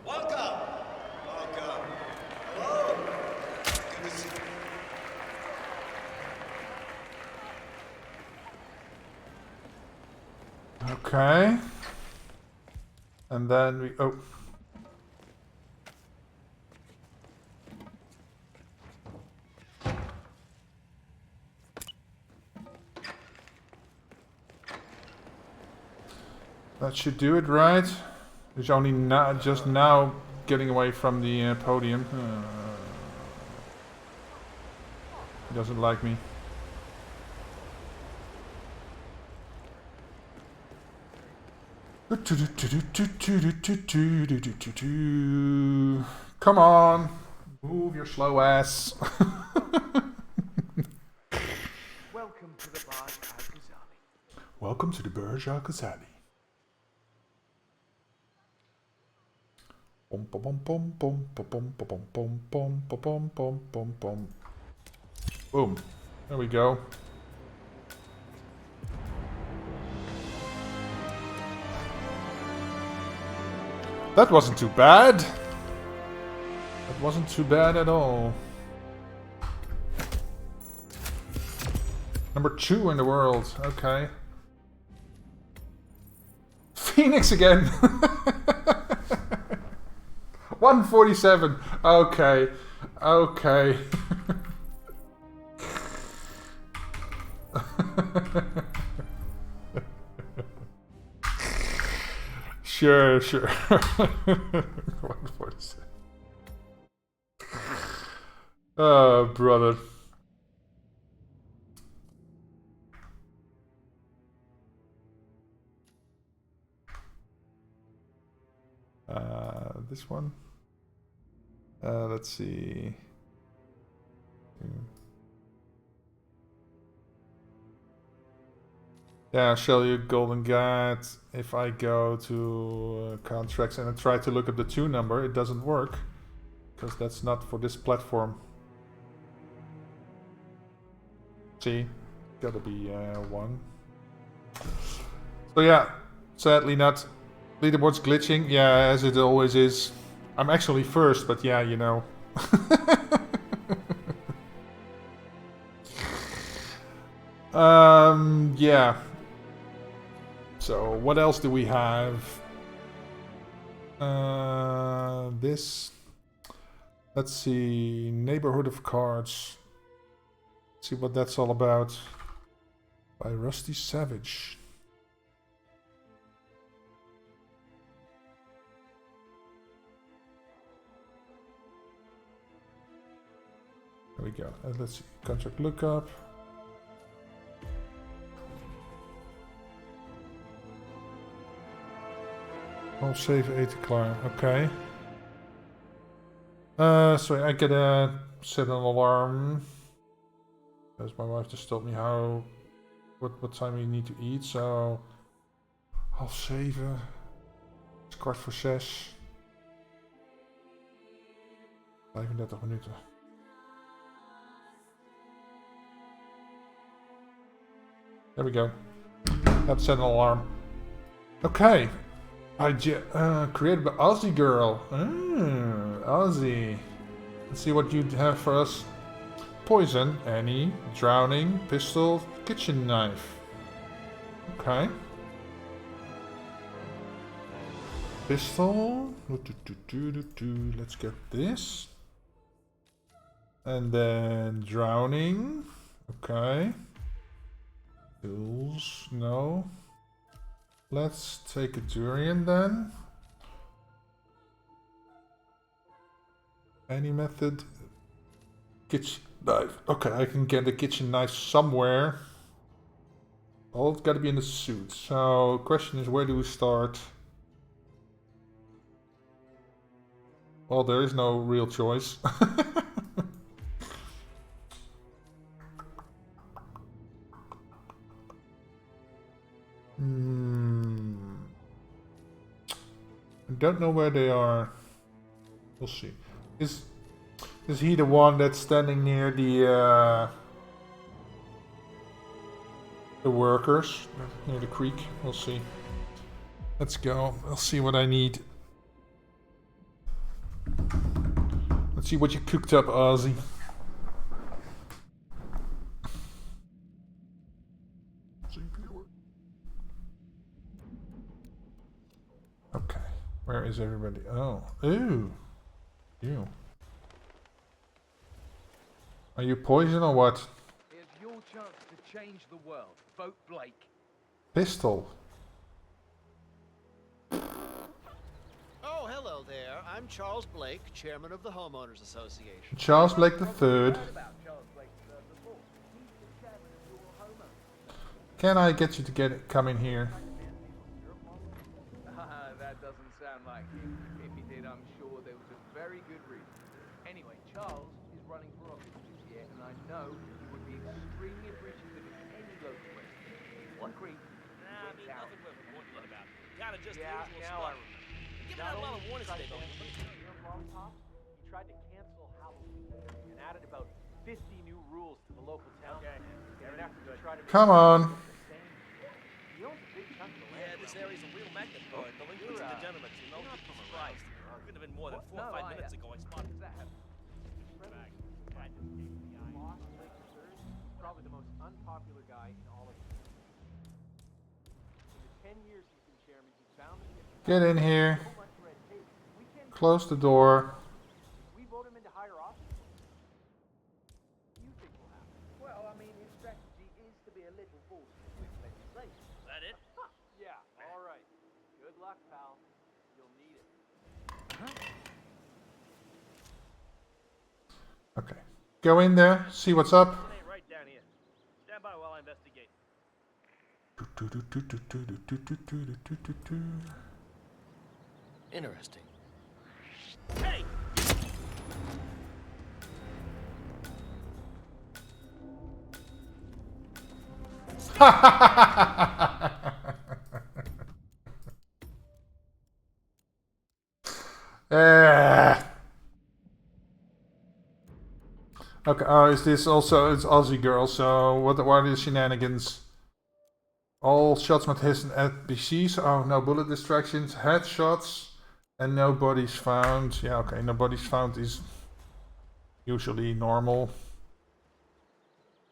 Welcome! Welcome. Hello! Good to see you. Okay. And then we... oh. That should do it, right? He's only just now getting away from the podium. He doesn't like me. Come on, move your slow ass. Welcome to the Burj Al Ghazali. Welcome to the Burj Al Ghazali. Boom. There we go. That wasn't too bad. That wasn't too bad at all. Number 2 in the world. Okay. Phoenix again. 147. Okay. Okay. Sure. 147. Oh, brother. This one. Let's see. Yeah, I'll show you Golden Guide. If I go to contracts and I try to look up the 2 number, it doesn't work. Because that's not for this platform. See? Gotta be 1. So yeah, sadly not. Leaderboard's glitching. Yeah, as it always is. I'm actually first, but yeah, you know. Yeah. So, what else do we have? This. Let's see. Neighborhood of Cards. Let's see what that's all about. By Rusty Savage. There we go. Let's see. Contract lookup. I'll save 80 climb. Okay. So I gotta set an alarm. Because my wife just told me what time we need to eat. So I'll save it's kwart voor 6. 35 minuten. There we go. Let's set an alarm. Okay. Created by Aussie Girl. Aussie. Let's see what you have for us. Poison, Annie, drowning, pistol, kitchen knife. Okay. Pistol. Let's get this. And then drowning. Okay. Tools. No. Let's take a durian then. Any method? Kitchen knife. Okay, I can get the kitchen knife somewhere. Oh, it's got to be in the suit. So, question is, where do we start? Well, there is no real choice. I don't know where they are. We'll see. Is he the one that's standing near the workers near the creek? We'll see. Let's go. I'll see what I need. Let's see what you cooked up, Ozzy. Okay. Where is everybody? Oh. Ooh. You. Are you poison or what? Here's your chance to change the world. Vote Blake. Pistol. Hello there. I'm Charles Blake, chairman of the Homeowners Association. Charles Blake the Third. Can I get you to come in here? That doesn't sound like him. If he did, I'm sure there was a very good reason. Anyway, Charles is running for office this year, and I know he would be extremely appreciative of any local resident. One creek. Nah, I mean, nothing worth reporting about. Kinda just Yeah, the usual now stuff. I remember. Giving out a lot of warnings today, though. He tried to cancel Halloween and added about 50 new rules to the local town. Okay. In an effort to try to make Come on. He owns a big chunk of the land. Yeah, this area's a real magnet for delinquents and degenerates. You know, you'd be surprised. Couldn't have been more than 4 or 5 minutes ago I spotted that. Probably the most unpopular guy in all of it. In the 10 years he's been chairman, he's bound to Get in here. Close the door. we vote him into higher office. You think will happen? Well, I mean, his strategy is to be a little forceful with legislation. Is that it? Yeah, all right. Good luck, pal. You'll need it. Okay. Go in there, see what's up. Right down here. Stand by while I investigate. Interesting. Hey! Okay, is this also, it's Aussie girl, so what are the shenanigans? All shots met his NPCs, oh no bullet distractions, headshots, and no bodies found. Yeah, okay, no bodies found is usually normal.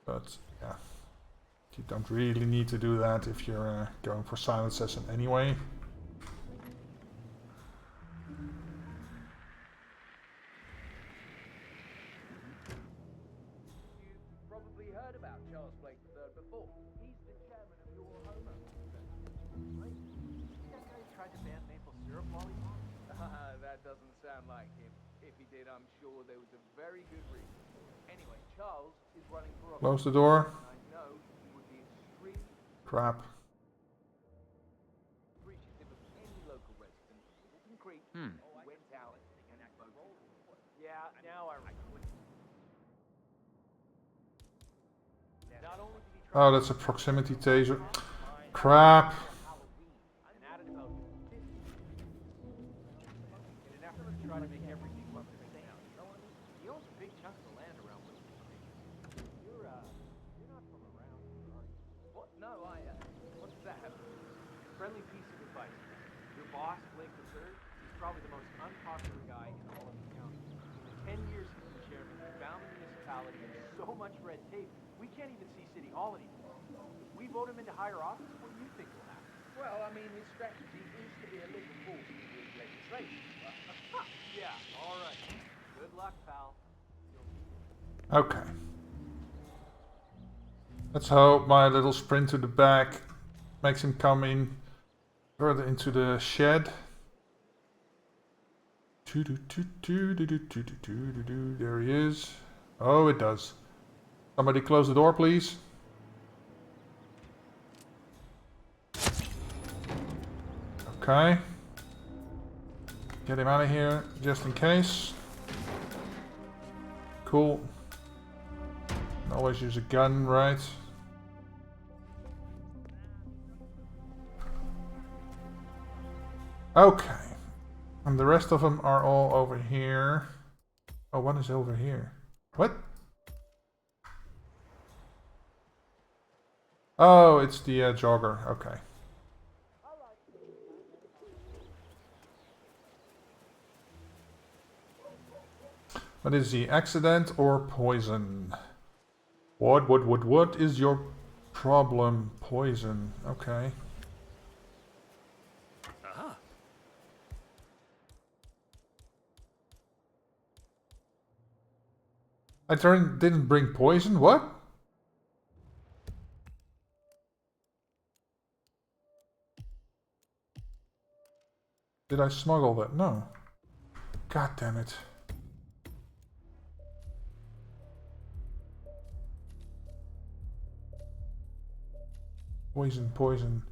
But, yeah, you don't really need to do that if you're going for silent session anyway. Probably heard about Charles Blake III before. He's the chairman of your homeowners association, right? That guy who tried to ban maple syrup lollipops? That doesn't sound like him. If he did, I'm sure there was a very good reason. Anyway, Charles is running for office. Close the door. I know he would be extremely Crap. appreciative of any local resident. Walton Creek went out and voted. Yeah, now I remember. Not only did he try Oh, that's a proximity taser. Crap. and added about 50 in an effort to try to make everything look the same. He owns a big chunk of the land around Wilson Creek. You're not from around here, are you? What? No, what does that have to do? Friendly piece of advice. Your boss, Blake III, is probably the most unpopular guy in all of the county. In the 10 years he's been chairman, he's bound the municipality with so much red tape, we can't even see City Hall anymore. If we vote him into higher office, what do you think will happen? Well, I mean, his strategy is to be a little forceful with legislation. Yeah, all right. Good luck, pal. Okay. Let's hope my little sprint to the back makes him come in further into the shed. There he is. Oh, it does. Somebody close the door, please. Okay. Get him out of here, just in case. Cool. Always use a gun, right? Okay. And the rest of them are all over here. Oh, one is over here. What? Oh, it's the jogger. Okay. What is he? Accident or poison? What is your problem? Poison. Okay. I didn't bring poison? What? Did I smuggle that? No. God damn it. Poison.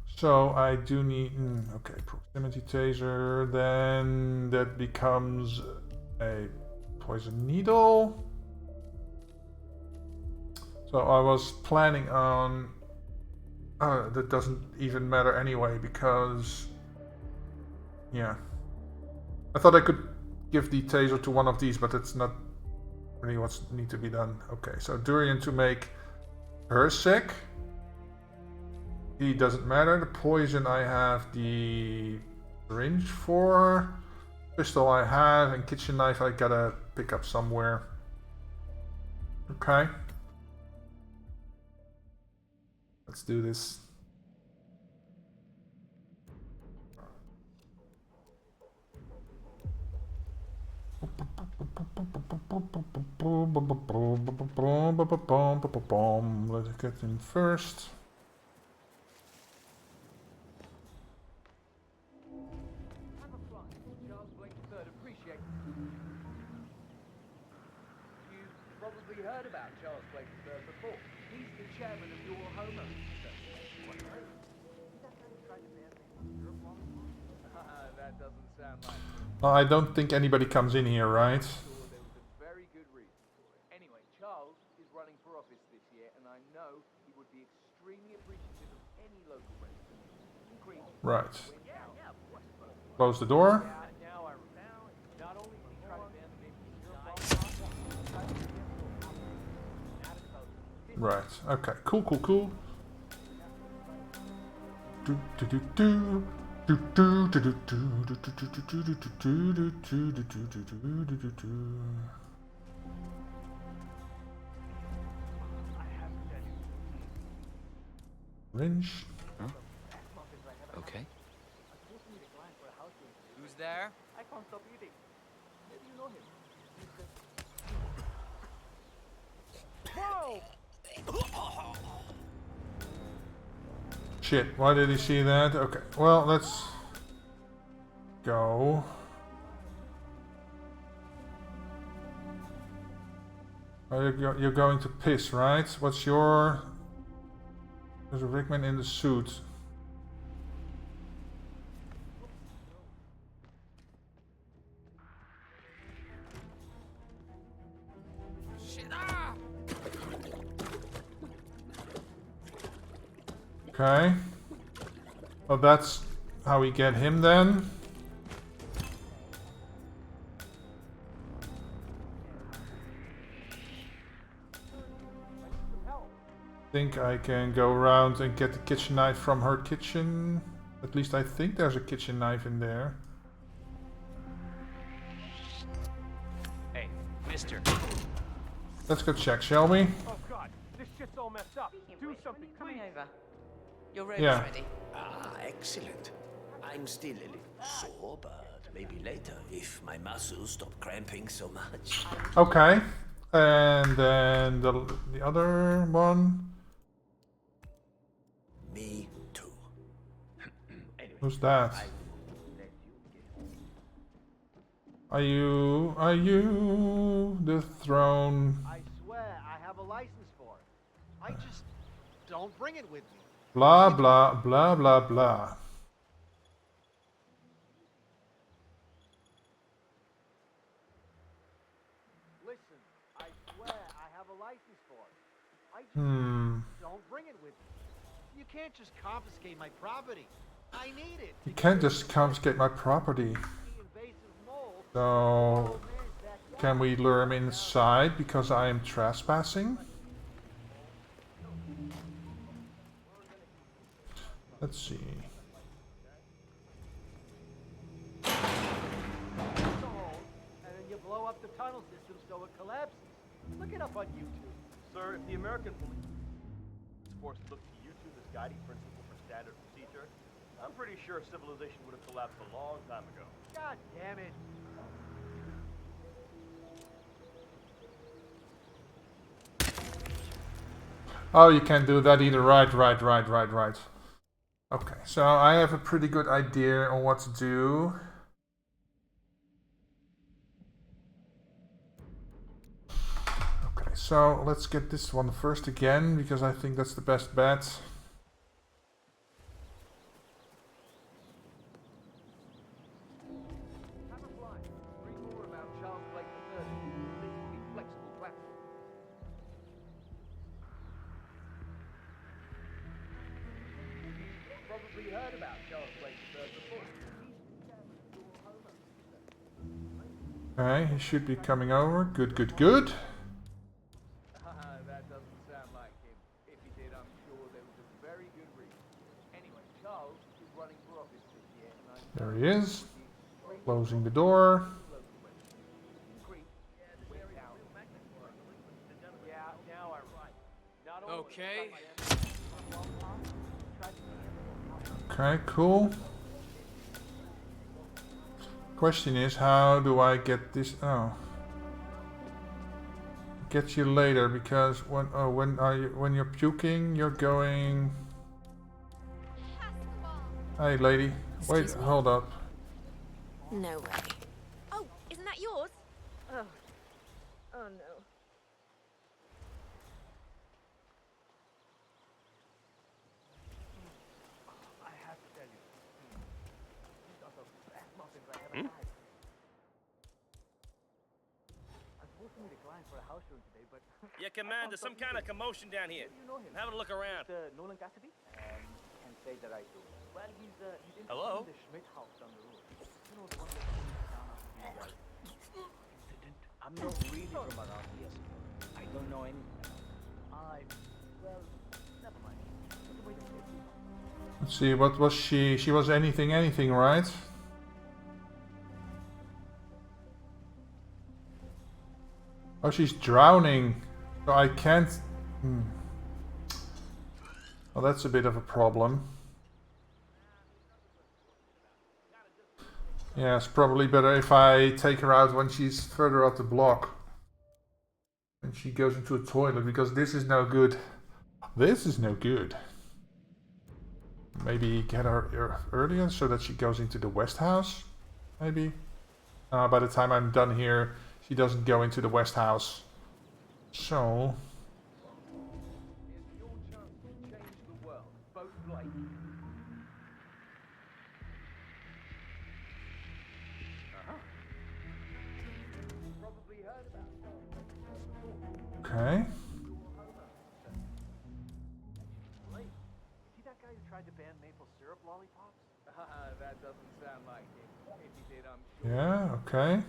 So I do need, okay, proximity taser, then that becomes a poison needle. So I was planning on, that doesn't even matter anyway because, yeah. I thought I could give the taser to one of these, but it's not really what's need to be done. Okay, so durian to make her sick. He doesn't matter. The poison I have the syringe for. Pistol I have, and kitchen knife I gotta pick up somewhere. Okay. Let's do this. Let's get in first. Probably heard about Charles Blake III before. He's the chairman of your homeowners association. That doesn't sound like it. Well, I don't think anybody comes in here, right? There was a very good reason for it. Anyway, Charles is running for office this year, and I know he would be extremely appreciative of any local resident. Right. Close the door. Right. Okay. Cool. Wrench. Huh? Okay. Who's there? I can't stop eating. Maybe you know him. Whoa! Shit, why did he see that? Okay, well, let's go. Oh, you're going to piss, right? What's your... There's a Rickman in the suit. Okay. Well, that's how we get him then. Think I can go around and get the kitchen knife from her kitchen. At least I think there's a kitchen knife in there. Hey, mister. Let's go check, shall we? Oh god, this shit's all messed up. Do something, Coming please. over. Your robe's Yeah. ready. Ah, excellent. I'm still a little sore, but maybe later, if my muscles stop cramping so much. Okay. And then the other one. Me too. Who's that? Are you the throne? I swear I have a license for it. I just don't bring it with me. Blah blah blah blah blah. Listen, I swear I have a license for it. I just don't bring it with me. You can't just confiscate my property. I need it. You can't just confiscate my property. So, can we lure him inside because I am trespassing? Let's see. And then you blow up the tunnel system so it collapses. Look it up on YouTube. Sir, if the American police is forced to look to YouTube as guiding principle for standard procedure, I'm pretty sure civilization would have collapsed a long time ago. God damn it. Oh, you can't do that either. Right. Okay, so I have a pretty good idea on what to do. So let's get this one first again, because I think that's the best bet. Hammerfly, read more about Charles Blake III, politically flexible platform. Probably heard about Charles Blake III before. Okay, he should be coming over. Good, good, good. That doesn't sound like him. If he did, I'm sure there was a very good reason. Anyway, Charles is running for office this year, and I There he is. Closing the door. Yeah, now I right. Not only Okay. Okay, cool. Question is, how do I get this? Oh, get you later, because when you're puking, you're going. Hey, lady, wait, Excuse me? hold up. No way. Oh, isn't that yours? Oh. Oh no. I have to tell you, these are the best muffins I ever had. I'm supposed to meet a client for a house showing today, but Yeah, Command, there's some kind of commotion down here. you know him. I'm having a look around. Nolan Cassidy? Can't say that I do. Well, he's in Hello? the Schmidt house down the road. You know, the one that's down after the incident. I'm not really from around here, sir. I don't know anything. Well, never mind. We can wait and see. Let's see, what was she? She was anything, right? Oh, she's drowning. So I can't. Well, that's a bit of a problem. Yeah, it's probably better if I take her out when she's further up the block. And she goes into a toilet, because this is no good. This is no good. Maybe get her earlier so that she goes into the West House? Maybe? By the time I'm done here, she doesn't go into the West House. So... Here's your chance to change the world. Vote Blake. Probably heard about Charles. Okay. Blake, is he that guy who tried to ban maple syrup lollipops? That doesn't sound like him. If he did, I'm sure. Yeah, okay.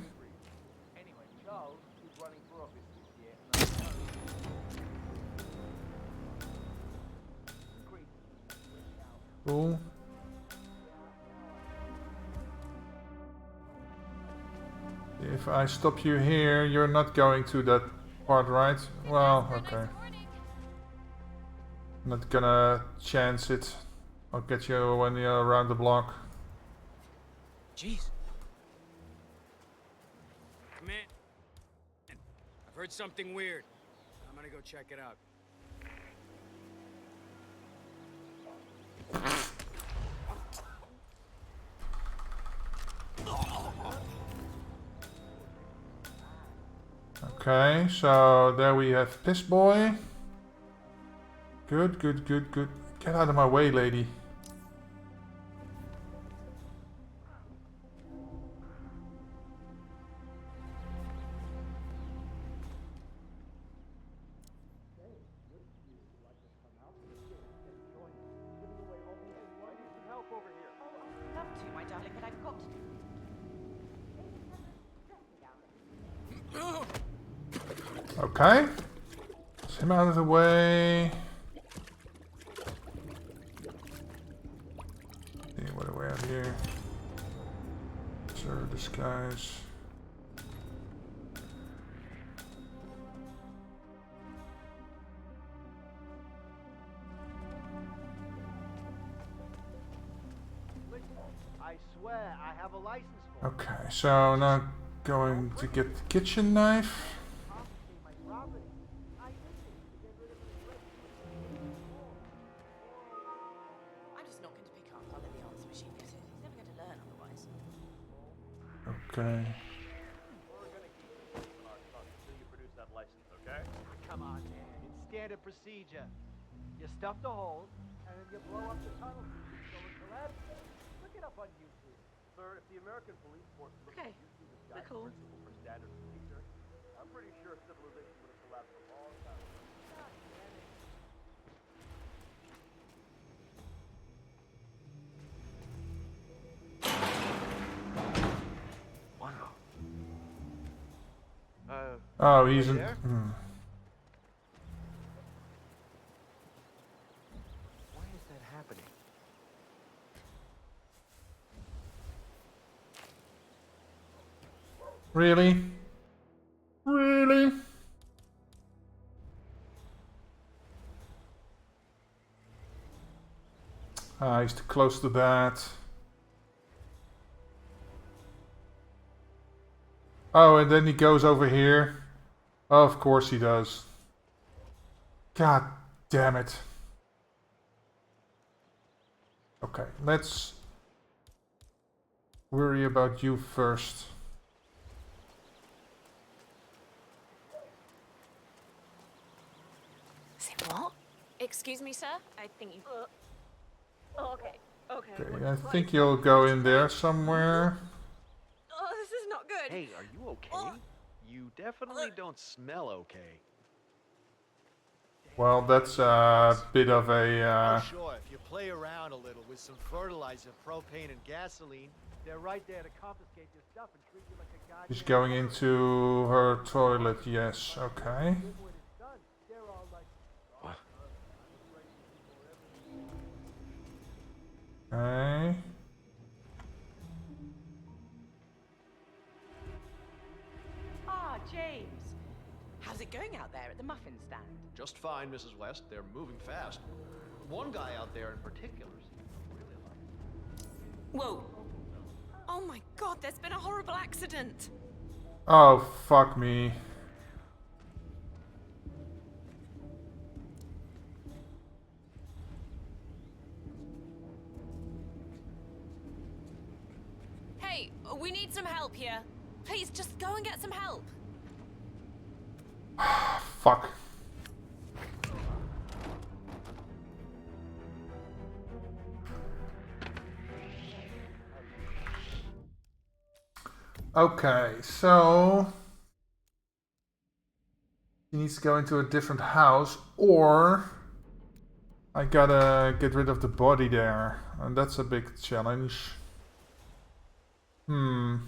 Anyway, Charles is running for office this year, and I know. Cool. If I stop you here, you're not going to that part, right? Well, okay. Not gonna chance it. I'll get you when you're around the block. Jeez. Come in. I've heard something weird. I'm gonna go check it out. Okay, so there we have Piss Boy. Good, good, good, good. Get out of my way, lady. Love to, my darling, but I've got to. Okay. Get him out of the way. See, what do we have here? Sir, disguise. Listen, I swear I have a license for it. Okay, so now going to get the kitchen knife. My property. I did it to get rid of the threat. I'm just not going to pick up while the answer machine gets it. He's never going to learn otherwise. Okay. We're gonna keep this in our trunk until you produce that license, okay? Come procedure. You stuff the holes, and then you blow up the tunnel so it collapses. Look it up on YouTube. Sir, if the American police force looked at YouTube as guiding principle for standard procedure, I'm pretty sure civilization would have collapsed a long time ago. God damn it. Oh, he's in. there? Why is that happening? Really? Really? Ah, he's too close to that. Oh, and then he goes over here. Of course he does. God damn it. Okay, let's worry about you first. Say what? Excuse me, sir? I think you... okay. Okay, I think you'll go in there somewhere. Oh, this is not good. Hey, are you okay? You definitely don't smell okay. Well, that's a bit of a... Oh, sure, if you play around a little with some fertilizer, propane, and gasoline, they're right there to confiscate your stuff and treat you like a goddamn... He's going into her toilet, yes, okay. Okay. Ah, James. How's it going out there at the muffin stand? Just fine, Mrs. West. They're moving fast. One guy out there in particular seems really like... Whoa. Oh my god, there's been a horrible accident. Oh, fuck me. Hey, we need some help here. Please, just go and get some help. Fuck. Okay, so he needs to go into a different house, or I gotta get rid of the body there, and that's a big challenge. Charles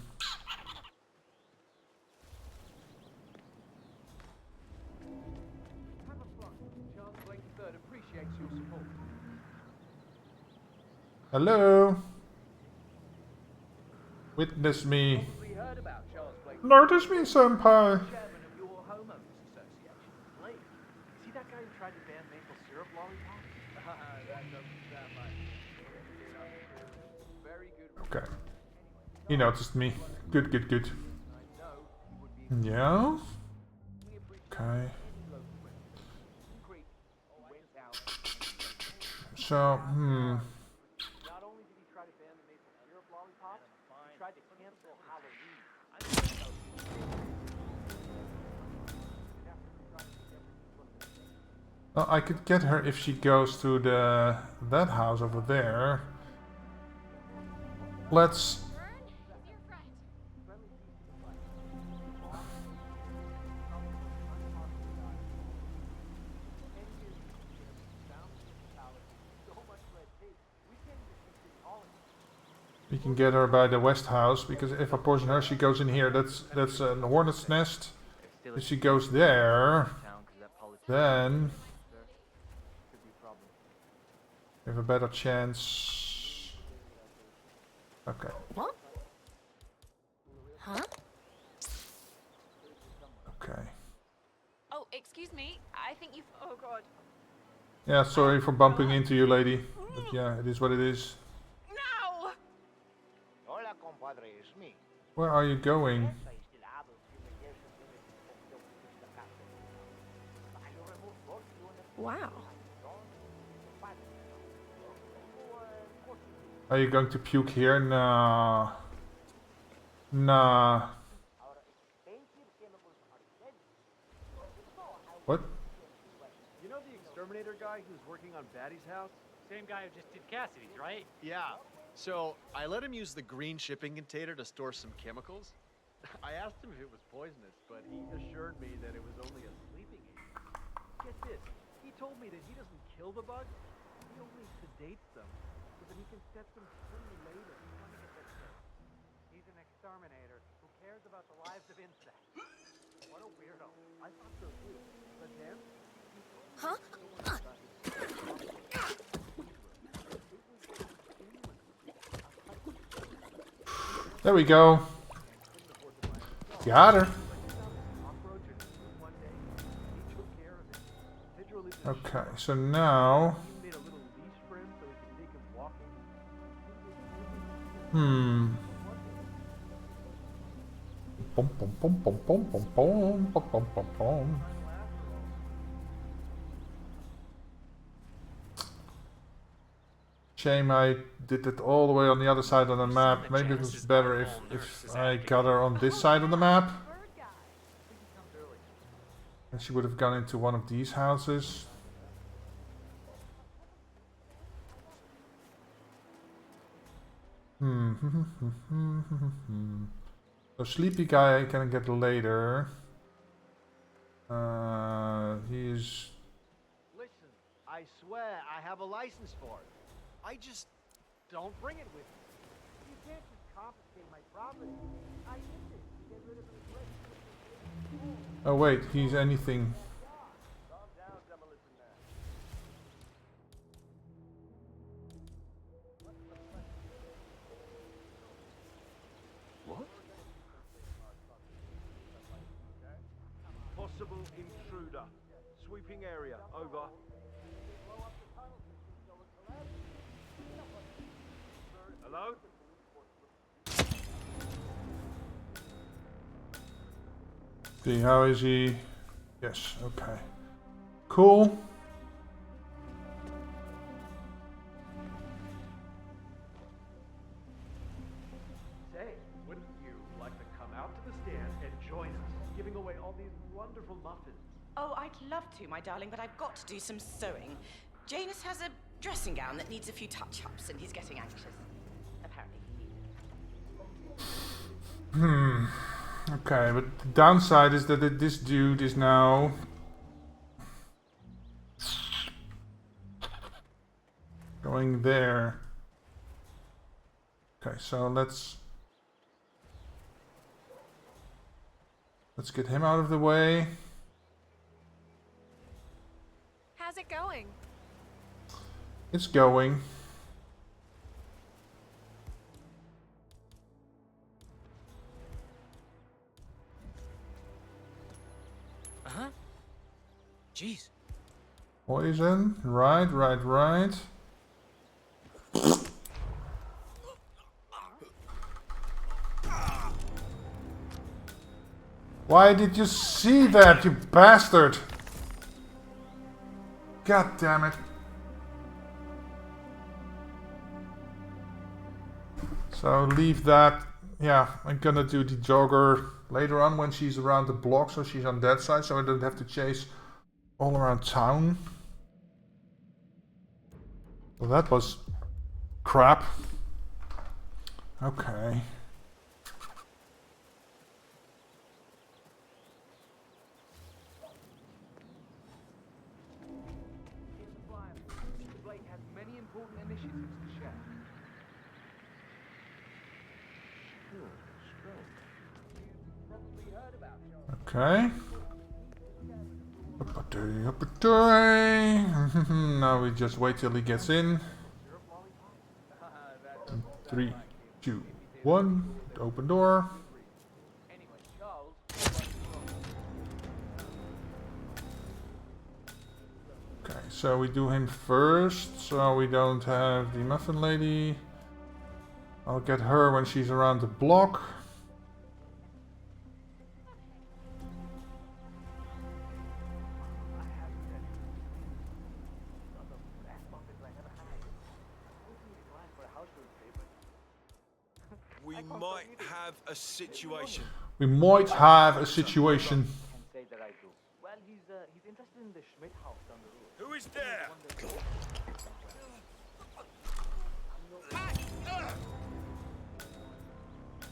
Blake III appreciates your support. Hello? Witness me. Probably heard about Charles Blake. Notice me, senpai. Chairman of your homeowners association. Blake, see that guy who tried to ban maple syrup lollipops? That doesn't sound like very good. Okay. He noticed me. Good, good, good. Yeah? Okay. So, Not only did he try to ban the maple syrup lollipops, he tried to cancel Halloween. well, I could get her if she goes to that house over there. Let's... We can get her by the west house, because if I poison her, she goes in here. That's a hornet's nest. If she goes there, then we have a better chance. Okay. What? Huh? Okay. Oh, excuse me. I think you've... Oh god. Yeah, sorry for bumping into you, lady. But yeah, it is what it is. No! Hola, compadre, it's me. Where are you going? Wow. Are you going to puke here? Nah. Nah. What? You know the guy who's working on Batty's house? Same guy who just did Cassidy's, right? Yeah. So I let him use the green shipping container to store some chemicals. I asked him if it was poisonous, but he assured me that it was only a sleeping aid. Get this. He told me that he doesn't kill the bugs. He only sedates them so that he can set them free later. Let me get this straight. He's an exterminator who cares about the lives of insects. What a weirdo. I thought so too. But then... Huh? There we go. Got her. Okay, so now... Bum, bum, bum, bum, bum, bum, bum, bum, bum, bum, bum. Shame I did it all the way on the other side of the map. Maybe it was better if I got her on this side of the map. And she would have gone into one of these houses. So sleepy guy I can get later. He's... Listen, I swear I have a license for it. I just don't bring it with me. You can't just confiscate my property. I need it to get rid of the place. Oh wait, he's anything. Calm down, Demolition Man. What? Possible intruder. Sweeping area. Over. Hello? See, how is he? Yes, okay. Cool. Say, wouldn't you like to come out to the stand and join us, giving away all these wonderful muffins? Oh, I'd love to, my darling, but I've got to do some sewing. Janus has a dressing gown that needs a few touch-ups, and he's getting anxious. Apparently he needs it. Okay, but the downside is that this dude is now... going there. Okay, so let's get him out of the way. How's it going? It's going. Uh-huh. Jeez. Poison. Right. Why did you see that, you bastard? God damn it. So leave that. Yeah, I'm gonna do the jogger later on when she's around the block, so she's on that side, so I don't have to chase all around town. Well, that was crap. Okay. Mr. Blake has many important initiatives to share. Probably heard about Okay. Now we just wait till he gets in. 3, 2, 1. Open door. Okay, so we do him first, so we don't have the muffin lady. I'll get her when she's around the block. We might have a situation. We might have a situation. Say that I do. Well, he's interested in the Schmidt house down the road. Who is there?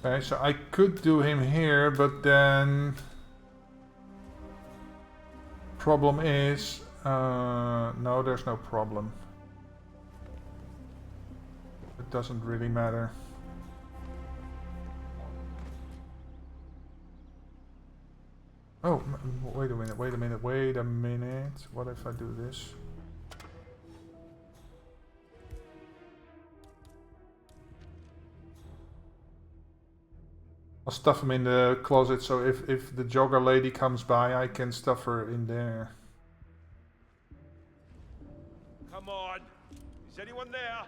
Okay, so I could do him here, but then problem is no, there's no problem. It doesn't really matter. Oh, wait a minute, wait a minute, wait a minute. What if I do this? I'll stuff him in the closet, so if the jogger lady comes by, I can stuff her in there. Come on. Is anyone there?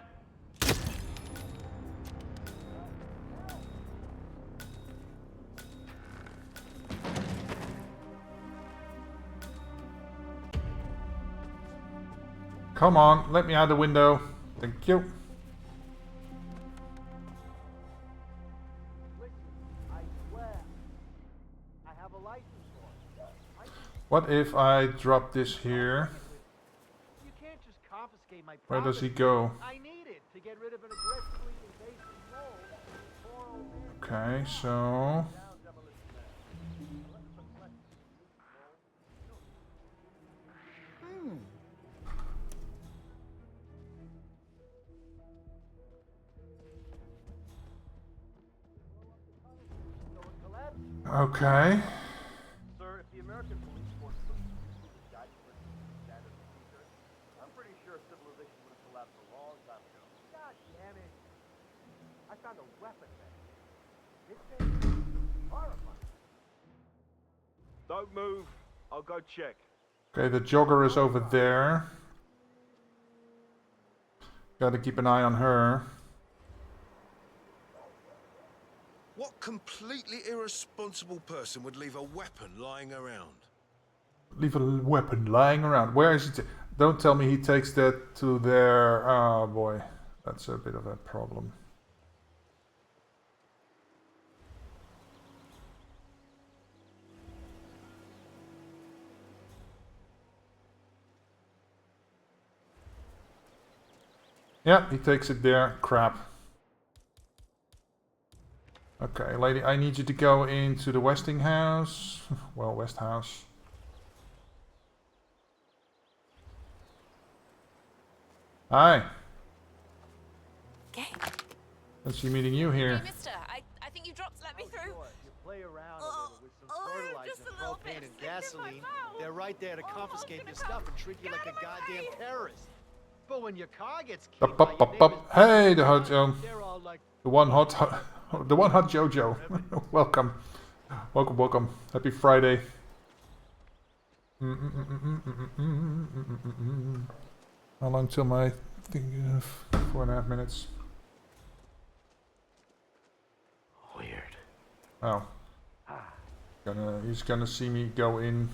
Come on, let me out the window. Thank you. I swear, I have a license for it. What if I drop this here? You can't just confiscate my Where property. does he go? I need it to get rid of an aggressively invasive mole. Poor old man. Okay, so okay. Sir, if the American police force took this guidance for standard procedure, I'm pretty sure civilization would have collapsed a long time ago. God damn it. I found a weapon there. This thing is horrifying. Don't move. I'll go check. Okay, the jogger is over there. Gotta keep an eye on her. What completely irresponsible person would leave a weapon lying around? Leave a weapon lying around. Where is it? Don't tell me he takes that to their... Oh boy, that's a bit of a problem. Yeah, he takes it there. Crap. Okay, lady, I need you to go into the Westinghouse. Well, West House. Hi. Okay. Fancy meeting you here. Hey, mister, I think you dropped let me through. You play around a little with some fertilizer, propane, and gasoline. They're right there to confiscate your stuff and treat you like a goddamn terrorist. But when your car gets killed, Up, up, up, up. Hey, the hot Joe. The one hot Jojo. Welcome. Welcome, welcome. Happy Friday. How long till my thing? 4.5 minutes. Weird. Oh. He's gonna see me go in.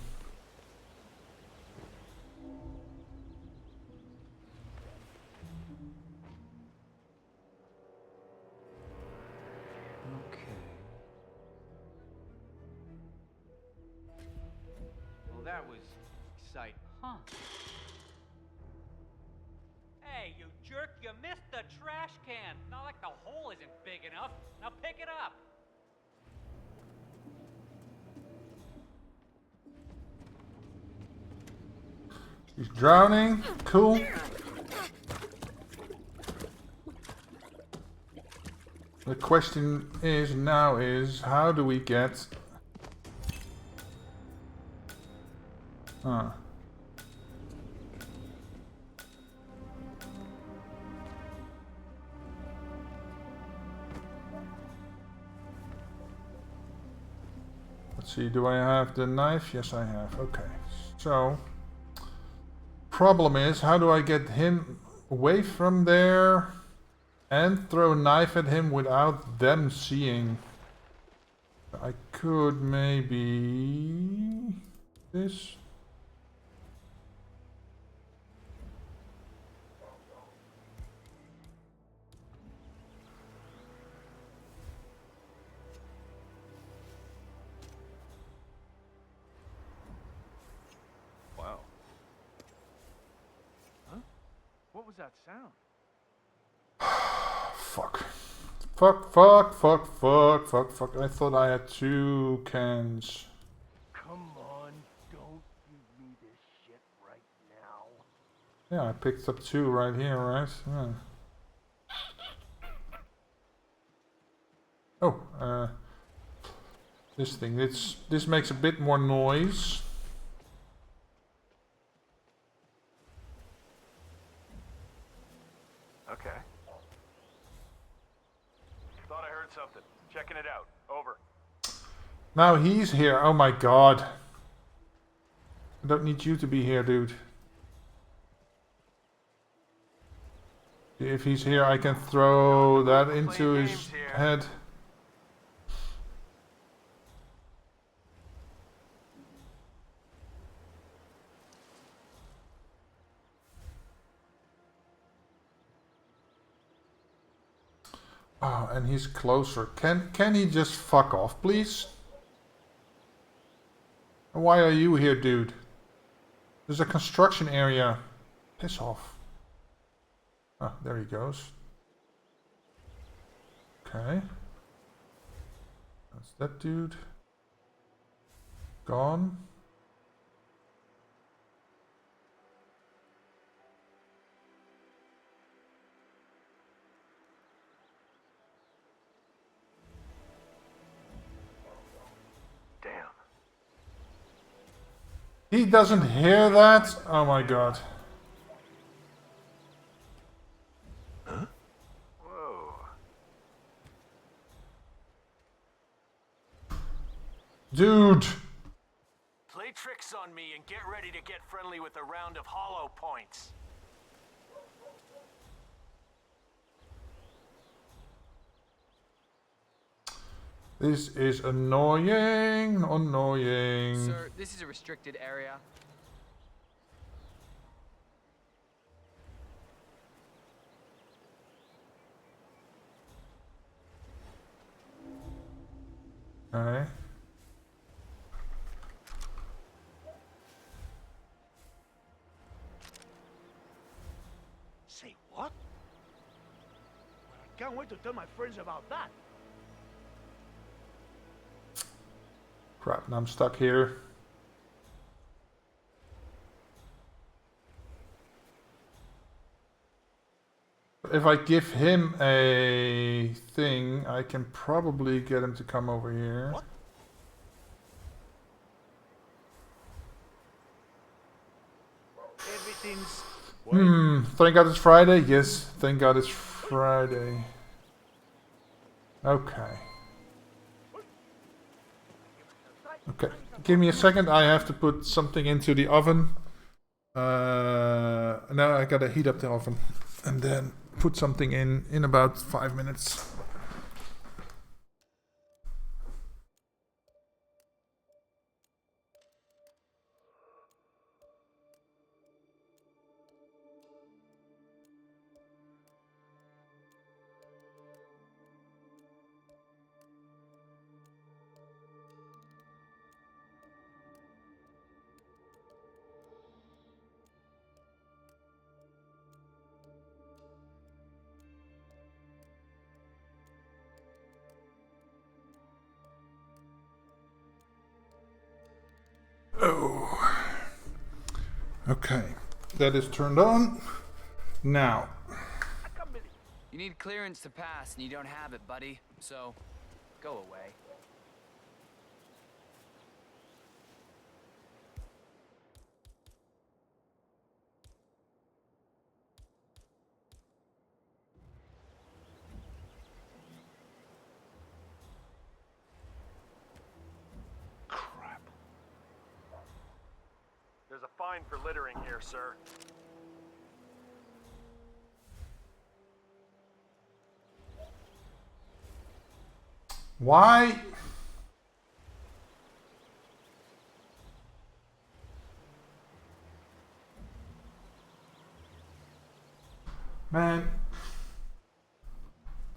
Well, that was exciting. Huh. Hey, you jerk, you missed the trash can. Not like the hole isn't big enough. Now pick it up. He's drowning. Cool. The question is now is how do we get... Huh. Let's see, do I have the knife? Yes, I have. Okay. So, problem is, how do I get him away from there and throw a knife at him without them seeing? I could maybe... this? Wow. What was that sound? Fuck. Fuck, fuck, fuck, fuck, fuck, fuck. I thought I had 2 cans. Come on, don't give me this shit right now. Yeah, I picked up 2 right here, right? Yeah. Oh, this thing. This makes a bit more noise. Okay. Thought I heard something. Checking it out. Over. Now he's here. Oh my god. I don't need you to be here, dude. If he's here, I can throw that into his head. Oh, and he's closer. Can he just fuck off, please? Why are you here, dude? There's a construction area. Piss off. Ah, there he goes. Okay. That's that dude. Gone. Damn. He doesn't hear that? Oh my god. Whoa. Dude! Play tricks on me and get ready to get friendly with a round of hollow points. This is annoying, annoying. Sir, this is a restricted area. Okay. Say what? Well, I can't wait to tell my friends about that. Crap, now I'm stuck here. If I give him a thing, I can probably get him to come over here. What? Everything's... Thank God it's Friday? Yes, thank God it's Friday. Okay. Okay, give me a second. I have to put something into the oven. Now I gotta heat up the oven and then put something in about 5 minutes. Oh. Okay, that is turned on. Now. You need clearance to pass, and you don't have it, buddy. So, go away. Crap. There's a fine for littering here, sir. Why? Man,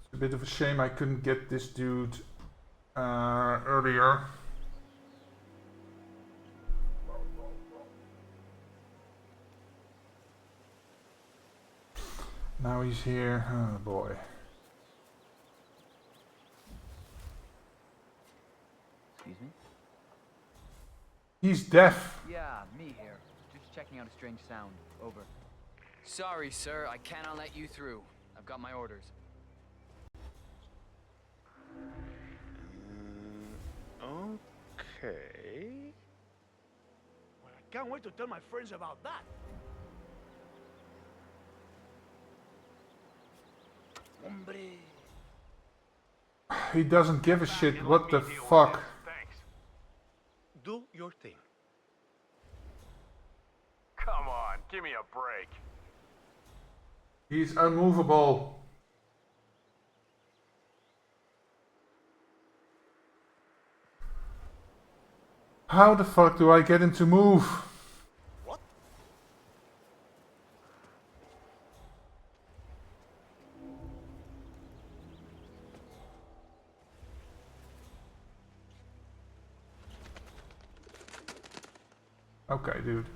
it's a bit of a shame I couldn't get this dude earlier. Now he's here. Oh boy. Excuse me? He's deaf. Yeah, me here. Just checking out a strange sound. Over. Sorry, sir. I cannot let you through. I've got my orders. Okay. Well, I can't wait to tell my friends about that. Hombre. He doesn't give a shit. What the fuck? Thanks. Do your thing. Come on, give me a break. He's unmovable. How the fuck do I get him to move? What? Okay, dude.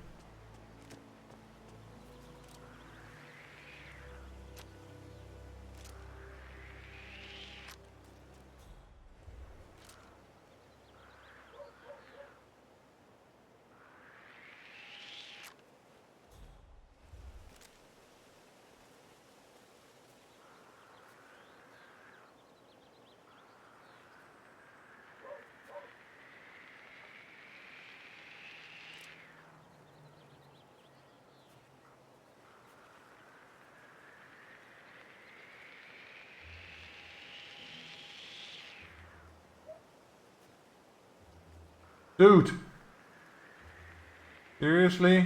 Dude. Seriously?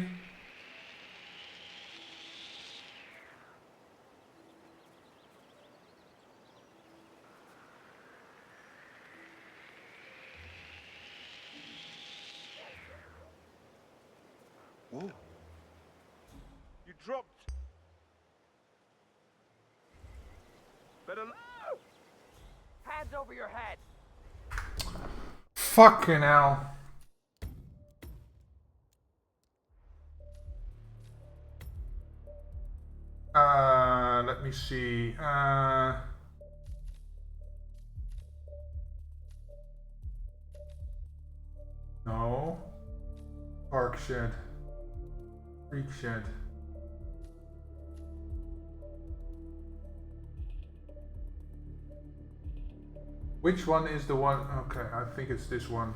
Whoa. You dropped. Better. Hands over your head. Fucking hell. Let me see. No. Park shed. Freak shed. Which one is the one? Okay, I think it's this one.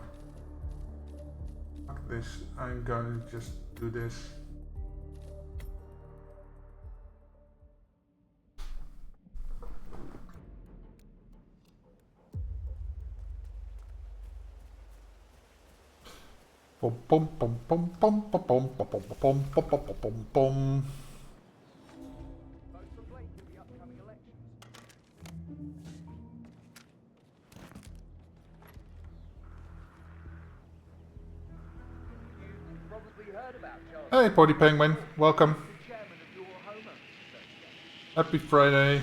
Fuck this. I'm gonna just do this. Pom pom pom pom pom pom pom pom pom pom pom pom pom pom. Vote for Blake in the upcoming elections. You've probably heard about Charles. Hey, Potty Penguin. Welcome. The chairman of your homeowners association. Happy Friday.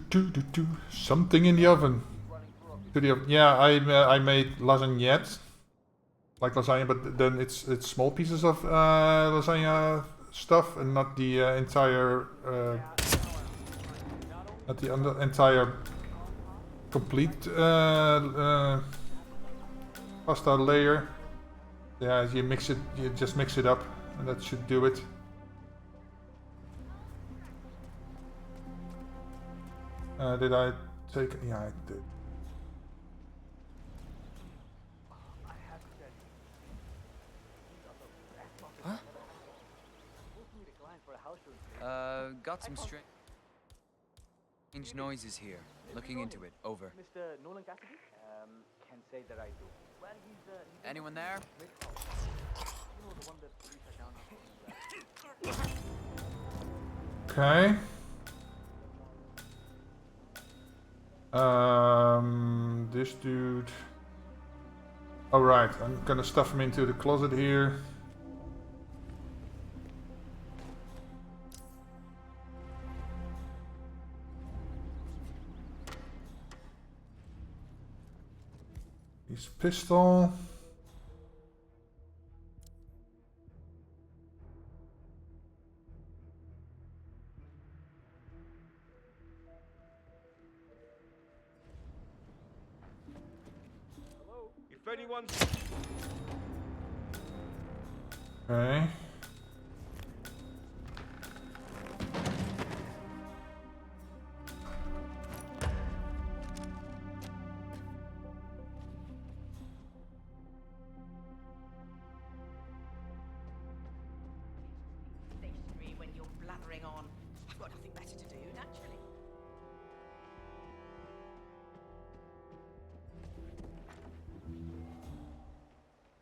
Do. Something in the oven. To the oven. Yeah, I made lasagne, like lasagna, but then it's small pieces of lasagna stuff and not the entire entire complete pasta layer. Yeah, you just mix it up, and that should do it. Did I take? Yeah, I did. Huh? Got some strange noises here. Looking into it. Over. Mr. Nolan Cassidy? Can say that I do. Well, he's Anyone there? you know, the one that police are down. Okay. This dude. All right, I'm gonna stuff him into the closet here. His pistol. anyone's... Okay. Stationary when you're blathering on. I've got nothing better to do, naturally.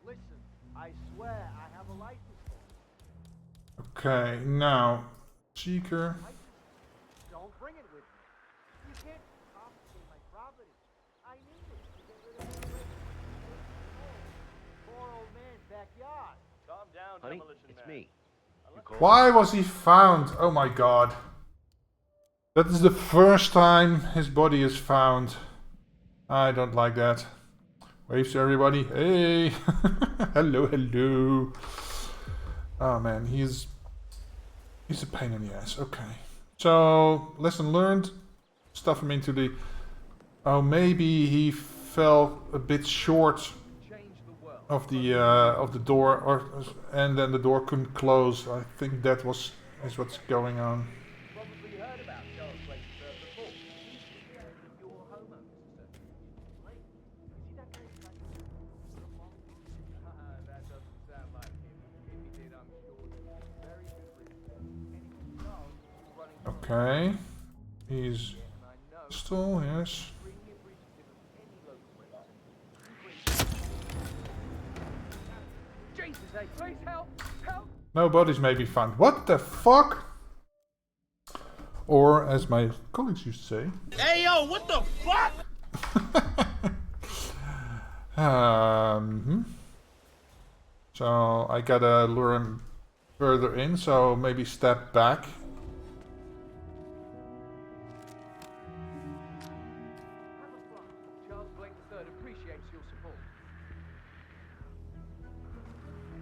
Listen, I swear I have a license for it. Okay, now Seeker. Don't bring it with me. You can't confiscate my property. I need it to get rid of the place. Poor old man's backyard. Calm down, Honey, Demolition it's Man. me. You called? Why was he found? Oh my god. That is the first time his body is found. I don't like that. Waves to everybody. Hey! Hello, hello. Oh man, he's a pain in the ass. Okay. So, lesson learned. Stuff him into the... Oh, maybe he fell a bit short of the door, and then the door couldn't close. I think that is what's going on. Probably heard about Charles Blake before. He's the chairman of your homeowners association. Blake, you see that guy inside the that doesn't sound like him. If he did, I'm sure there's a very good reason. Anyway, Charles is running for Okay. He's still, yes. Jesus, hey, please help! Help! No bodies may be found. What the fuck? Or, as my colleagues used to say... Hey, yo, what the fuck? So, I gotta lure him further in, so maybe step back. Charles Blake III appreciates your support.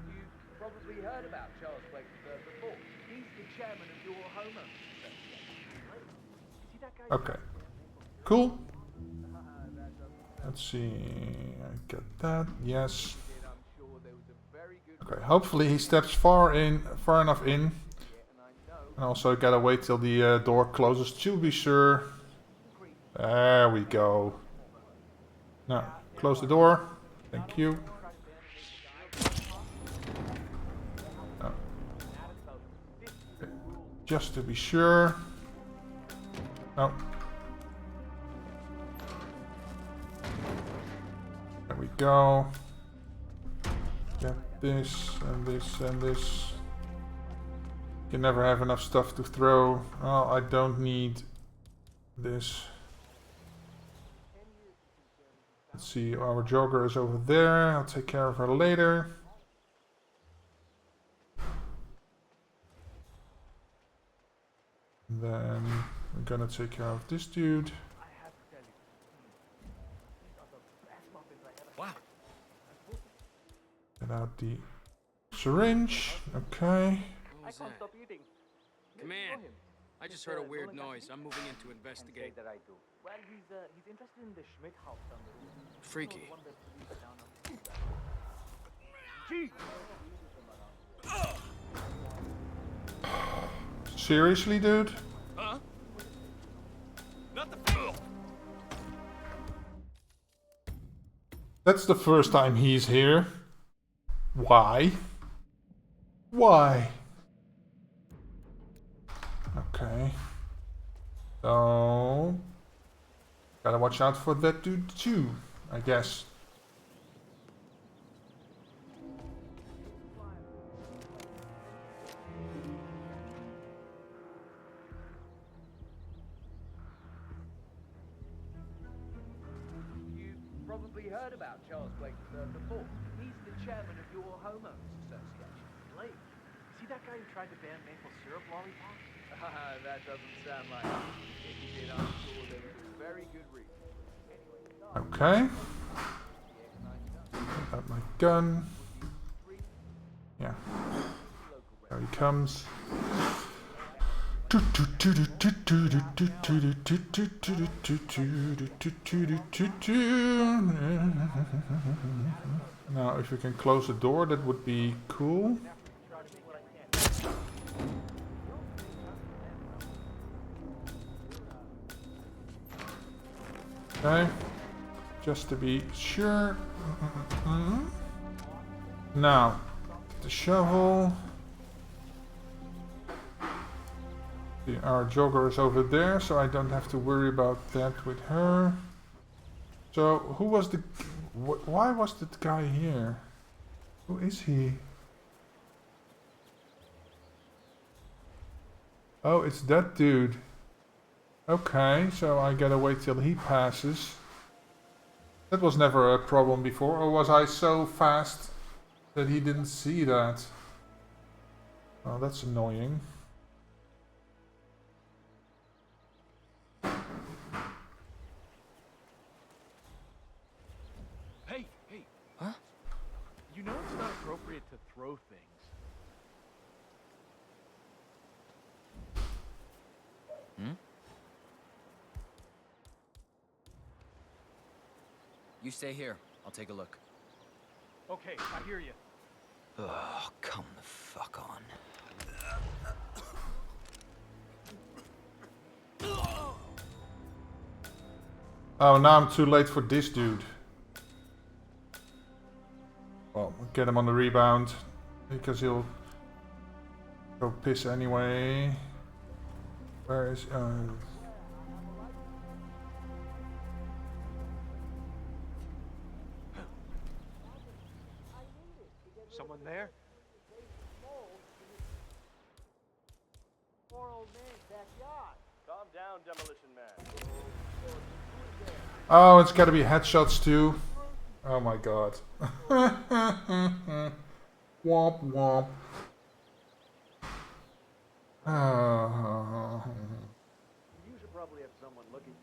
You probably heard about Charles Blake III before. He's the chairman of your homeowners association. See that guy? Okay. Cool. Let's see. I get that. Yes. Okay. Hopefully he steps far enough in. And also gotta wait till the door closes to be sure. There we go. Now, close the door. Thank you. Oh. Okay. Just to be sure. Oh. There we go. Get this and this and this. You can never have enough stuff to throw. Oh, I don't need this. Let's see, our jogger is over there. I'll take care of her later. Then we're gonna take care of this dude. Wow. Get out the syringe. Okay. What was that? Command. I just heard a weird noise. I'm moving in to investigate. That I do. Well, he's interested in the Schmidt house down the road. Freaky. Seriously, dude? Huh? Not the... That's the first time he's here. Why? Why? Okay. So... Gotta watch out for that dude too, I guess. You probably heard about Charles Blake III before. He's the chairman of your homeowners association. Blake, see that guy who tried to ban maple syrup lollipops? That doesn't sound like him. If he did, I'm sure there was a very good reason. Okay. Got my gun. Yeah. There he comes. Now, if we can close the door, that would be cool. Okay, just to be sure. Now, the shovel. Our jogger is over there, so I don't have to worry about that with her. So, who was the... Why was that guy here? Who is he? Oh, it's that dude. Okay, so I gotta wait till he passes. That was never a problem before, or was I so fast that he didn't see that? Oh, that's annoying. Hey, hey. Huh? You know it's not appropriate to throw things. Hmm? You stay here. I'll take a look. Okay, I hear you. Oh, come the fuck on. Oh, now I'm too late for this dude. Well, get him on the rebound, because he'll go piss anyway. Where is... Someone there? Poor old man's backyard. Calm down, Demolition Man. Oh, it's gotta be headshots too. Oh my god. Womp womp. You should probably have someone looking.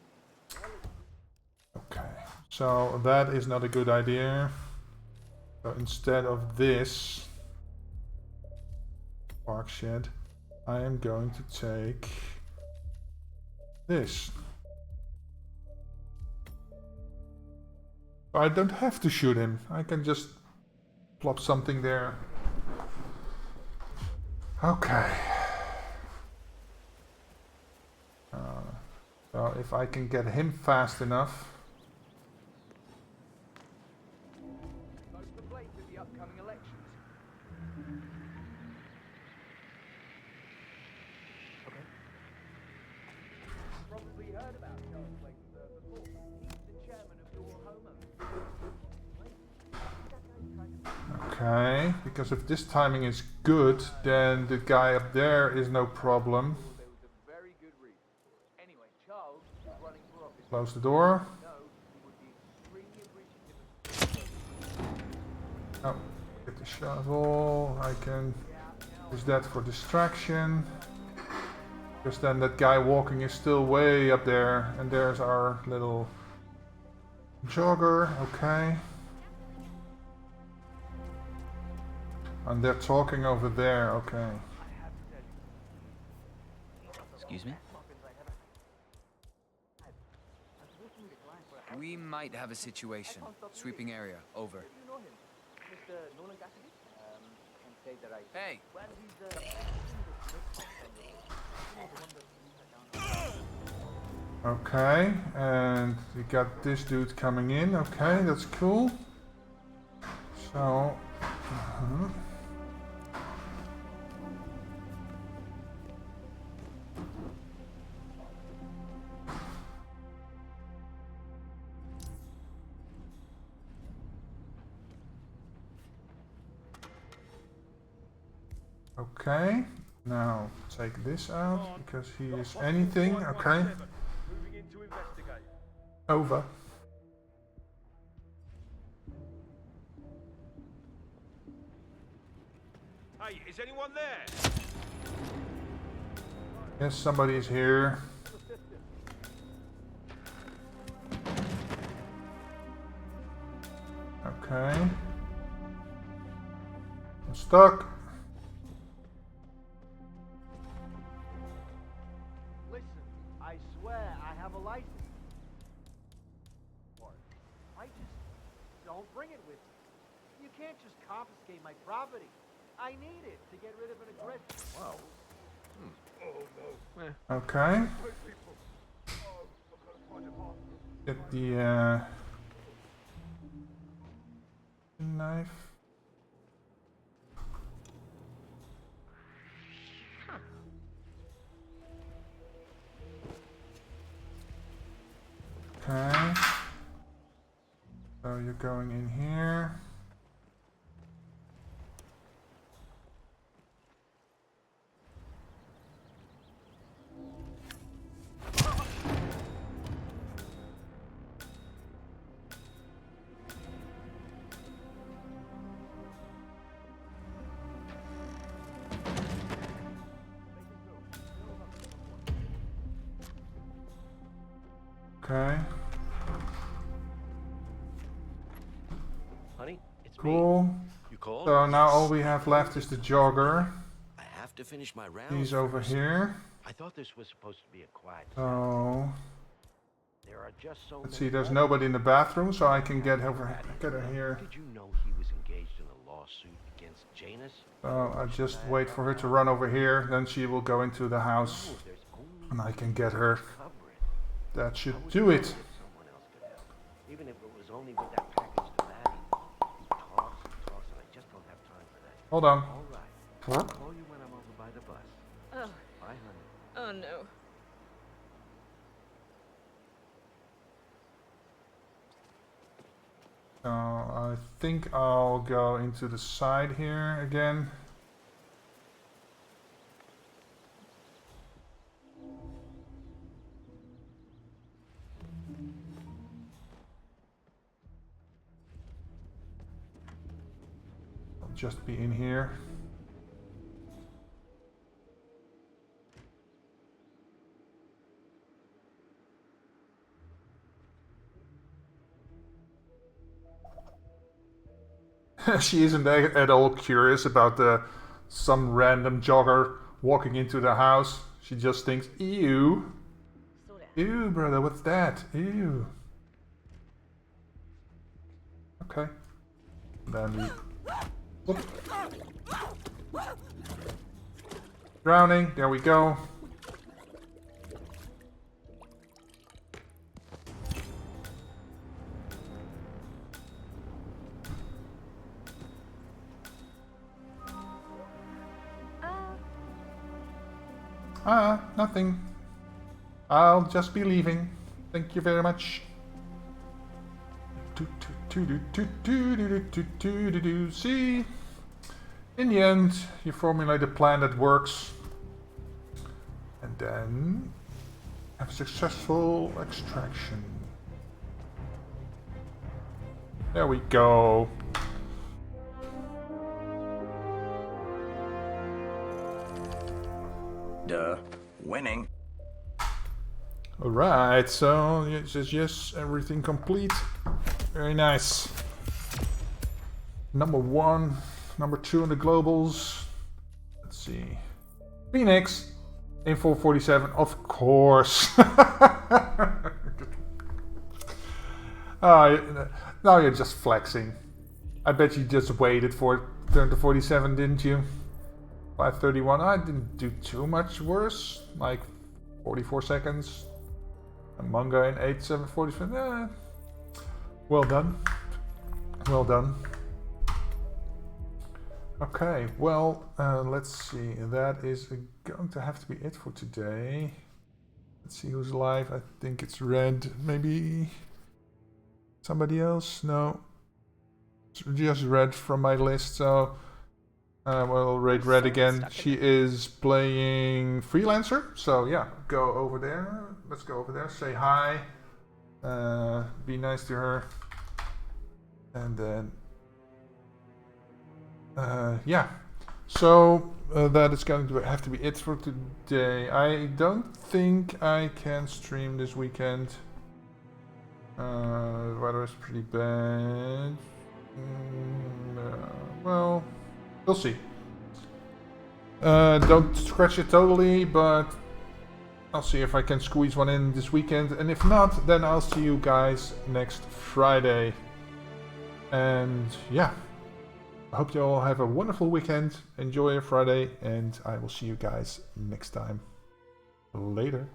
Okay, so that is not a good idea. So instead of this park shed, I am going to take this. I don't have to shoot him. I can just plop something there. Okay. So if I can get him fast enough. Vote for Blake with the upcoming elections. Okay. Probably heard about Charles Blake before. He's the chairman of your homeowners. Okay, because if this timing is good, then the guy up there is no problem. Close the door. Oh, get the shovel. I can use that for distraction. Because then that guy walking is still way up there. And there's our little jogger. Okay. And they're talking over there. Okay. Excuse me? We might have a situation. Sweeping area. Over. You know him? Mr. Nolan Cassidy? Can say that I... Hey! Well, he's Okay, and we got this dude coming in. Okay, that's cool. So... Okay, now take this out because he is anything. Okay. Moving in to investigate. Over. Hey, is anyone there? Yes, somebody is here. Okay. I'm stuck. don't bring it with you. You can't just confiscate my property. I need it to get rid of an aggressive... Whoa. Oh, no. Okay. Get the knife. Okay. So you're going in here. Okay. Honey, it's Cool. me. You called? So now all we have left is the jogger. I have to finish my round. He's over here. I thought this was supposed to be a quiet. So There are just so let's many see. There's nobody in the bathroom, so I can get her here. Did you know he was engaged in a lawsuit against Janus? So I just wait for her to run over here. Then she will go into the house, and I can get her. That should do it. Even if it was only with that package to Maddie. He talks and talks, and I just don't have time for that. Hold on. All right. I'll call you when I'm over by the bus. Oh. Bye, honey. Oh no. So I think I'll go into the side here again. I'll just be in here. She isn't at all curious about some random jogger walking into the house. She just thinks, ew. Ew, brother, what's that? Ew. Okay. Then we... Whoop. Drowning, there we go. Nothing. I'll just be leaving. Thank you very much. See? In the end, you formulate a plan that works. And then have a successful extraction. There we go. Duh. Winning. Alright, so it says yes, everything complete. Very nice. Number 1, number 2 in the globals. Let's see. Phoenix in 447, of course. Now you're just flexing. I bet you just waited for it to turn to 47, didn't you? 531, I didn't do too much worse, like 44 seconds. A manga in 8745, well done. Well done. Okay, well, let's see, that is going to have to be it for today. Let's see who's live. I think it's Red, maybe somebody else? No, it's just Red from my list, so... we'll rate Red again. She is playing Freelancer, so yeah, go over there. Let's go over there, say hi, be nice to her, and then yeah. So that is going to have to be it for today. I don't think I can stream this weekend. The weather is pretty bad. Well, we'll see. Don't scratch it totally, but I'll see if I can squeeze one in this weekend. And if not, then I'll see you guys next Friday. And yeah, I hope you all have a wonderful weekend. Enjoy your Friday, and I will see you guys next time. Later.